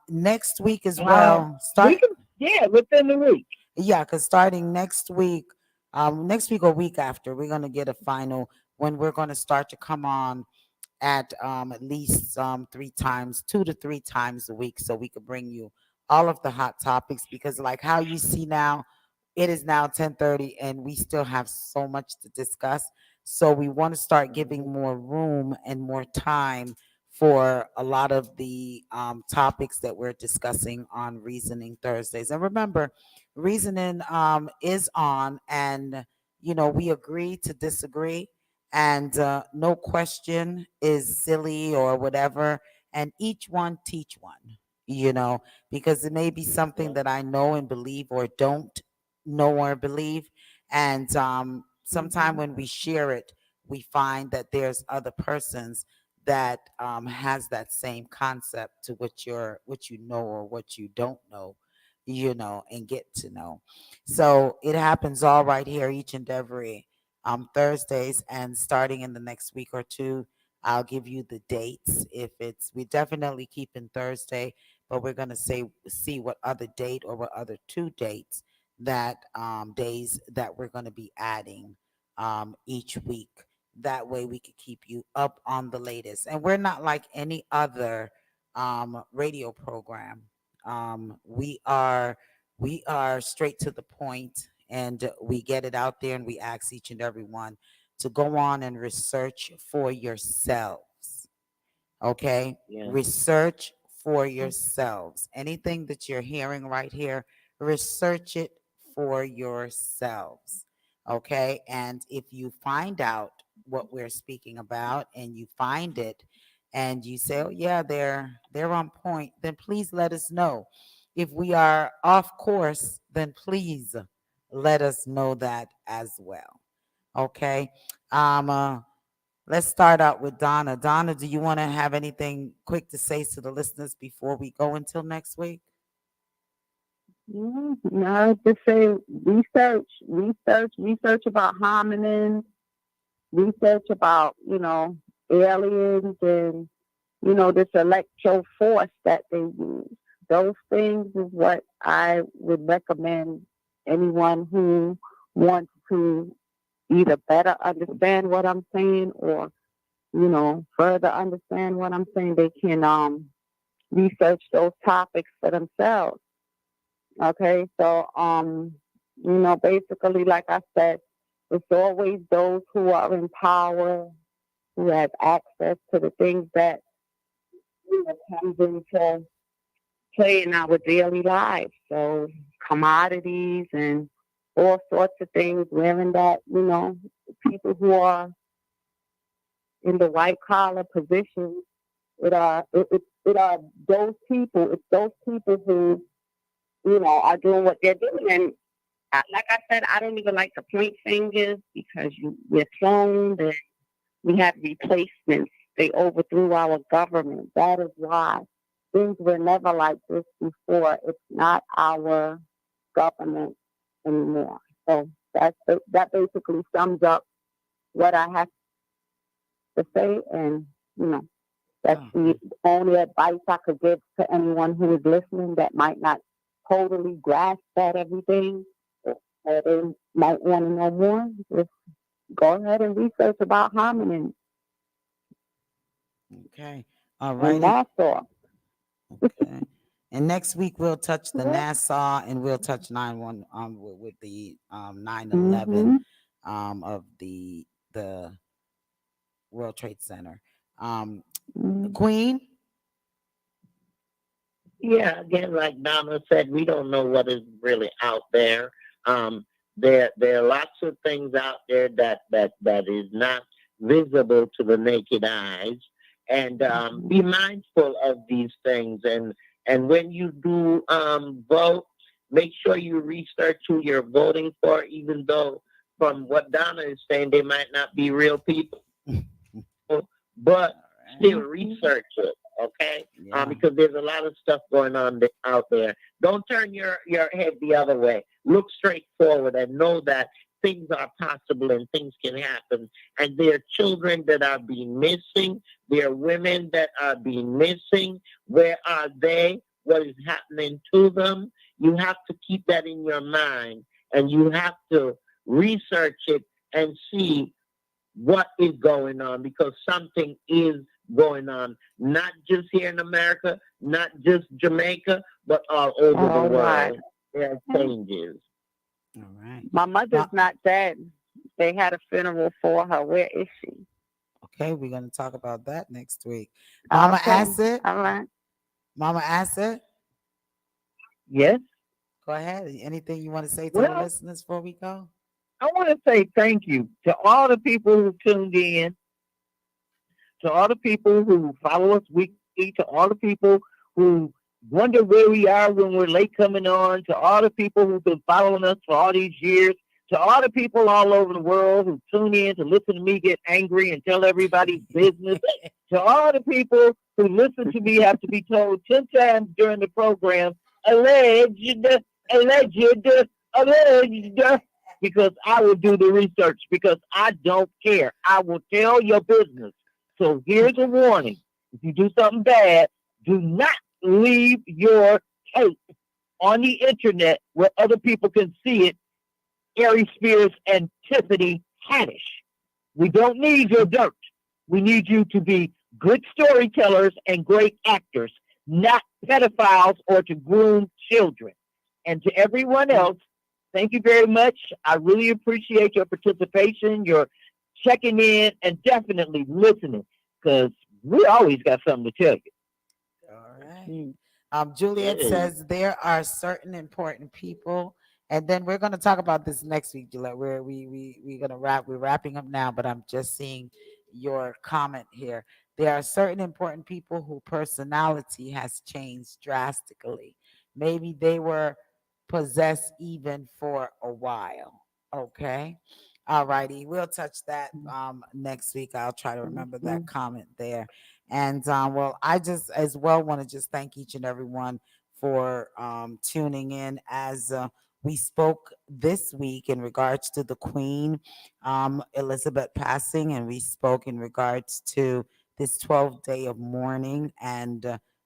Next week as well. We can, yeah, within the week. Yeah, because starting next week or week after, we're gonna get a final when we're gonna start to come on at least 3 times, 2 to 3 times a week, so we could bring you all of the hot topics. Because like how you see now, it is now 10:30, and we still have so much to discuss. So we want to start giving more room and more time for a lot of the topics that we're discussing on Reasoning Thursdays. And remember, Reasoning is on, and we agree to disagree, and no question is silly or whatever, and each one teach one, because it may be something that I know and believe or don't know or believe, and sometime when we share it, we find that there's other persons that has that same concept to what you know or what you don't know, and get to know. So it happens all right here each and every Thursdays, and starting in the next week or two, I'll give you the dates. If it's we definitely keep in Thursday, but we're gonna see what other date or what other 2 dates that days that we're gonna be adding each week. That way we could keep you up on the latest. And we're not like any other radio program. We are straight to the point, and we get it out there, and we ask each and every one to go on and research for yourselves. Okay? Yeah. Research for yourselves. Anything that you're hearing right here, research it for yourselves. Okay? And if you find out what we're speaking about and you find it and you say, "Oh yeah, they're on point," then please let us know. If we are off course, then please let us know that as well. Okay? Um uh, Let's start out with Donna. Donna, do you want to have anything quick to say to the listeners before we go until next week? No, just say research about hominins, research about, aliens and, this electro force that they use. Those things is what I would recommend anyone who wants to either better understand what I'm saying or, further understand what I'm saying. They can research those topics for themselves. Okay, so basically, like I said, it's always those who are in power who have access to the things that comes into play in our daily lives. So commodities and all sorts of things, wherein that people who are in the white collar positions, it are those people. It's those people who are doing what they're doing. And like I said, I don't even like to point fingers because we're cloned and we have replacements. They overthrew our government. That is why. things were never like this before. It's not our government anymore. So that basically sums up what I have to say, and you know, that's Oh, the only advice I could give to anyone who is listening that might not totally grasp at everything, or they might want to know more. Just go ahead and research about hominin okay. All and righty. Nassau. Okay. And next week we'll touch the Nassau and we'll touch 9/11 with the 9/11 Mm-hmm. of the World Trade Center. Um, Mm-hmm. Queen. Yeah, again, like Donna said, we don't know what is really out there. Um, there are lots of things out there that is not visible to the naked eyes, and be mindful of these things. And when you do vote, make sure you research who you're voting for, even though from what Donna is saying, they might not be real people, but still research it, okay? Yeah. Because there's a lot of stuff going on out there. Don't turn your head the other way. Look straight forward and know that things are possible and things can happen. And there are children that are being missing. There are women that are being missing. Where are they? What is happening to them? You have to keep that in your mind, and you have to research it and see what is going on, because something is going on, not just here in America, not just Jamaica, but all over the All right. world. There are changes. All right. My mother's not dead. They had a funeral for her. Where is she? Okay, we're gonna talk about that next week. Mama Okay. Acid. All right. Mama Acid. Yes. Go ahead. Anything you want to say to the Well, listeners before we go? I want to say thank you to all the people who tuned in, to all the people who follow us weekly, to all the people who wonder where we are when we're late coming on, to all the people who've been following us for all these years, to all the people all over the world who tune in to listen to me get angry and tell everybody's business, to all the people who listen to me have to be told 10 times during the program, alleged, alleged, alleged, because I will do the research, because I don't care. I will tell your business. So here's a warning. If you do something bad, do not leave your tape on the internet where other people can see it. Ari Spears and Tiffany Haddish. We don't need your dirt. We need you to be good storytellers and great actors, not pedophiles or to groom children. And to everyone else, thank you very much. I really appreciate your participation, your checking in, and definitely listening, because we always got something to tell you. All right. Juliet says there are certain important people, and then we're going to talk about this next week, Juliet. Where we're going to wrap. We're wrapping up now, but I'm just seeing your comment here. There are certain important people whose personality has changed drastically. Maybe they were possessed even for a while. Okay. All righty. We'll touch that next week. I'll try to remember that comment there. And well, I just as well want to just thank each and every one for tuning in as we spoke this week in regards to the Queen Elizabeth passing, and we spoke in regards to this 12th day of mourning and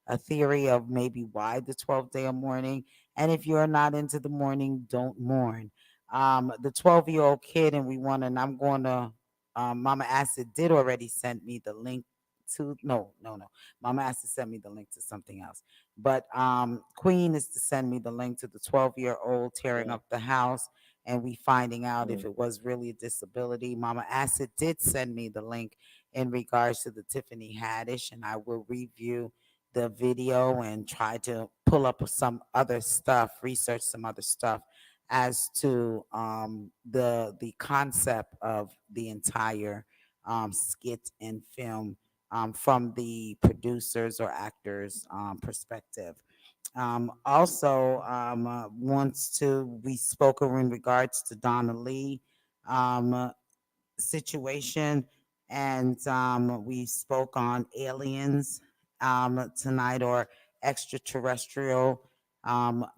a theory of maybe why the 12th day of mourning. And if you're not into the mourning, don't mourn. The 12-year-old kid, and I'm going to, Mama Acid did already send me the link to, no. Mama Acid sent me the link to something else. But Queen is to send me the link to the 12-year-old tearing up the house, and we finding out if it was really a disability. Mama Acid did send me the link in regards to the Tiffany Haddish, and I will review the video and try to pull up some other stuff, research some other stuff as to the concept of the entire skit and film from the producers or actors perspective. Also, we spoke in regards to Donna Lee situation, and we spoke on aliens tonight, or extraterrestrial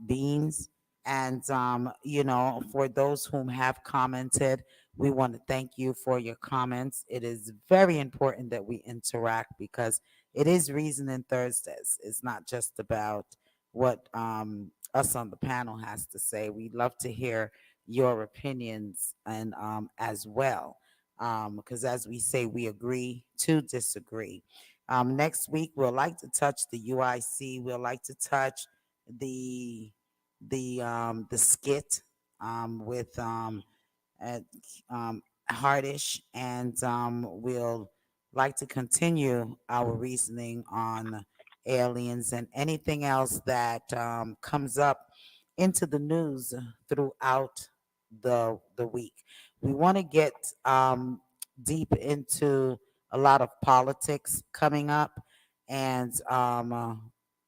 beings. And, for those whom have commented, we want to thank you for your comments. It is very important that we interact because it is Reasoning Thursdays. It's not just about what us on the panel has to say. We love to hear your opinions and as well. Because as we say, we agree to disagree. Next week, we'll like to touch the UIC. We'll like to touch the the skit with at Hardish, and we'll like to continue our reasoning on aliens and anything else that comes up into the news throughout the week. We want to get deep into a lot of politics coming up, and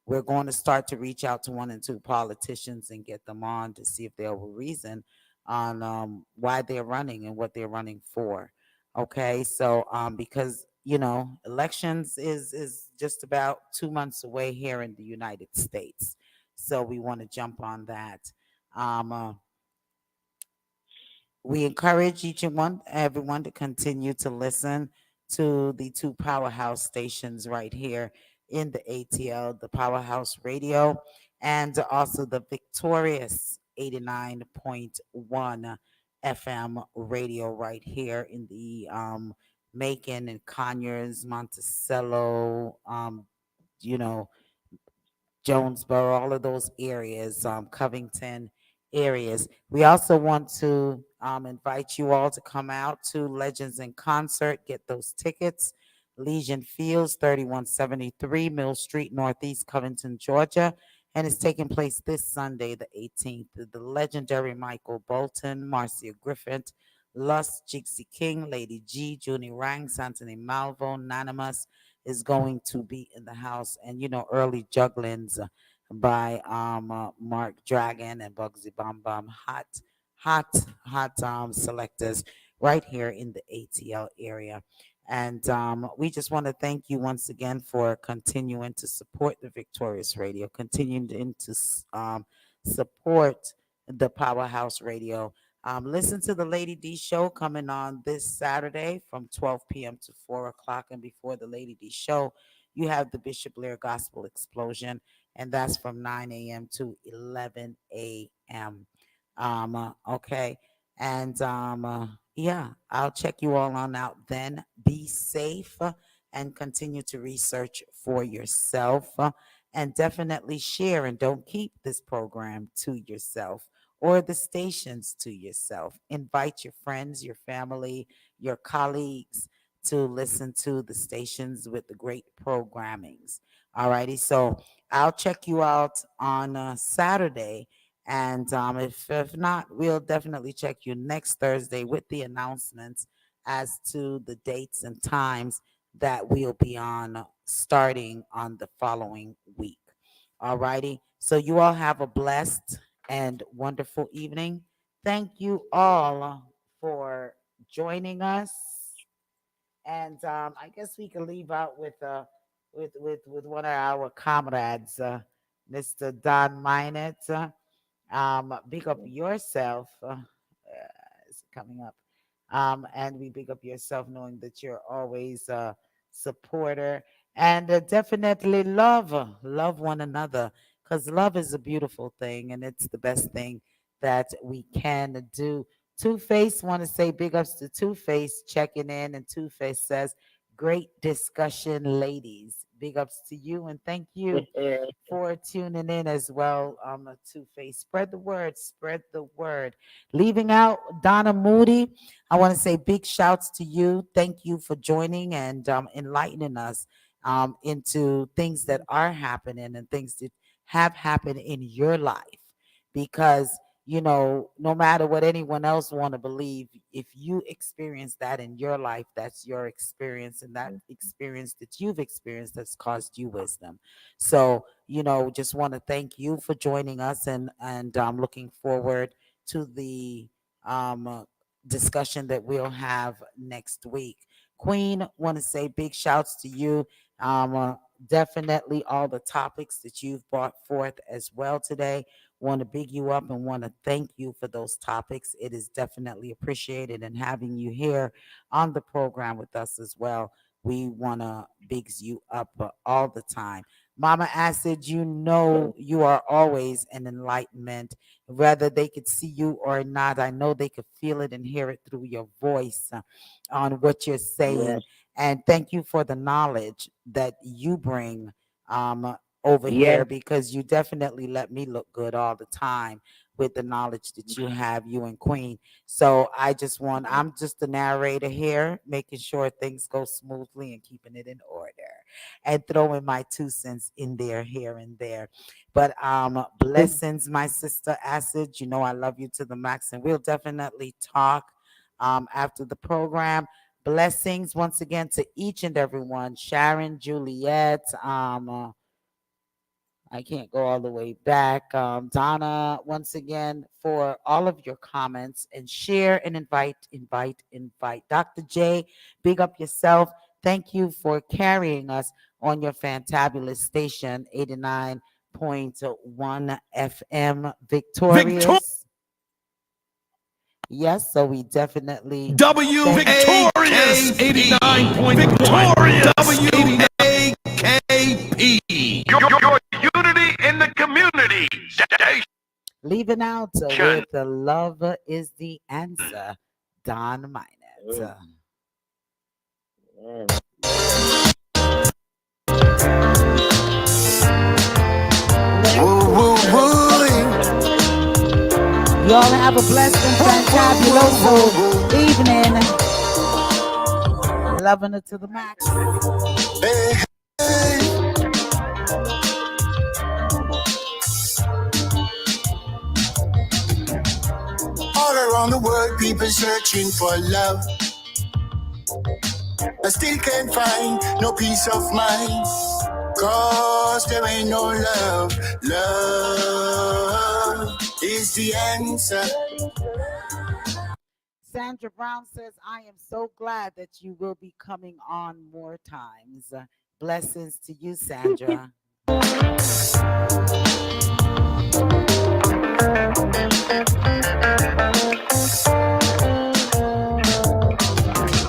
we're going to start to reach out to one and two politicians and get them on to see if they have a reason on why they're running and what they're running for. Okay, so because elections is just about 2 months away here in the United States, so we want to jump on that. We encourage each and everyone to continue to listen to the two powerhouse stations right here in the ATL, the Powerhouse Radio, and also the victorious 89.1 FM radio right here in the Macon and Conyers, Monticello, you know, Jonesboro, all of those areas, Covington areas. We also want to invite you all to come out to Legends in Concert, get those tickets. Legion Fields, 3173 Mill Street, Northeast Covington, Georgia. And it's taking place this Sunday, the 18th. The legendary Michael Bolton, Marcia Griffith, Lust, Jixie King, Lady G, Junie Rang, Anthony Malvo, Anonymous, is going to be in the house, and early jugglings by Mark Dragon and Bugsy Bum Bum, hot selectors right here in the ATL area. And we just want to thank you once again for continuing to support the Victorious Radio, continuing to support the Powerhouse Radio. Listen to the Lady D show coming on this Saturday from 12 p.m. to 4 o'clock. And before the Lady D show, you have the Bishop Blair Gospel Explosion, and that's from 9 a.m. to 11 a.m. Okay. And yeah, I'll check you all on out then. Be safe and continue to research for yourself, and definitely share, and don't keep this program to yourself or the stations to yourself. Invite your friends, your family, your colleagues to listen to the stations with the great programmings. All righty. So I'll check you out on Saturday. And if not, we'll definitely check you next Thursday with the announcements as to the dates and times that we'll be on starting on the following week. All righty. So you all have a blessed and wonderful evening. Thank you all for joining us. And I guess we can leave out with with one of our comrades, Mr. Don Minett. Big up yourself. It's coming up. And we big up yourself, knowing that you're always a supporter, and definitely love one another, because love is a beautiful thing, and it's the best thing that we can do. Two Face want to say big ups to Two Face checking in, and Two Face says, "Great discussion, ladies. Big ups to you, and thank you for tuning in as well." Two Face, spread the word, spread the word. Leaving out Donna Moody, I want to say big shouts to you. Thank you for joining and enlightening us into things that are happening and things that have happened in your life. Because no matter what anyone else want to believe, if you experience that in your life, that's your experience, and that experience that you've experienced has caused you wisdom. So just want to thank you for joining us, and I'm looking forward to the discussion that we'll have next week. Queen, want to say big shouts to you. definitely all the topics that you've brought forth as well today. Want to big you up and want to thank you for those topics. It is definitely appreciated, and having you here on the program with us as well. We want to big you up all the time. Mama Acid, you know you are always an enlightenment. Whether they could see you or not, I know they could feel it and hear it through your voice on what you're saying. Yes. And thank you for the knowledge that you bring over Yes. here, because you definitely let me look good all the time with the knowledge that you have, you and Queen. So I'm just the narrator here, making sure things go smoothly and keeping it in order and throwing my 2 cents in there here and there. But blessings, my sister Acid. You know I love you to the max, and we'll definitely talk after the program. Blessings once again to each and every one. Sharon, Juliet, I can't go all the way back. Donna, once again, for all of your comments, and share and invite. Dr. J, big up yourself. Thank you for carrying us on your fantabulous station, 89.1 FM, Victorious. Yes, so we definitely Victorious 89 Victorious WAKP. Your unity in the community. leaving out with the love is the answer. Don Minot. Y'all have a blessed and fantabuloso evening. Loving it to the max. Hey, hey. All around the world, people searching for love. I still can't find no peace of mind, 'cause there ain't no love. Love is the answer. Sandra Brown says, I am so glad that you will be coming on more times. Blessings to you, Sandra.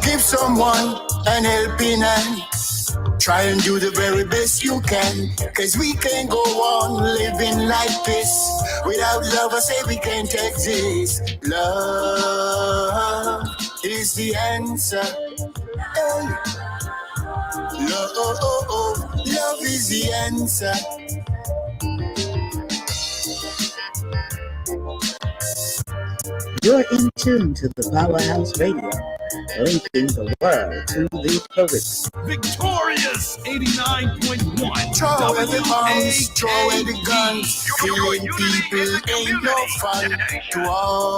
Give someone an helping hand. Try and do the very best you can, 'cause we can't go on living like this. Without love, I say we can't exist. Love is the answer. Hey. Love is the answer. You're in tune to the Powerhouse Radio, linking the world to the Caribbean. Victorious 89.1. Throw away the bombs, throw away the guns. Killing people ain't no fun. To all